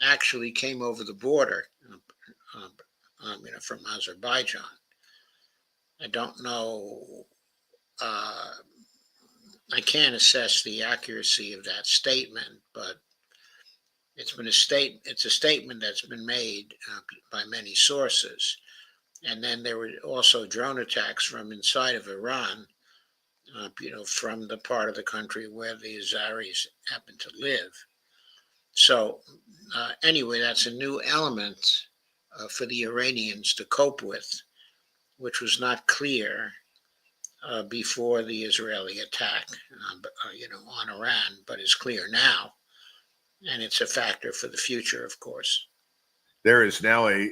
actually came over the border, from Azerbaijan. I don't know. I can't assess the accuracy of that statement, but it's a statement that's been made by many sources. And then there were also drone attacks from inside of Iran, from the part of the country where the Azeris happen to live. So anyway, that's a new element for the Iranians to cope with, which was not clear before the Israeli attack, on Iran, but is clear now. And it's a factor for the future, of course. There is now a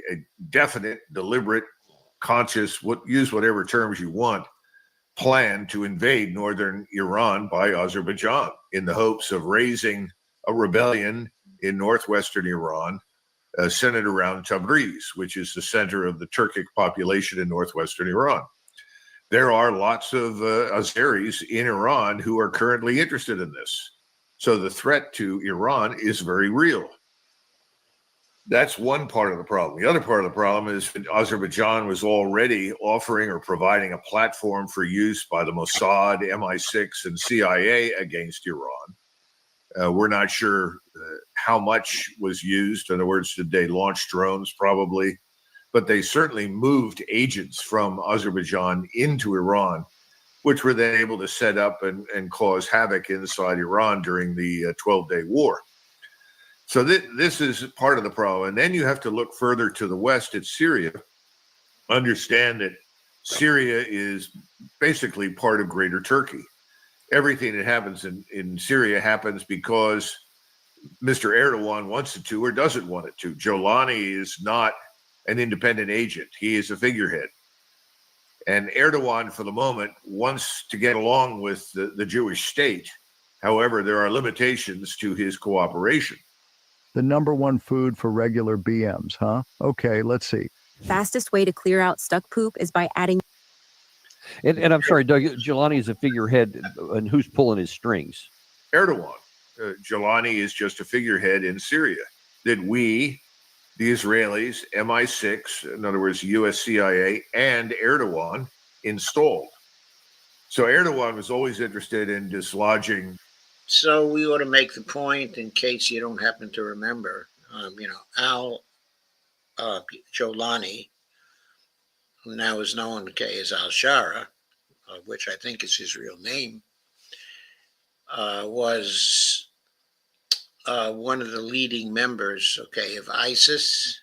definite, deliberate, conscious, use whatever terms you want, plan to invade northern Iran by Azerbaijan in the hopes of raising a rebellion in northwestern Iran, centered around Tabriz, which is the center of the Turkic population in northwestern Iran. There are lots of Azeris in Iran who are currently interested in this. So the threat to Iran is very real. That's one part of the problem. The other part of the problem is Azerbaijan was already offering or providing a platform for use by the Mossad, MI6, and CIA against Iran. We're not sure how much was used. In other words, did they launch drones? Probably. But they certainly moved agents from Azerbaijan into Iran, which were then able to set up and cause havoc inside Iran during the 12-day war. So this is part of the problem. And then you have to look further to the west at Syria, understand that Syria is basically part of Greater Turkey. Everything that happens in Syria happens because Mr. Erdogan wants it to or doesn't want it to. Jolani is not an independent agent. He is a figurehead. And Erdogan, for the moment, wants to get along with the Jewish state. However, there are limitations to his cooperation. The number one food for regular BMs, huh? Okay, let's see. Fastest way to clear out stuck poop is by adding. And I'm sorry, Doug, Jelani is a figurehead, and who's pulling his strings? Erdogan. Jelani is just a figurehead in Syria that we, the Israelis, MI6, in other words, US CIA, and Erdogan installed. So Erdogan was always interested in dislodging. So we ought to make the point, in case you don't happen to remember, Jolani, who now is known as Al-Shara, which I think is his real name, was one of the leading members, of ISIS.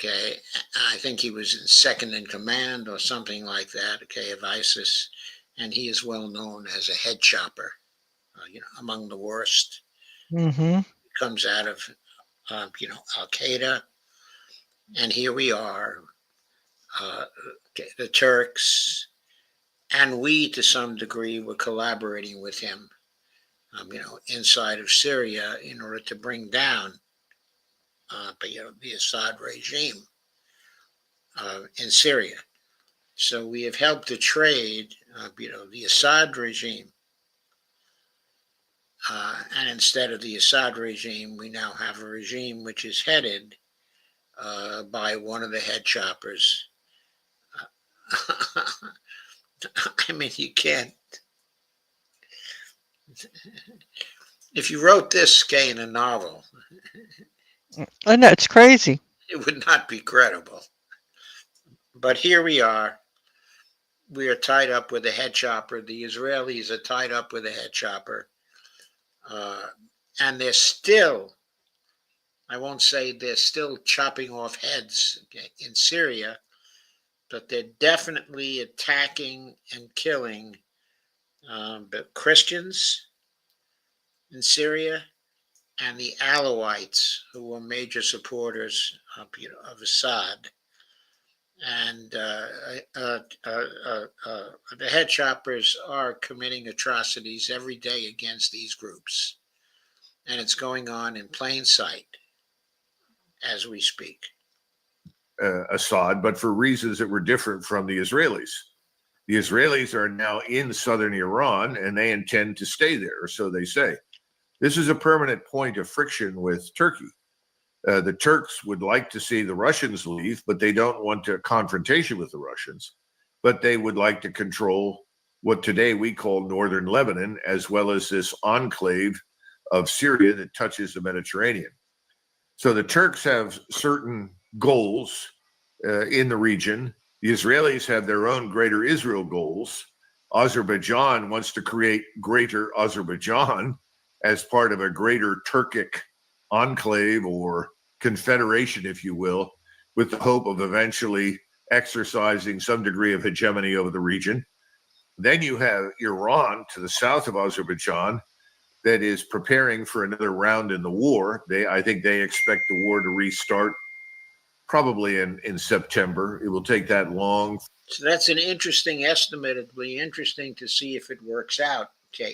I think he was in second in command or something like that, of ISIS. And he is well known as a head chopper, among the worst. Mm-hmm. Comes out of, Al-Qaeda. And here we are, the Turks, and we, to some degree, were collaborating with him, inside of Syria in order to bring down, the Assad regime in Syria. So we have helped to trade, the Assad regime. And instead of the Assad regime, we now have a regime which is headed by one of the head choppers. I mean, you can't. If you wrote this, in a novel, I know, it's crazy. It would not be credible. But here we are. We are tied up with a head chopper. The Israelis are tied up with a head chopper. And they're still, I won't say they're still chopping off heads in Syria, but they're definitely attacking and killing the Christians in Syria and the Alawites, who were major supporters of Assad. And the head choppers are committing atrocities every day against these groups. And it's going on in plain sight as we speak. Assad, but for reasons that were different from the Israelis. The Israelis are now in southern Iran, and they intend to stay there, so they say. This is a permanent point of friction with Turkey. The Turks would like to see the Russians leave, but they don't want a confrontation with the Russians. But they would like to control what today we call northern Lebanon, as well as this enclave of Syria that touches the Mediterranean. So the Turks have certain goals in the region. The Israelis have their own greater Israel goals. Azerbaijan wants to create greater Azerbaijan as part of a greater Turkic enclave or confederation, if you will, with the hope of eventually exercising some degree of hegemony over the region. Then you have Iran to the south of Azerbaijan that is preparing for another round in the war. I think they expect the war to restart probably in September. It will take that long. So that's an interesting estimate. It'll be interesting to see if it works out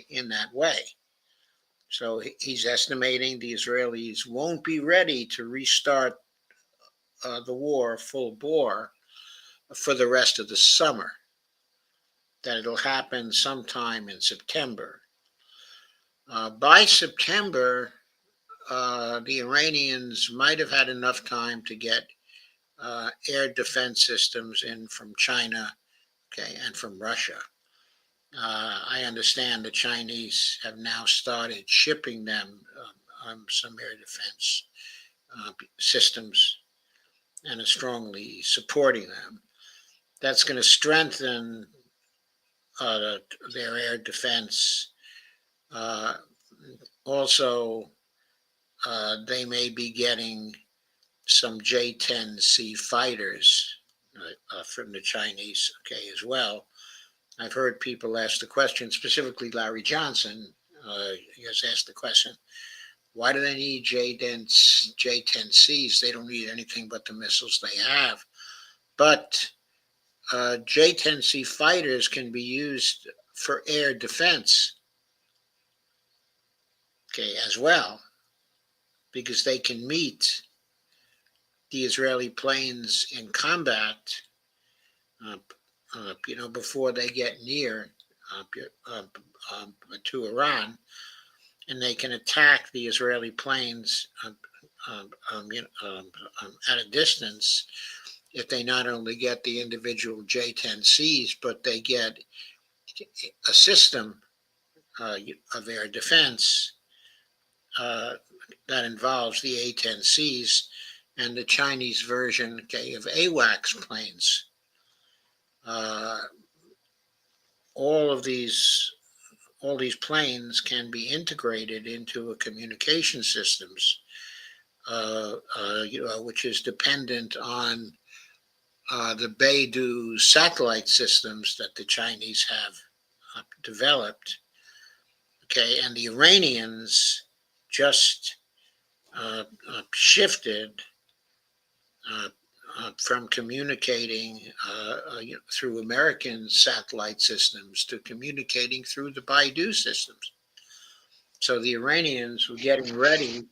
in that way. So he's estimating the Israelis won't be ready to restart the war full bore for the rest of the summer, that it'll happen sometime in September. By September, the Iranians might have had enough time to get air defense systems in from China, okay, and from Russia. I understand the Chinese have now started shipping them some air defense systems and are strongly supporting them. That's going to strengthen their air defense. Also, they may be getting some J-10C fighters from the Chinese, okay, as well. I've heard people ask the question, specifically Larry Johnson, he has asked the question, why do they need J-10Cs? They don't need anything but the missiles they have. But J-10C fighters can be used for air defense, okay, as well, because they can meet the Israeli planes in combat, before they get near to Iran, and they can attack the Israeli planes at a distance if they not only get the individual J-10Cs, but they get a system of air defense that involves the A-10Cs and the Chinese version, okay, of AWACS planes. All these planes can be integrated into a communication systems, which is dependent on the Beidou satellite systems that the Chinese have developed. Okay, and the Iranians just shifted from communicating through American satellite systems to communicating through the Beidou systems. So the Iranians were getting ready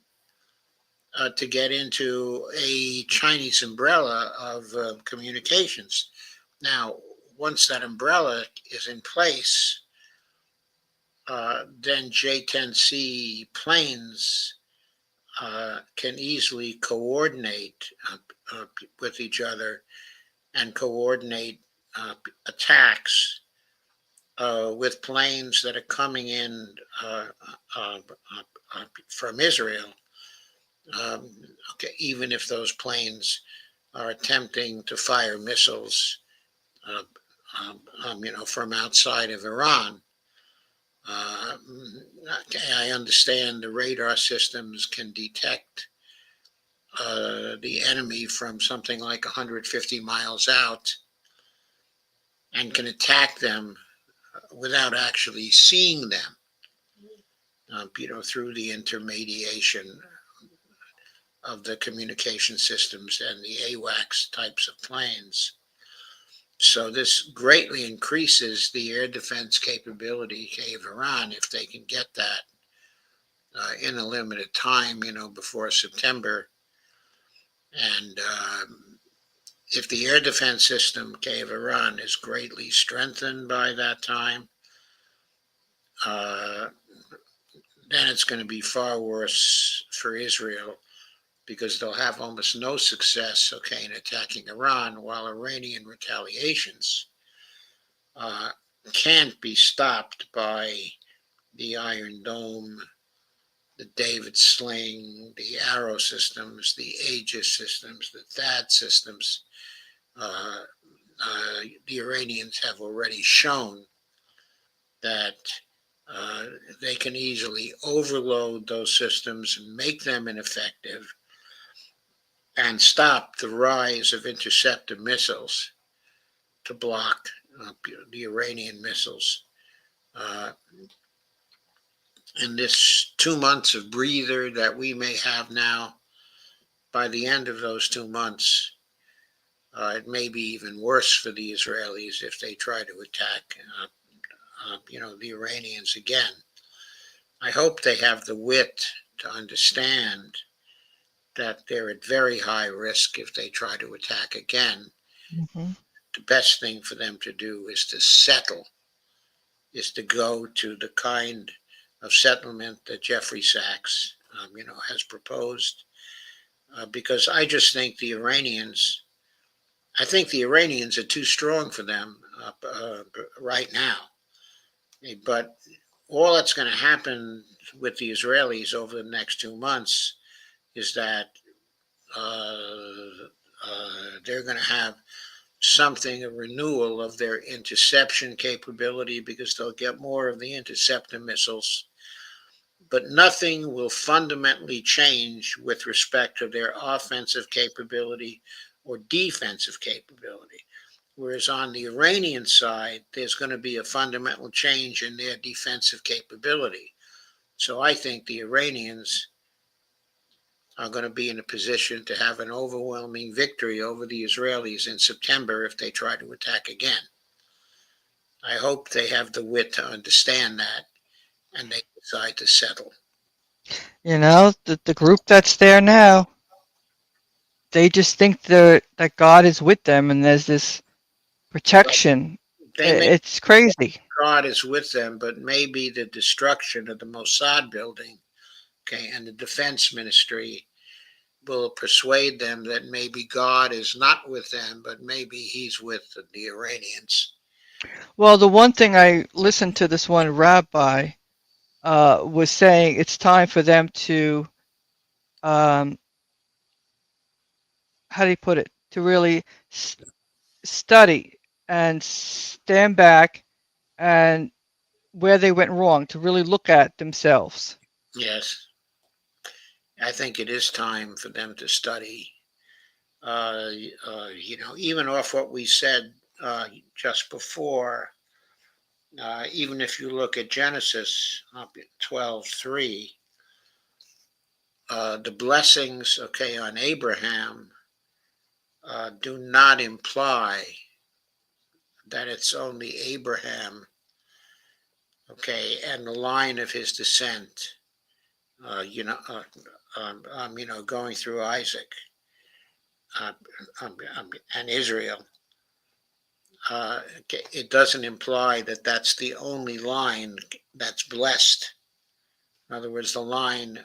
to get into a Chinese umbrella of communications. Now, once that umbrella is in place, then J-10C planes can easily coordinate with each other and coordinate attacks with planes that are coming in from Israel. Okay, even if those planes are attempting to fire missiles, from outside of Iran. Okay, I understand the radar systems can detect the enemy from something like 150 miles out and can attack them without actually seeing them, through the intermediation of the communication systems and the AWACS types of planes. So this greatly increases the air defense capability of Iran if they can get that in a limited time, before September. And if the air defense system of Iran is greatly strengthened by that time, then it's going to be far worse for Israel, because they'll have almost no success, in attacking Iran, while Iranian retaliations can't be stopped by the Iron Dome, the David Sling, the Arrow systems, the Aegis systems, the THAAD systems. The Iranians have already shown that they can easily overload those systems and make them ineffective and stop the rise of interceptor missiles to block the Iranian missiles. In this 2 months of breather that we may have now, by the end of those 2 months, it may be even worse for the Israelis if they try to attack, the Iranians again. I hope they have the wit to understand that they're at very high risk if they try to attack again. Mm-hmm. The best thing for them to do is to settle, is to go to the kind of settlement that Jeffrey Sachs has proposed, because I just think the Iranians are too strong for them right now. But all that's going to happen with the Israelis over the next 2 months is that they're going to have a renewal of their interception capability, because they'll get more of the interceptor missiles. But nothing will fundamentally change with respect to their offensive capability or defensive capability. Whereas on the Iranian side, there's going to be a fundamental change in their defensive capability. So I think the Iranians are going to be in a position to have an overwhelming victory over the Israelis in September if they try to attack again. I hope they have the wit to understand that and they decide to settle. The group that's there now, they just think that God is with them and there's this protection. It's crazy. God is with them, but maybe the destruction of the Mossad building, and the defense ministry will persuade them that maybe God is not with them, but maybe he's with the Iranians. Well, the one thing I listened to, this one rabbi was saying it's time for them to, how do you put it, to really study and stand back and where they went wrong, to really look at themselves. Yes. I think it is time for them to study. Even off what we said just before, even if you look at Genesis 12:3, the blessings, on Abraham do not imply that it's only Abraham, and the line of his descent, going through Isaac and Israel. It doesn't imply that that's the only line that's blessed. In other words, the line,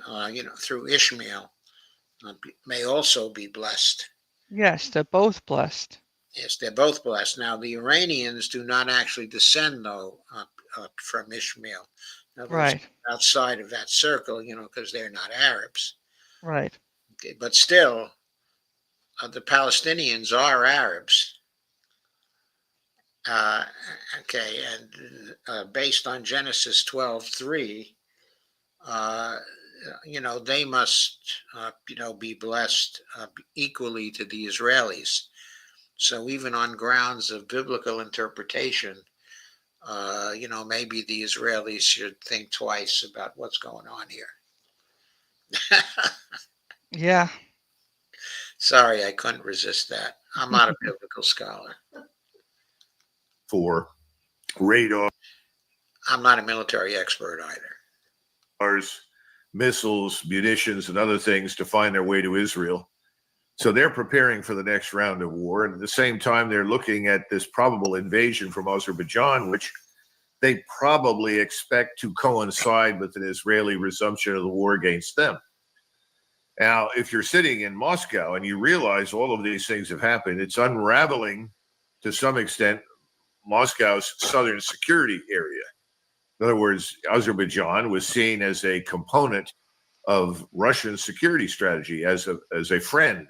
through Ishmael may also be blessed. Yes, they're both blessed. Yes, they're both blessed. Now, the Iranians do not actually descend, though, from Ishmael. In other words, Right. outside of that circle, because they're not Arabs. Right. But still, the Palestinians are Arabs. And based on Genesis 12:3, they must, be blessed equally to the Israelis. So even on grounds of biblical interpretation, maybe the Israelis should think twice about what's going on here. Yeah. Sorry, I couldn't resist that. I'm not a biblical scholar. For radar. I'm not a military expert either. Missiles, munitions, and other things to find their way to Israel. So they're preparing for the next round of war. And at the same time, they're looking at this probable invasion from Azerbaijan, which they probably expect to coincide with an Israeli resumption of the war against them. Now, if you're sitting in Moscow and you realize all of these things have happened, it's unraveling to some extent Moscow's southern security area. In other words, Azerbaijan was seen as a component of Russian security strategy, as a friend,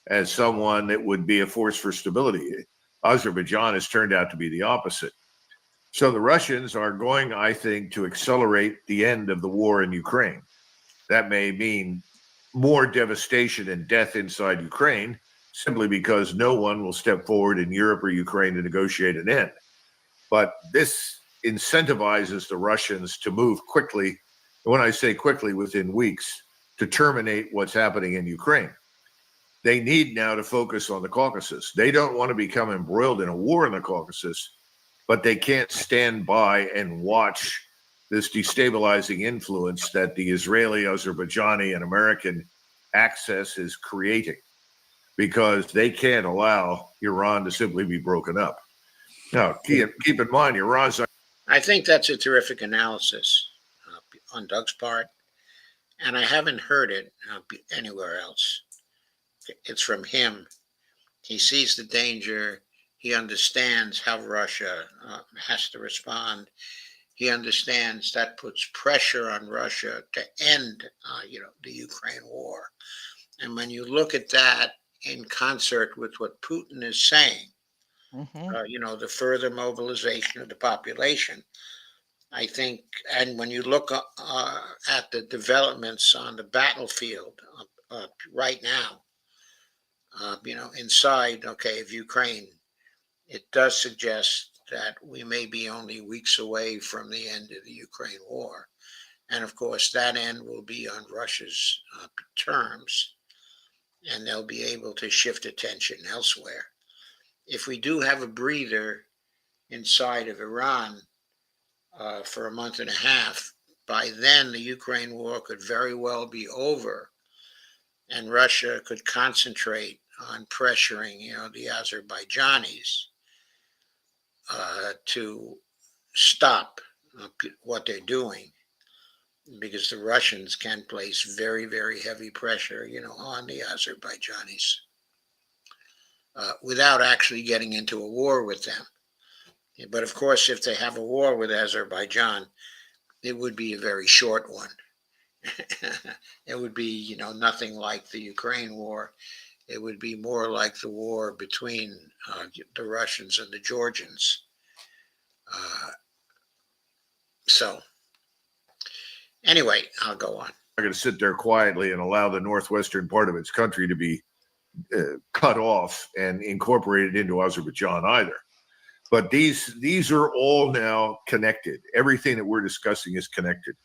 as someone that would be a force for stability. Azerbaijan has turned out to be the opposite. So the Russians are going, I think, to accelerate the end of the war in Ukraine. That may mean more devastation and death inside Ukraine, simply because no one will step forward in Europe or Ukraine to negotiate an end. But this incentivizes the Russians to move quickly, and when I say quickly, within weeks, to terminate what's happening in Ukraine. They need now to focus on the Caucasus. They don't want to become embroiled in a war in the Caucasus, but they can't stand by and watch this destabilizing influence that the Israeli, Azerbaijani, and American access is creating, because they can't allow Iran to simply be broken up. Now, keep in mind, Iran's... I think that's a terrific analysis on Doug's part. and I haven't heard it anywhere else. It's from him. He sees the danger. He understands how Russia has to respond. He understands that puts pressure on Russia to end, the Ukraine war. And when you look at that in concert with what Putin is saying, the further mobilization of the population, I think, and when you look at the developments on the battlefield right now, inside, of Ukraine, it does suggest that we may be only weeks away from the end of the Ukraine war. And of course, that end will be on Russia's terms, and they'll be able to shift attention elsewhere. If we do have a breather inside of Iran for a month and a half, by then the Ukraine war could very well be over, and Russia could concentrate on pressuring, the Azerbaijanis to stop what they're doing, because the Russians can place very, very heavy pressure, on the Azerbaijanis without actually getting into a war with them. But of course, if they have a war with Azerbaijan, it would be a very short one. It would be, nothing like the Ukraine war. It would be more like the war between the Russians and the Georgians. So, anyway, I'll go on. Not going to sit there quietly and allow the northwestern part of its country to be cut off and incorporated into Azerbaijan either. But these are all now connected. Everything that we're discussing is connected.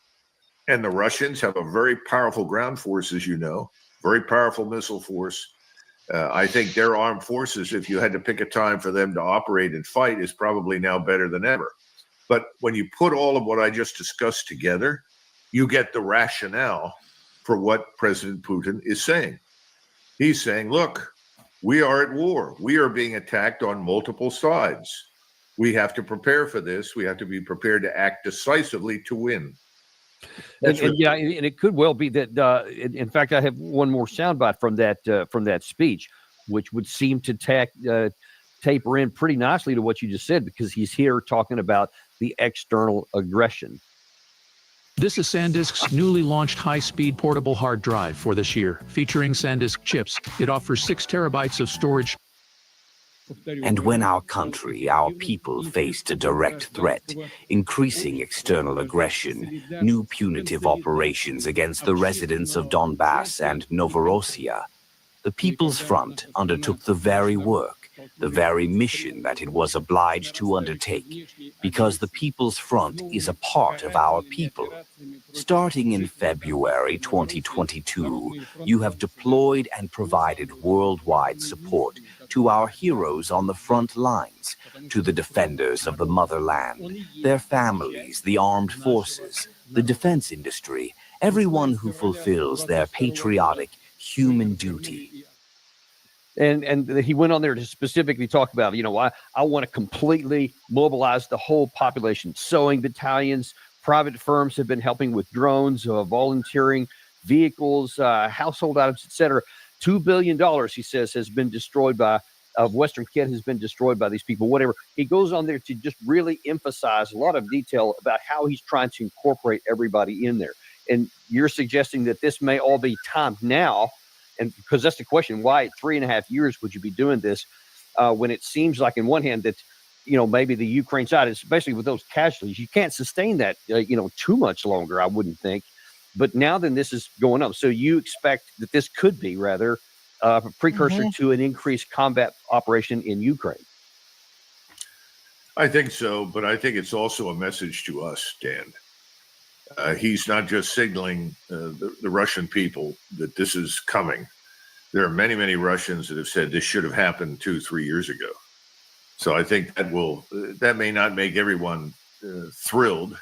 And the Russians have a very powerful ground force, as you know, very powerful missile force. I think their armed forces, if you had to pick a time for them to operate and fight, is probably now better than ever. But when you put all of what I just discussed together, you get the rationale for what President Putin is saying. He's saying, look, we are at war. We are being attacked on multiple sides. We have to prepare for this. We have to be prepared to act decisively to win. And it could well be that. In fact, I have one more soundbite from that speech, which would seem to taper in pretty nicely to what you just said, because he's here talking about the external aggression. This is SanDisk's newly launched high-speed portable hard drive for this year, featuring SanDisk chips. It offers 6 terabytes of storage. And when our country, our people faced a direct threat, increasing external aggression, new punitive operations against the residents of Donbass and Novorossiya, the People's Front undertook the very work, the very mission that it was obliged to undertake, because the People's Front is a part of our people. Starting in February 2022, you have deployed and provided worldwide support to our heroes on the front lines, to the defenders of the motherland, their families, the armed forces, the defense industry, everyone who fulfills their patriotic human duty. And he went on there to specifically talk about, I want to completely mobilize the whole population. Sewing battalions, private firms have been helping with drones, volunteering, vehicles, household items, etc. $2 billion, he says, has been destroyed of Western kit has been destroyed by these people, whatever. He goes on there to just really emphasize a lot of detail about how he's trying to incorporate everybody in there. And you're suggesting that this may all be timed now. And because that's the question, why at 3.5 years would you be doing this when it seems like, in one hand, that, maybe the Ukraine side, especially with those casualties, you can't sustain that, too much longer, I wouldn't think. But now then this is going up. So you expect that this could be rather a precursor to an increased combat operation in Ukraine? I think so, but I think it's also a message to us, Dan. He's not just signaling the Russian people that this is coming. There are many, many Russians that have said this should have happened 2-3 years ago. So I think that may not make everyone thrilled,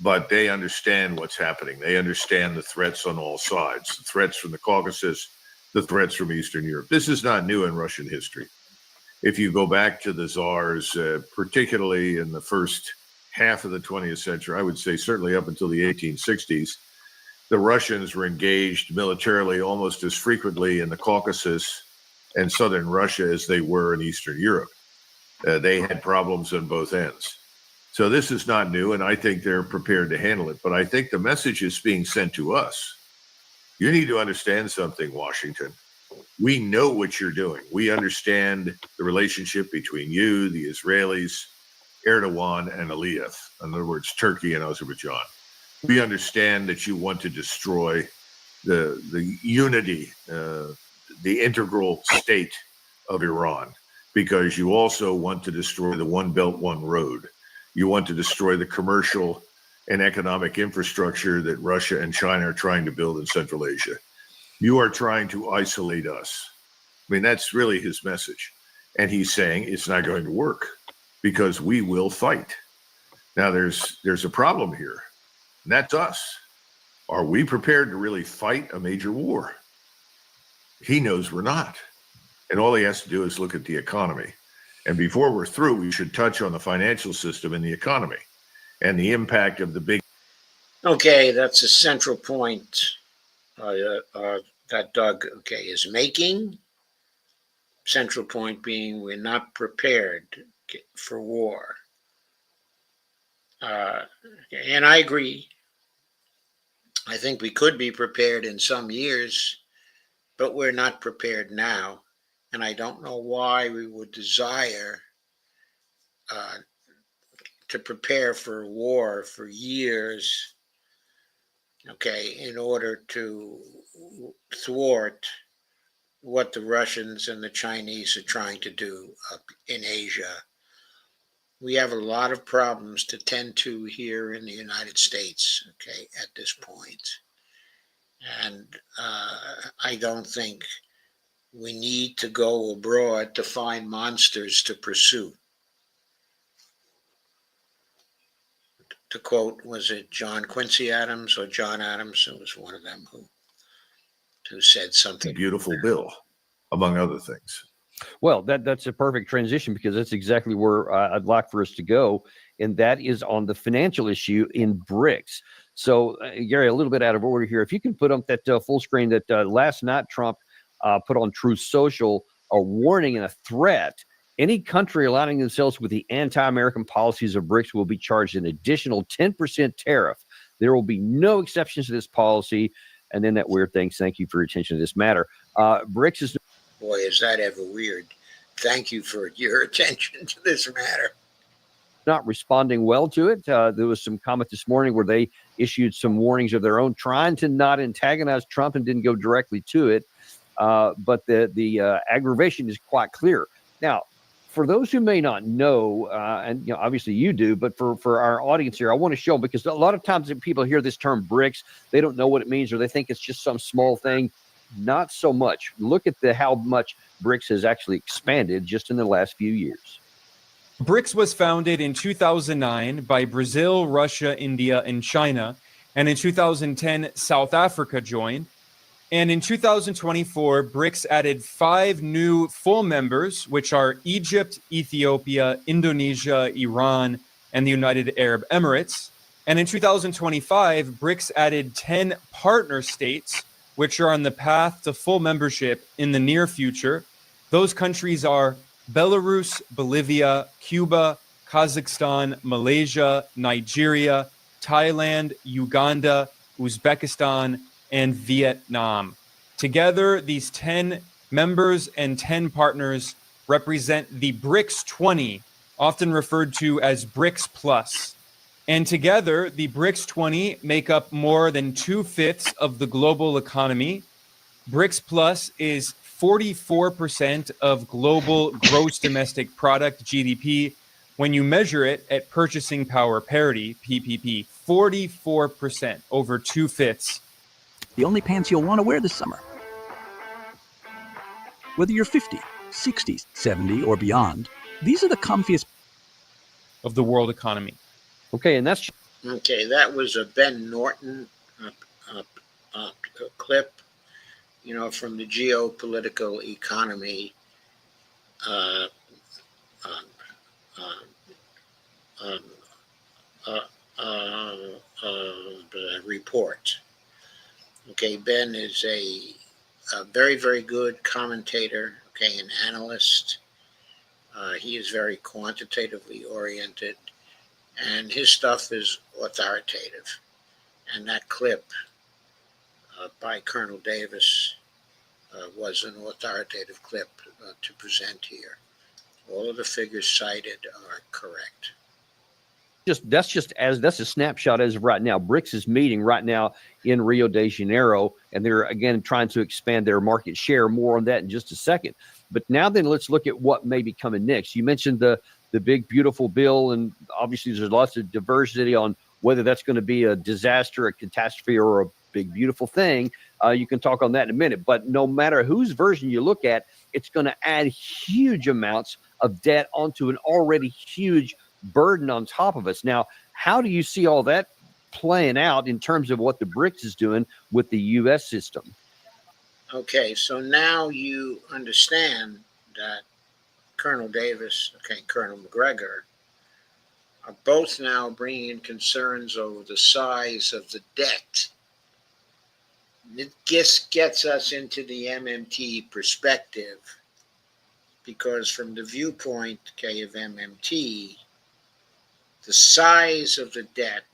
but they understand what's happening. They understand the threats on all sides, the threats from the Caucasus, the threats from Eastern Europe. This is not new in Russian history. If you go back to the czars, particularly in the first half of the 20th century, I would say certainly up until the 1860s, the Russians were engaged militarily almost as frequently in the Caucasus and southern Russia as they were in Eastern Europe. They had problems on both ends. So this is not new, and I think they're prepared to handle it. But I think the message is being sent to us. You need to understand something, Washington. We know what you're doing. We understand the relationship between you, the Israelis, Erdogan, and Aliyev. In other words, Turkey and Azerbaijan. We understand that you want to destroy the unity, the integral state of Iran, because you also want to destroy the One Belt, One Road. You want to destroy the commercial and economic infrastructure that Russia and China are trying to build in Central Asia. You are trying to isolate us. I mean, that's really his message. And he's saying it's not going to work because we will fight. Now, there's a problem here, and that's us. Are we prepared to really fight a major war? He knows we're not. And all he has to do is look at the economy. And before we're through, we should touch on the financial system and the economy and the impact of the big. Okay, that's a central point that Doug, is making. Central point being we're not prepared for war. And I agree. I think we could be prepared in some years, but we're not prepared now. And I don't know why we would desire to prepare for war for years, in order to thwart what the Russians and the Chinese are trying to do up in Asia. We have a lot of problems to tend to here in the United States, at this point. And I don't think we need to go abroad to find monsters to pursue. To quote, was it John Quincy Adams or John Adams? It was one of them who said something. Beautiful bill, among other things. Well, that's a perfect transition because that's exactly where I'd like for us to go, and that is on the financial issue in BRICS. So, Gary, a little bit out of order here. If you can put up that full screen that last night Trump put on Truth Social, a warning and a threat. Any country aligning themselves with the anti-American policies of BRICS will be charged an additional 10% tariff. There will be no exceptions to this policy. And then that weird thing, thank you for your attention to this matter. BRICS is... Boy, is that ever weird. Thank you for your attention to this matter. Not responding well to it. There was some comment this morning where they issued some warnings of their own, trying to not antagonize Trump and didn't go directly to it. But the aggravation is quite clear. Now, for those who may not know, and obviously you do, but for our audience here, I want to show them, because a lot of times when people hear this term BRICS, they don't know what it means, or they think it's just some small thing. Not so much. Look at how much BRICS has actually expanded just in the last few years. BRICS was founded in 2009 by Brazil, Russia, India, and China. And in 2010, South Africa joined. And in 2024, BRICS added 5 new full members, which are Egypt, Ethiopia, Indonesia, Iran, and the United Arab Emirates. And in 2025, BRICS added 10 partner states, which are on the path to full membership in the near future. Those countries are Belarus, Bolivia, Cuba, Kazakhstan, Malaysia, Nigeria, Thailand, Uganda, Uzbekistan, and Vietnam. Together, these 10 members and 10 partners represent the BRICS 20, often referred to as BRICS Plus. And together, the BRICS 20 make up more than 2/5 of the global economy. BRICS Plus is 44% of global gross domestic product, GDP, when you measure it at purchasing power parity, PPP. 44%, over 2/5. The only pants you'll want to wear this summer. Whether you're 50, 60, 70, or beyond, these are the comfiest of the world economy. Okay, and that's... Okay, that was a Ben Norton clip, from the geopolitical economy report. Okay, Ben is a very, very good commentator, okay, an analyst. He is very quantitatively oriented, and his stuff is authoritative. And that clip by Colonel Davis was an authoritative clip to present here. All of the figures cited are correct. That's a snapshot as of right now. BRICS is meeting right now in Rio de Janeiro, and they're again trying to expand their market share. More on that in just a second. But now then, let's look at what may be coming next. You mentioned the big beautiful bill, and obviously there's lots of diversity on whether that's going to be a disaster, a catastrophe, or a big beautiful thing. You can talk on that in a minute. But no matter whose version you look at, it's going to add huge amounts of debt onto an already huge burden on top of us. Now, how do you see all that playing out in terms of what the BRICS is doing with the U.S. system? Okay, so now you understand that Colonel Davis, okay, Colonel McGregor, are both now bringing in concerns over the size of the debt. It just gets us into the MMT perspective, because from the viewpoint, okay, of MMT, the size of the debt,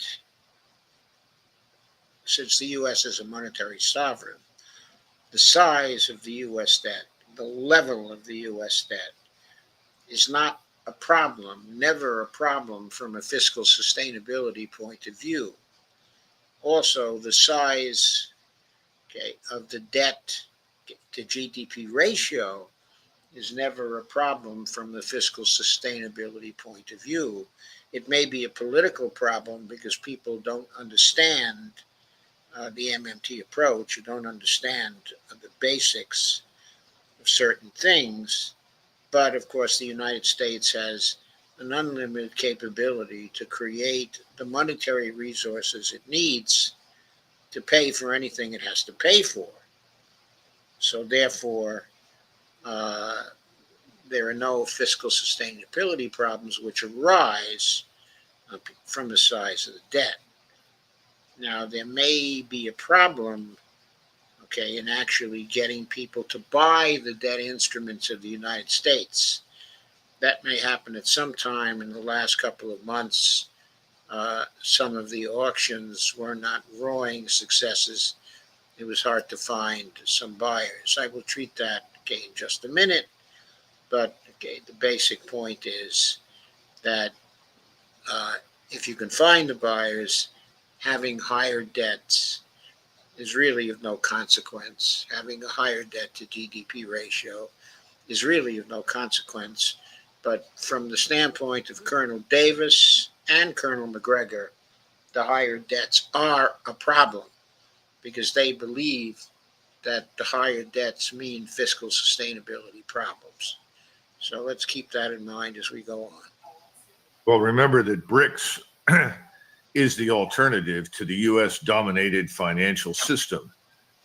since the U.S. is a monetary sovereign, the size of the U.S. debt, the level of the U.S. debt, is not a problem, never a problem from a fiscal sustainability point of view. Also, the size, okay, of the debt to GDP ratio is never a problem from the fiscal sustainability point of view. It may be a political problem because people don't understand the MMT approach, you don't understand the basics of certain things. But of course, the United States has an unlimited capability to create the monetary resources it needs to pay for anything it has to pay for. So therefore, there are no fiscal sustainability problems which arise from the size of the debt. Now, there may be a problem, okay, in actually getting people to buy the debt instruments of the United States. That may happen at some time in the last couple of months. Some of the auctions were not roaring successes. It was hard to find some buyers. I will treat that, okay, in just a minute. But okay, the basic point is that if you can find the buyers, having higher debts is really of no consequence. Having a higher debt to GDP ratio is really of no consequence. But from the standpoint of Colonel Davis and Colonel McGregor, the higher debts are a problem because they believe that the higher debts mean fiscal sustainability problems. So let's keep that in mind as we go on. Well, remember that BRICS is the alternative to the U.S.-dominated financial system,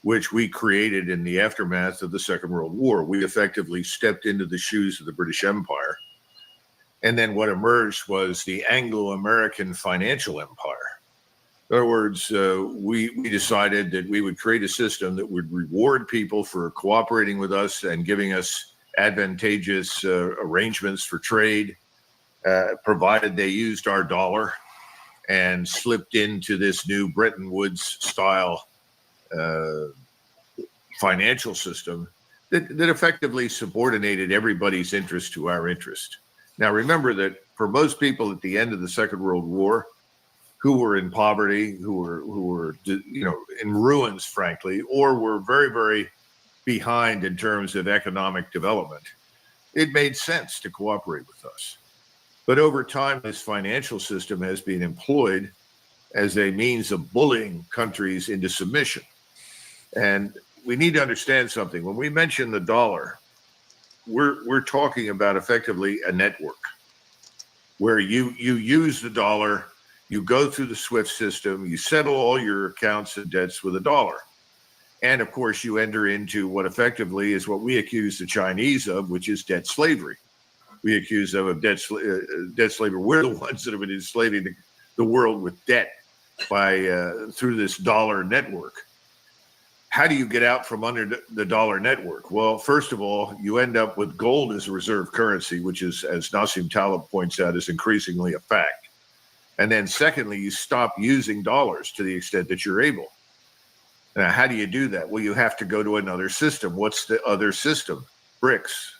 which we created in the aftermath of the Second World War. We effectively stepped into the shoes of the British Empire. And then what emerged was the Anglo-American financial empire. In other words, we decided that we would create a system that would reward people for cooperating with us and giving us advantageous arrangements for trade, provided they used our dollar and slipped into this new Bretton Woods style financial system that effectively subordinated everybody's interest to our interest. Now, remember that for most people at the end of the Second World War, who were in poverty, who were in ruins, frankly, or were very, very behind in terms of economic development, it made sense to cooperate with us. But over time, this financial system has been employed as a means of bullying countries into submission. And we need to understand something. When we mention the dollar, we're talking about effectively a network where you use the dollar, you go through the SWIFT system, you settle all your accounts and debts with a dollar. And of course, you enter into what effectively is what we accuse the Chinese of, which is debt slavery. We accuse them of debt slavery. We're the ones that have been enslaving the world with debt through this dollar network. how do you get out from under the dollar network? Well, first of all, you end up with gold as a reserve currency, which is, as Nassim Taleb points out, is increasingly a fact. And then secondly, you stop using dollars to the extent that you're able. Now, how do you do that? Well, you have to go to another system. What's the other system? BRICS.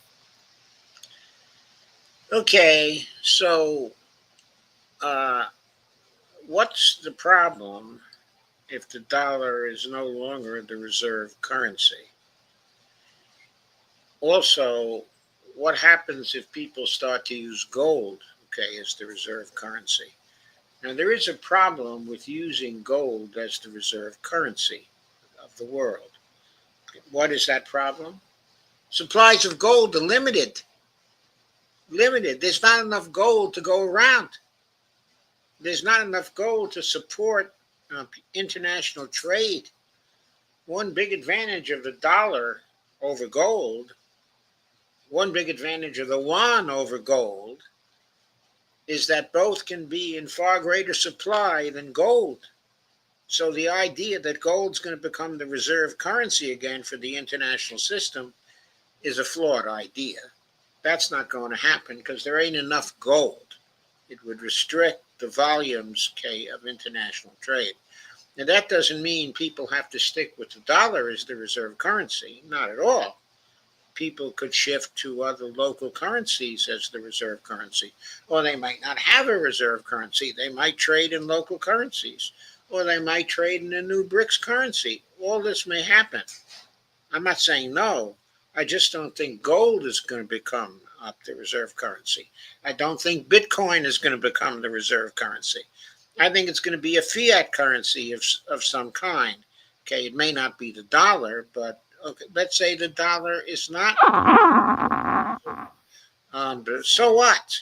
Okay, so what's the problem if the dollar is no longer the reserve currency? Also, what happens if people start to use gold, okay, as the reserve currency? Now, there is a problem with using gold as the reserve currency of the world. What is that problem? Supplies of gold are limited. There's not enough gold to go around. There's not enough gold to support international trade. One big advantage of the dollar over gold, one big advantage of the yuan over gold, is that both can be in far greater supply than gold. So the idea that gold's going to become the reserve currency again for the international system is a flawed idea. That's not going to happen because there ain't enough gold. It would restrict the volumes, okay, of international trade. Now, that doesn't mean people have to stick with the dollar as the reserve currency. Not at all. People could shift to other local currencies as the reserve currency. Or they might not have a reserve currency. They might trade in local currencies. Or they might trade in a new BRICS currency. All this may happen. I'm not saying no. I just don't think gold is going to become the reserve currency. I don't think Bitcoin is going to become the reserve currency. I think it's going to be a fiat currency of some kind. Okay, it may not be the dollar, but okay, let's say the dollar is not. So what?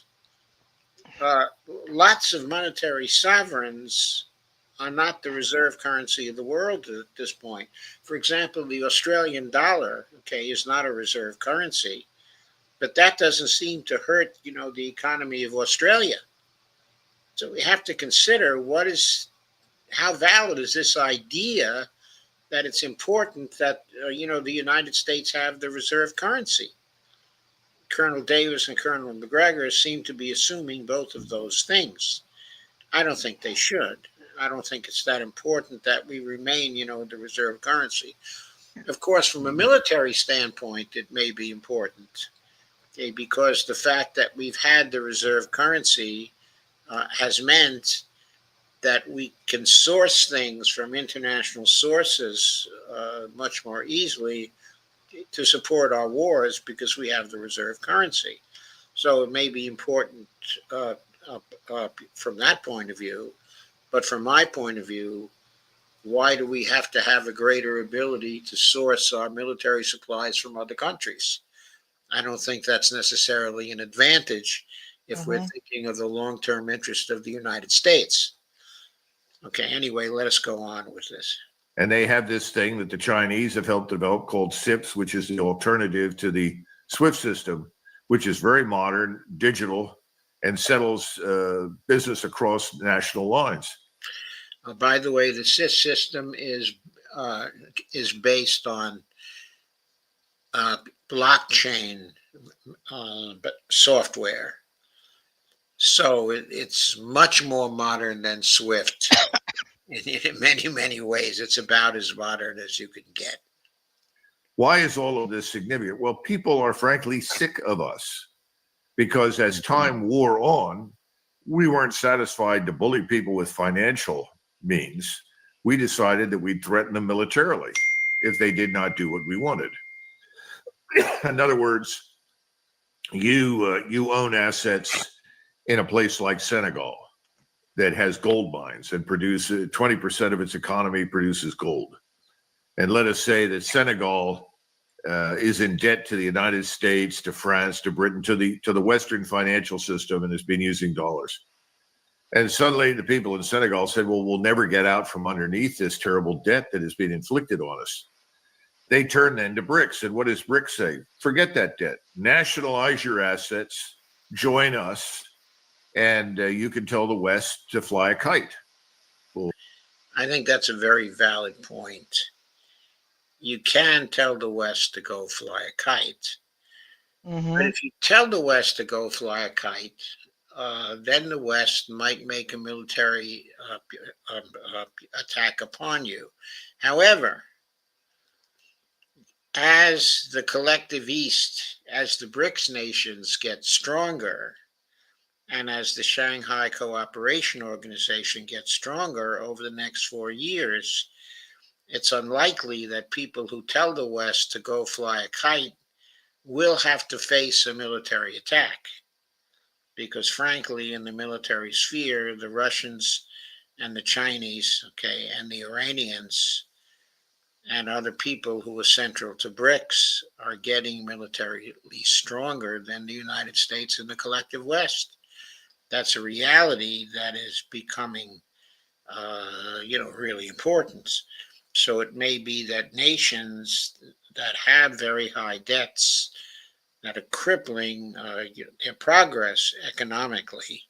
Lots of monetary sovereigns are not the reserve currency of the world at this point. For example, the Australian dollar, okay, is not a reserve currency, but that doesn't seem to hurt, the economy of Australia. So we have to consider how valid is this idea that it's important that, the United States have the reserve currency. Colonel Davis and Colonel McGregor seem to be assuming both of those things. I don't think they should. I don't think it's that important that we remain, the reserve currency. Of course, from a military standpoint, it may be important, okay, because the fact that we've had the reserve currency has meant that we can source things from international sources much more easily to support our wars because we have the reserve currency. So it may be important from that point of view. But from my point of view, why do we have to have a greater ability to source our military supplies from other countries? I don't think that's necessarily an advantage if we're thinking of the long-term interest of the United States. Okay, anyway, let us go on with this. And they have this thing that the Chinese have helped develop called SIPS, which is the alternative to the SWIFT system, which is very modern, digital, and settles business across national lines. By the way, the SIS system is based on blockchain software. So it's much more modern than SWIFT. In many, many ways, it's about as modern as you can get. Why is all of this significant? Well, people are frankly sick of us because as time wore on, we weren't satisfied to bully people with financial means. We decided that we'd threaten them militarily if they did not do what we wanted. In other words, you own assets in a place like Senegal that has gold mines and produces 20% of its economy produces gold. And let us say that Senegal is in debt to the United States, to France, to Britain, to the Western financial system, and has been using dollars. And suddenly the people in Senegal said, well, we'll never get out from underneath this terrible debt that has been inflicted on us. They turn then to BRICS. And what does BRICS say? Forget that debt. Nationalize your assets, join us, and you can tell the West to fly a kite. Well, I think that's a very valid point. you can tell the West to go fly a kite. Mm-hmm. But if you tell the West to go fly a kite, then the West might make a military attack upon you. However, as the collective East, as the BRICS nations get stronger, and as the Shanghai Cooperation Organization gets stronger over the next 4 years, it's unlikely that people who tell the West to go fly a kite will have to face a military attack. Because frankly, in the military sphere, the Russians and the Chinese, okay, and the Iranians and other people who are central to BRICS are getting militarily stronger than the United States and the collective West. That's a reality that is becoming, really important. So it may be that nations that have very high debts that are crippling their progress economically,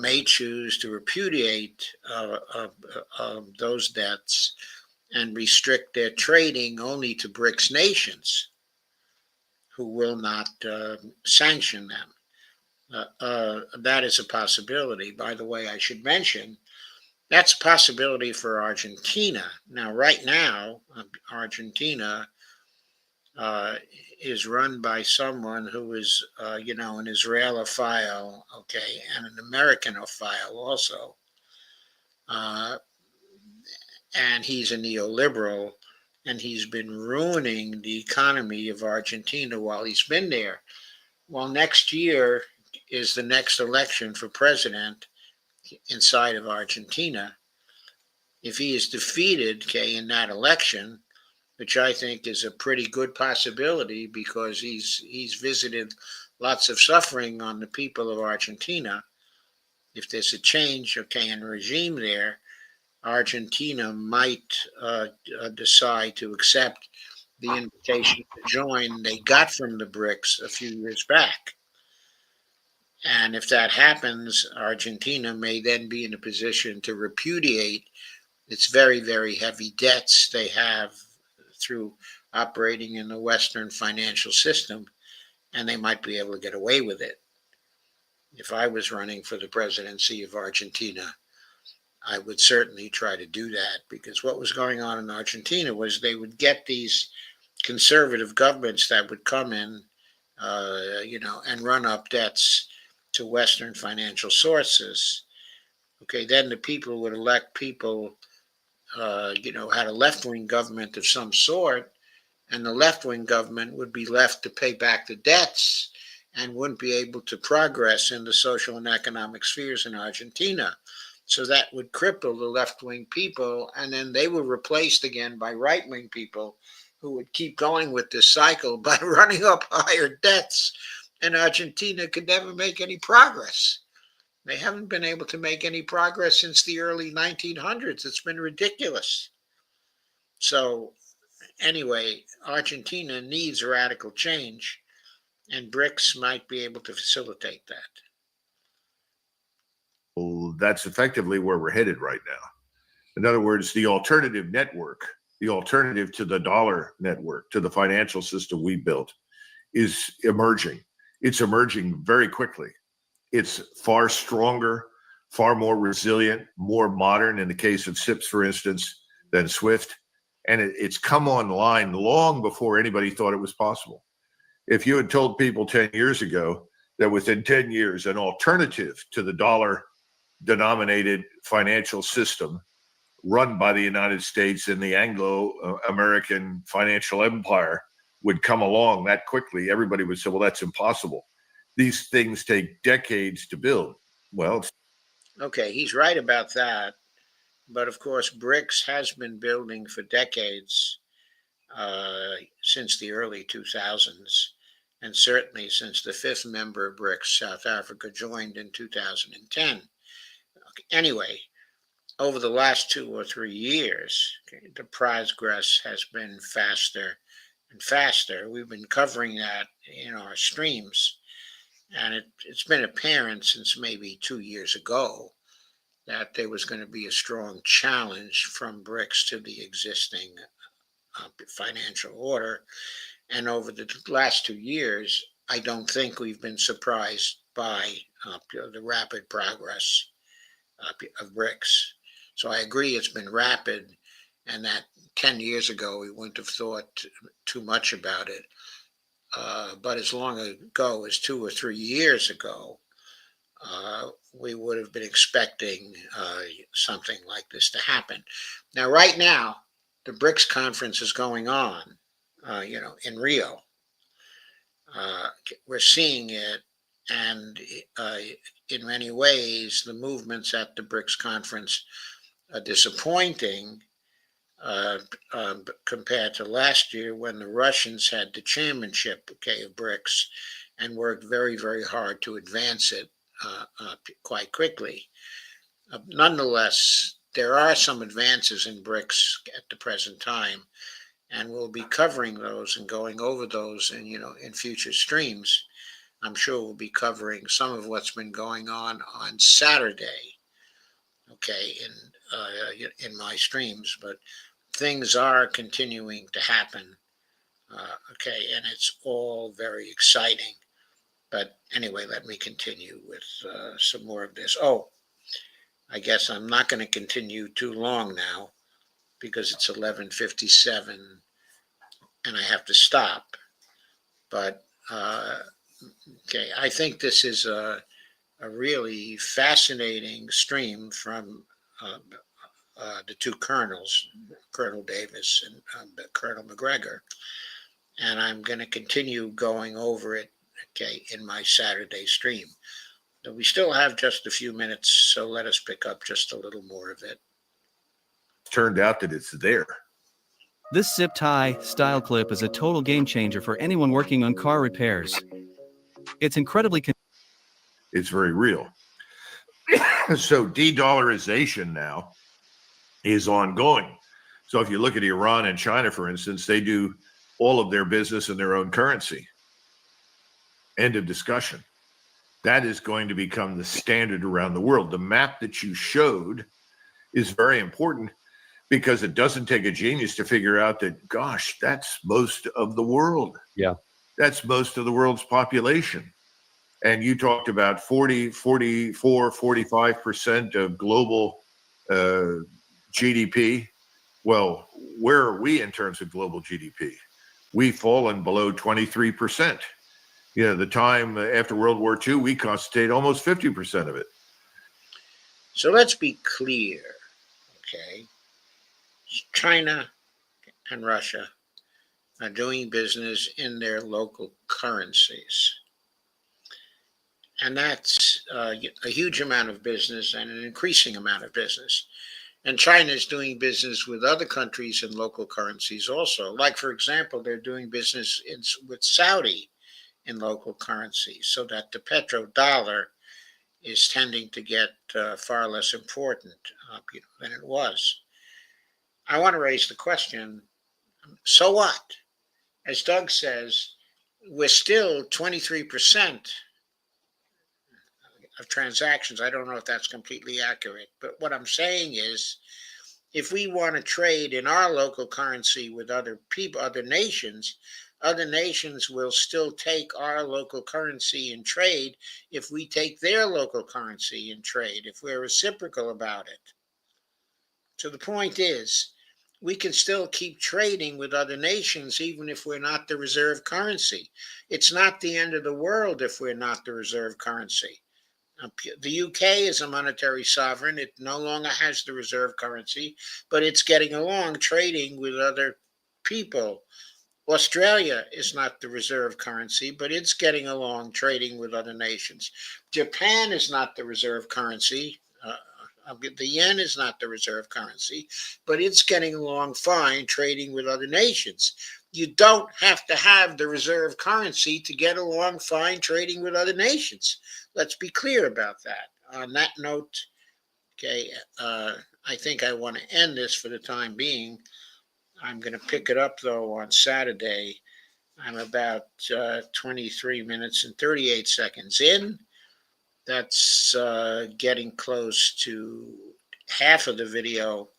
may choose to repudiate those debts and restrict their trading only to BRICS nations who will not sanction them. That is a possibility. By the way, I should mention, that's a possibility for Argentina. Now, right now, Argentina is run by someone who is, an Israelophile, okay, and an Americanophile also. And he's a neoliberal, and he's been ruining the economy of Argentina while he's been there. Well, next year is the next election for president inside of Argentina. If he is defeated, okay, in that election, which I think is a pretty good possibility because he's visited lots of suffering on the people of Argentina. If there's a change, okay, in regime there, Argentina might decide to accept the invitation to join they got from the BRICS a few years back. And if that happens, Argentina may then be in a position to repudiate its very, very heavy debts they have through operating in the Western financial system, and they might be able to get away with it. If I was running for the presidency of Argentina, I would certainly try to do that, because what was going on in Argentina was they would get these conservative governments that would come in, and run up debts to Western financial sources. Okay, then the people would elect people, had a left-wing government of some sort, and the left-wing government would be left to pay back the debts and wouldn't be able to progress in the social and economic spheres in Argentina. So that would cripple the left-wing people, and then they were replaced again by right-wing people who would keep going with this cycle by running up higher debts, and Argentina could never make any progress. They haven't been able to make any progress since the early 1900s. It's been ridiculous. So anyway, Argentina needs radical change, and BRICS might be able to facilitate that. Well, that's effectively where we're headed right now. In other words, the alternative network, the alternative to the dollar network, to the financial system we built, is emerging. It's emerging very quickly. It's far stronger, far more resilient, more modern in the case of SIPS, for instance, than SWIFT. And it's come online long before anybody thought it was possible. If you had told people 10 years ago that within 10 years, an alternative to the dollar denominated financial system run by the United States and the Anglo-American financial empire would come along that quickly, everybody would say, well, that's impossible. These things take decades to build. Well, okay, he's right about that. But of course, BRICS has been building for decades, since the early 2000s, and certainly since the fifth member of BRICS, South Africa, joined in 2010. Okay, anyway, over the last 2 or 3 years, the progress has been faster and faster. We've been covering that in our streams, and it's been apparent since maybe 2 years ago that there was going to be a strong challenge from BRICS to the existing financial order. And over the last 2 years, I don't think we've been surprised by the rapid progress of BRICS. So I agree it's been rapid, and that 10 years ago we wouldn't have thought too much about it. But as long ago as 2 or 3 years ago, we would have been expecting something like this to happen. Now, right now, the BRICS conference is going on, in Rio. We're seeing it, and in many ways, the movements at the BRICS conference are disappointing compared to last year when the Russians had the chairmanship, of BRICS and worked very, very hard to advance it quite quickly. Nonetheless, there are some advances in BRICS at the present time, and we'll be covering those and going over those in future streams. I'm sure we'll be covering some of what's been going on Saturday, in my streams, but things are continuing to happen, and it's all very exciting. But anyway, let me continue with some more of this. Oh, I guess I'm not going to continue too long now because it's 11:57 and I have to stop. But I think this is a really fascinating stream from the two colonels, Colonel Davis and Colonel McGregor. And I'm going to continue going over it, in my Saturday stream. But we still have just a few minutes, so let us pick up just a little more of it. Turned out that it's there. This zip tie style clip is a total game changer for anyone working on car repairs. It's incredibly It's very real. So de-dollarization now is ongoing. So if you look at Iran and China, for instance, they do all of their business in their own currency. End of discussion. That is going to become the standard around the world. The map that you showed is very important because it doesn't take a genius to figure out that, gosh, that's most of the world. Yeah. That's most of the world's population. And you talked about 45% of global GDP. Well, where are we in terms of global GDP? We've fallen below 23%. The time after World War II, we constitute almost 50% of it. So let's be clear, China and Russia are doing business in their local currencies. And that's a huge amount of business and an increasing amount of business. And China is doing business with other countries in local currencies also. Like, for example, they're doing business with Saudi in local currencies, so that the petrodollar is tending to get far less important than it was. I want to raise the question, so what? As Doug says, we're still 23% of transactions. I don't know if that's completely accurate, but what I'm saying is, if we want to trade in our local currency with other people, other nations will still take our local currency in trade if we take their local currency in trade, if we're reciprocal about it. So the point is, we can still keep trading with other nations even if we're not the reserve currency. It's not the end of the world if we're not the reserve currency. The UK is a monetary sovereign. It no longer has the reserve currency, but it's getting along trading with other people. Australia is not the reserve currency, but it's getting along trading with other nations. Japan is not the reserve currency. The yen is not the reserve currency, but it's getting along fine trading with other nations. You don't have to have the reserve currency to get along fine trading with other nations. Let's be clear about that. On that note, I think I want to end this for the time being. I'm going to pick it up, though, on Saturday. I'm about 23 minutes and 38 seconds in. That's getting close to half of the video.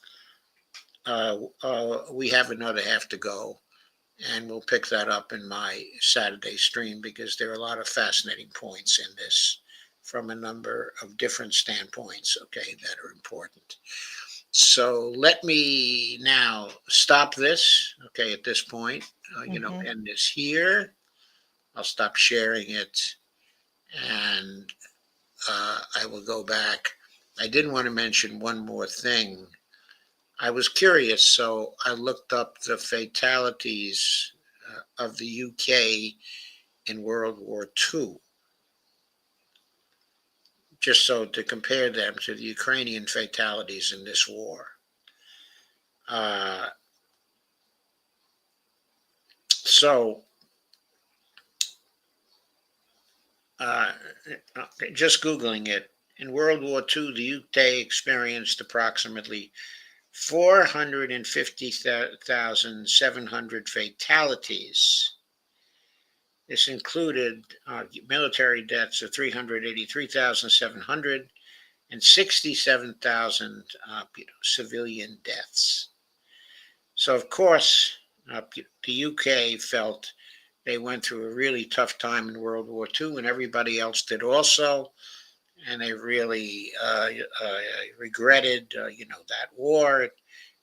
We have another half to go, and we'll pick that up in my Saturday stream because there are a lot of fascinating points in this from a number of different standpoints, okay, that are important. So let me now stop this, okay, at this point, end this here. I'll stop sharing it, and I will go back. I did want to mention one more thing. I was curious, so I looked up the fatalities of the UK in World War II, just so to compare them to the Ukrainian fatalities in this war. Just Googling it, in World War II, the UK experienced approximately 450,700 fatalities. This included military deaths of 383,700 and 67,000 civilian deaths. So, of course, the UK felt they went through a really tough time in World War II, and everybody else did also. And they really regretted, that war.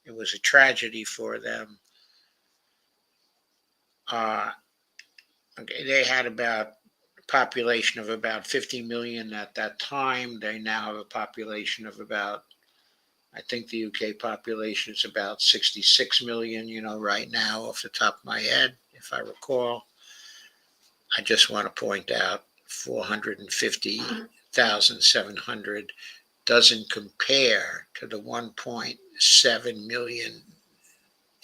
It was a tragedy for them. They had about a population of about 50 million at that time. They now have a population of about, I think the UK population is about 66 million, right now off the top of my head, if I recall. I just want to point out 450,700 doesn't compare to the 1.7 million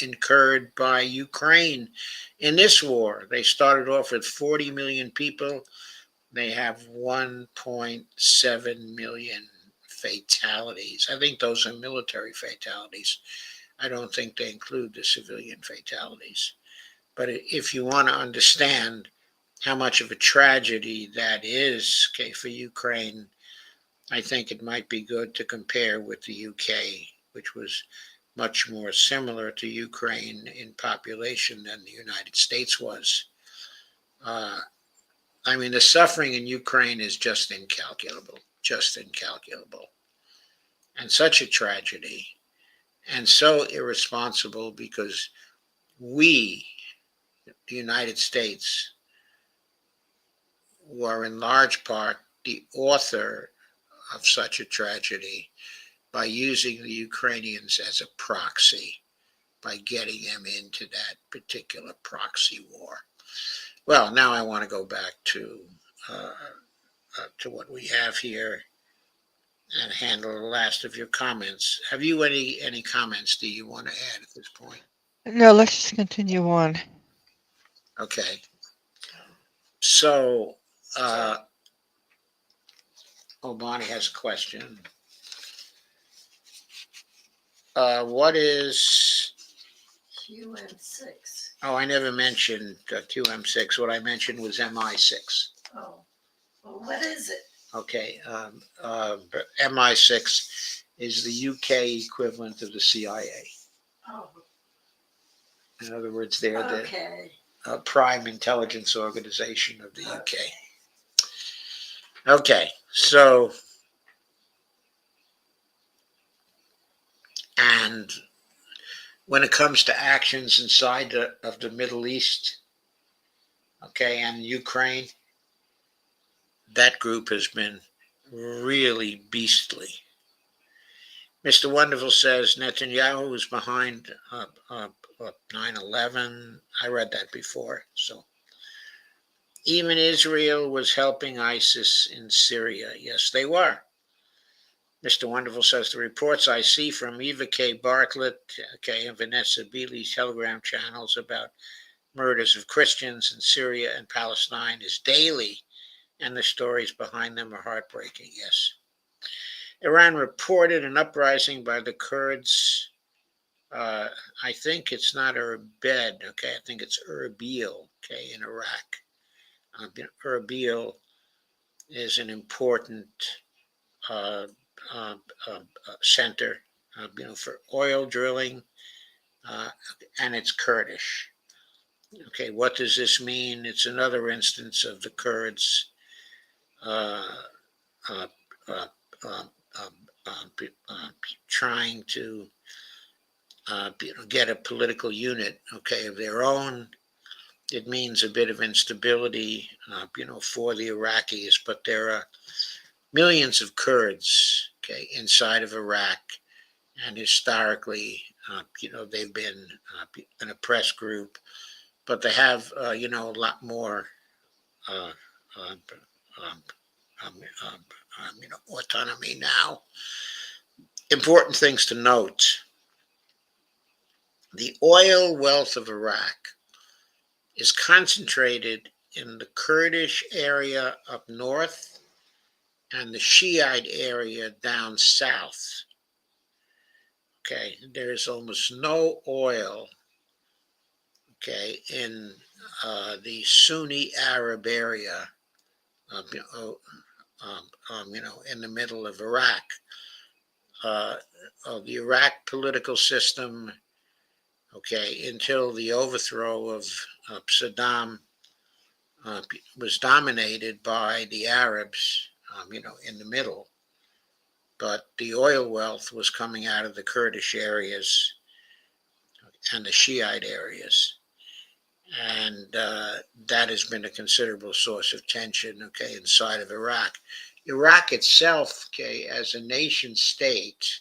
incurred by Ukraine in this war. They started off with 40 million people. They have 1.7 million fatalities. I think those are military fatalities. I don't think they include the civilian fatalities. But if you want to understand how much of a tragedy that is, okay, for Ukraine, I think it might be good to compare with the UK, which was much more similar to Ukraine in population than the United States was. The suffering in Ukraine is just incalculable, and such a tragedy, and so irresponsible because we, the United States, were in large part the author of such a tragedy by using the Ukrainians as a proxy, by getting them into that particular proxy war. Well, now I want to go back to what we have here and handle the last of your comments. Have you any comments do you want to add at this point? No, let's just continue on. Okay. So, Bonnie has a question. What is QM6? Oh, I never mentioned QM6. What I mentioned was MI6. Oh, well, what is it? Okay, MI6 is the UK equivalent of the CIA. Oh, In other words, they're okay. the prime intelligence organization of the UK. Okay, so, and when it comes to actions inside of the Middle East, okay, and Ukraine, that group has been really beastly. Mr. Wonderful says Netanyahu was behind 9/11. I read that before. So even Israel was helping ISIS in Syria. Yes, they were. Mr. Wonderful says the reports I see from Eva K. Bartlett, okay, and Vanessa Beeley's Telegram channels about murders of Christians in Syria and Palestine is daily, and the stories behind them are heartbreaking. Yes. Iran reported an uprising by the Kurds. I think it's not Erbed, okay? I think it's Erbil, okay, in Iraq. Erbil is an important center, for oil drilling, and it's Kurdish. Okay, what does this mean? It's another instance of the Kurds trying to get a political unit, of their own. It means a bit of instability, for the Iraqis, but there are millions of Kurds, inside of Iraq, and historically, they've been an oppressed group, but they have, a lot more, autonomy now. Important things to note: the oil wealth of Iraq is concentrated in the Kurdish area up north and the Shiite area down south. Okay, there's almost no oil, in the Sunni Arab area, in the middle of Iraq. Of the Iraq political system, until the overthrow of Saddam, was dominated by the Arabs, in the middle. But the oil wealth was coming out of the Kurdish areas and the Shiite areas. And that has been a considerable source of tension, inside of Iraq. Iraq itself, as a nation state,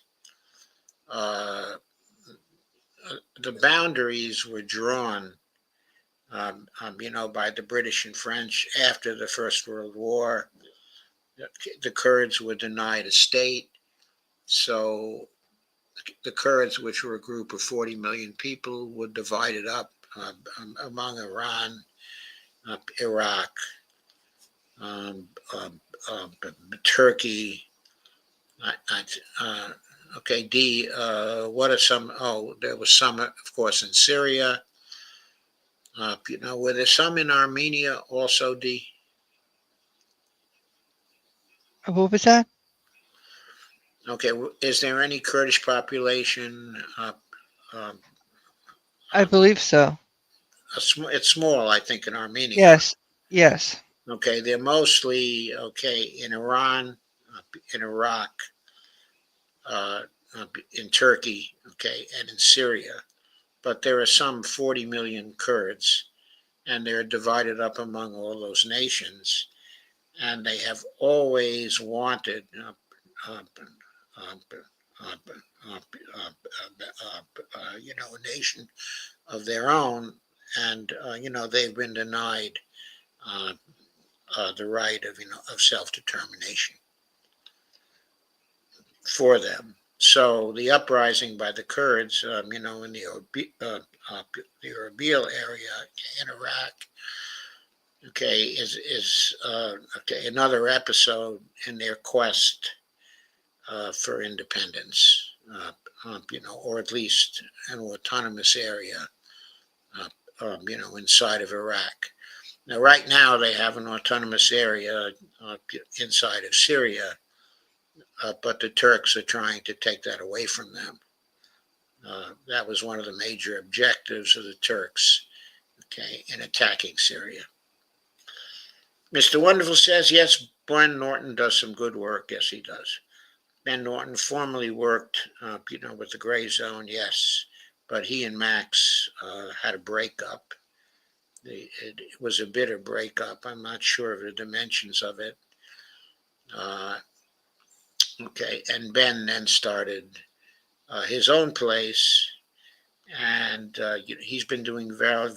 the boundaries were drawn, by the British and French after the First World War. The Kurds were denied a state. So the Kurds, which were a group of 40 million people, were divided up among Iran, Iraq, Turkey. D. What are some? Oh, there was some, of course, in Syria. Were there some in Armenia also, D? What was that? Okay, is there any Kurdish population? I believe so. It's small, I think, in Armenia. Yes, yes. Okay, they're mostly, in Iran, in Iraq, in Turkey, and in Syria. But there are some 40 million Kurds, and they're divided up among all those nations. And they have always wanted a nation of their own, and they've been denied the right of self-determination for them. So the uprising by the Kurds, in the Erbil area in Iraq, is another episode in their quest for independence, or at least an autonomous area, inside of Iraq. Now, right now, they have an autonomous area inside of Syria, but the Turks are trying to take that away from them. That was one of the major objectives of the Turks, in attacking Syria. Mr. Wonderful says, yes, Ben Norton does some good work. Yes, he does. Ben Norton formerly worked, with the Gray Zone, yes, but he and Max had a breakup. It was a bitter breakup. I'm not sure of the dimensions of it. And Ben then started his own place, and he's been doing very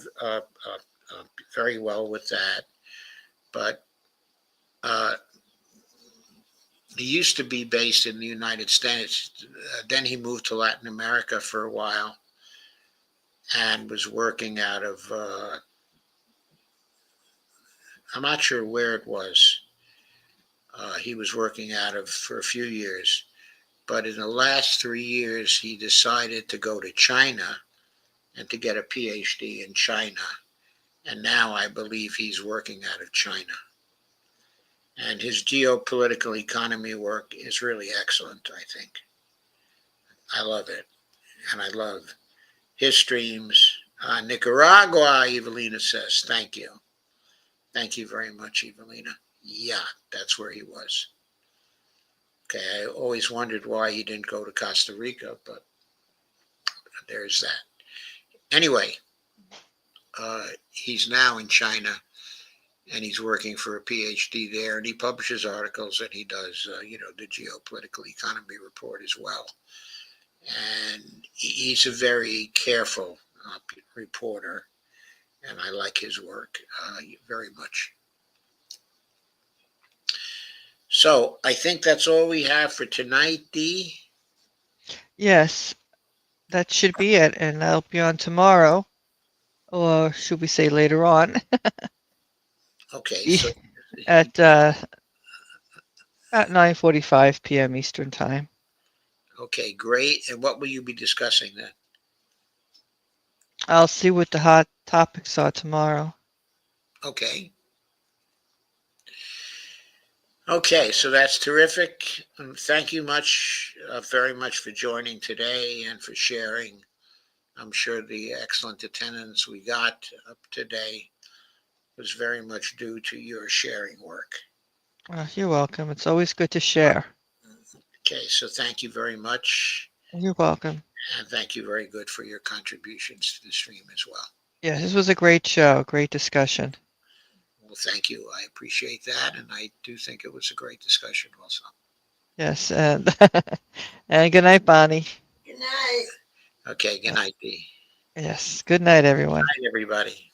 well with that. But he used to be based in the United States. Then he moved to Latin America for a while and was working out of, I'm not sure where it was. He was working out of for a few years. But in the last 3 years, he decided to go to China and to get a PhD in China. And now I believe he's working out of China. And his geopolitical economy work is really excellent, I think. I love it. And I love his streams. Nicaragua, Evelina says, thank you. Thank you very much, Evelina. Yeah, that's where he was. Okay, I always wondered why he didn't go to Costa Rica, but there's that. Anyway, he's now in China, and he's working for a PhD there, and he publishes articles, and he does, the geopolitical economy report as well. And he's a very careful reporter, and I like his work very much. So I think that's all we have for tonight, Dee. Yes, that should be it, and I'll be on tomorrow, or should we say later on? Okay. So at 9:45 p.m. Eastern Time. Okay, great. And what will you be discussing then? I'll see what the hot topics are tomorrow. Okay. Okay, so that's terrific. Thank you very much for joining today and for sharing. I'm sure the excellent attendance we got up today was very much due to your sharing work. You're welcome. It's always good to share. Okay, so thank you very much. You're welcome. And thank you very good for your contributions to the stream as well. Yeah, this was a great show, great discussion. Well, thank you. I appreciate that. And I do think it was a great discussion also. Yes, and, and good night, Bonnie. Good night. Okay, good night, Dee. Yes, good night, everyone. Good night, everybody.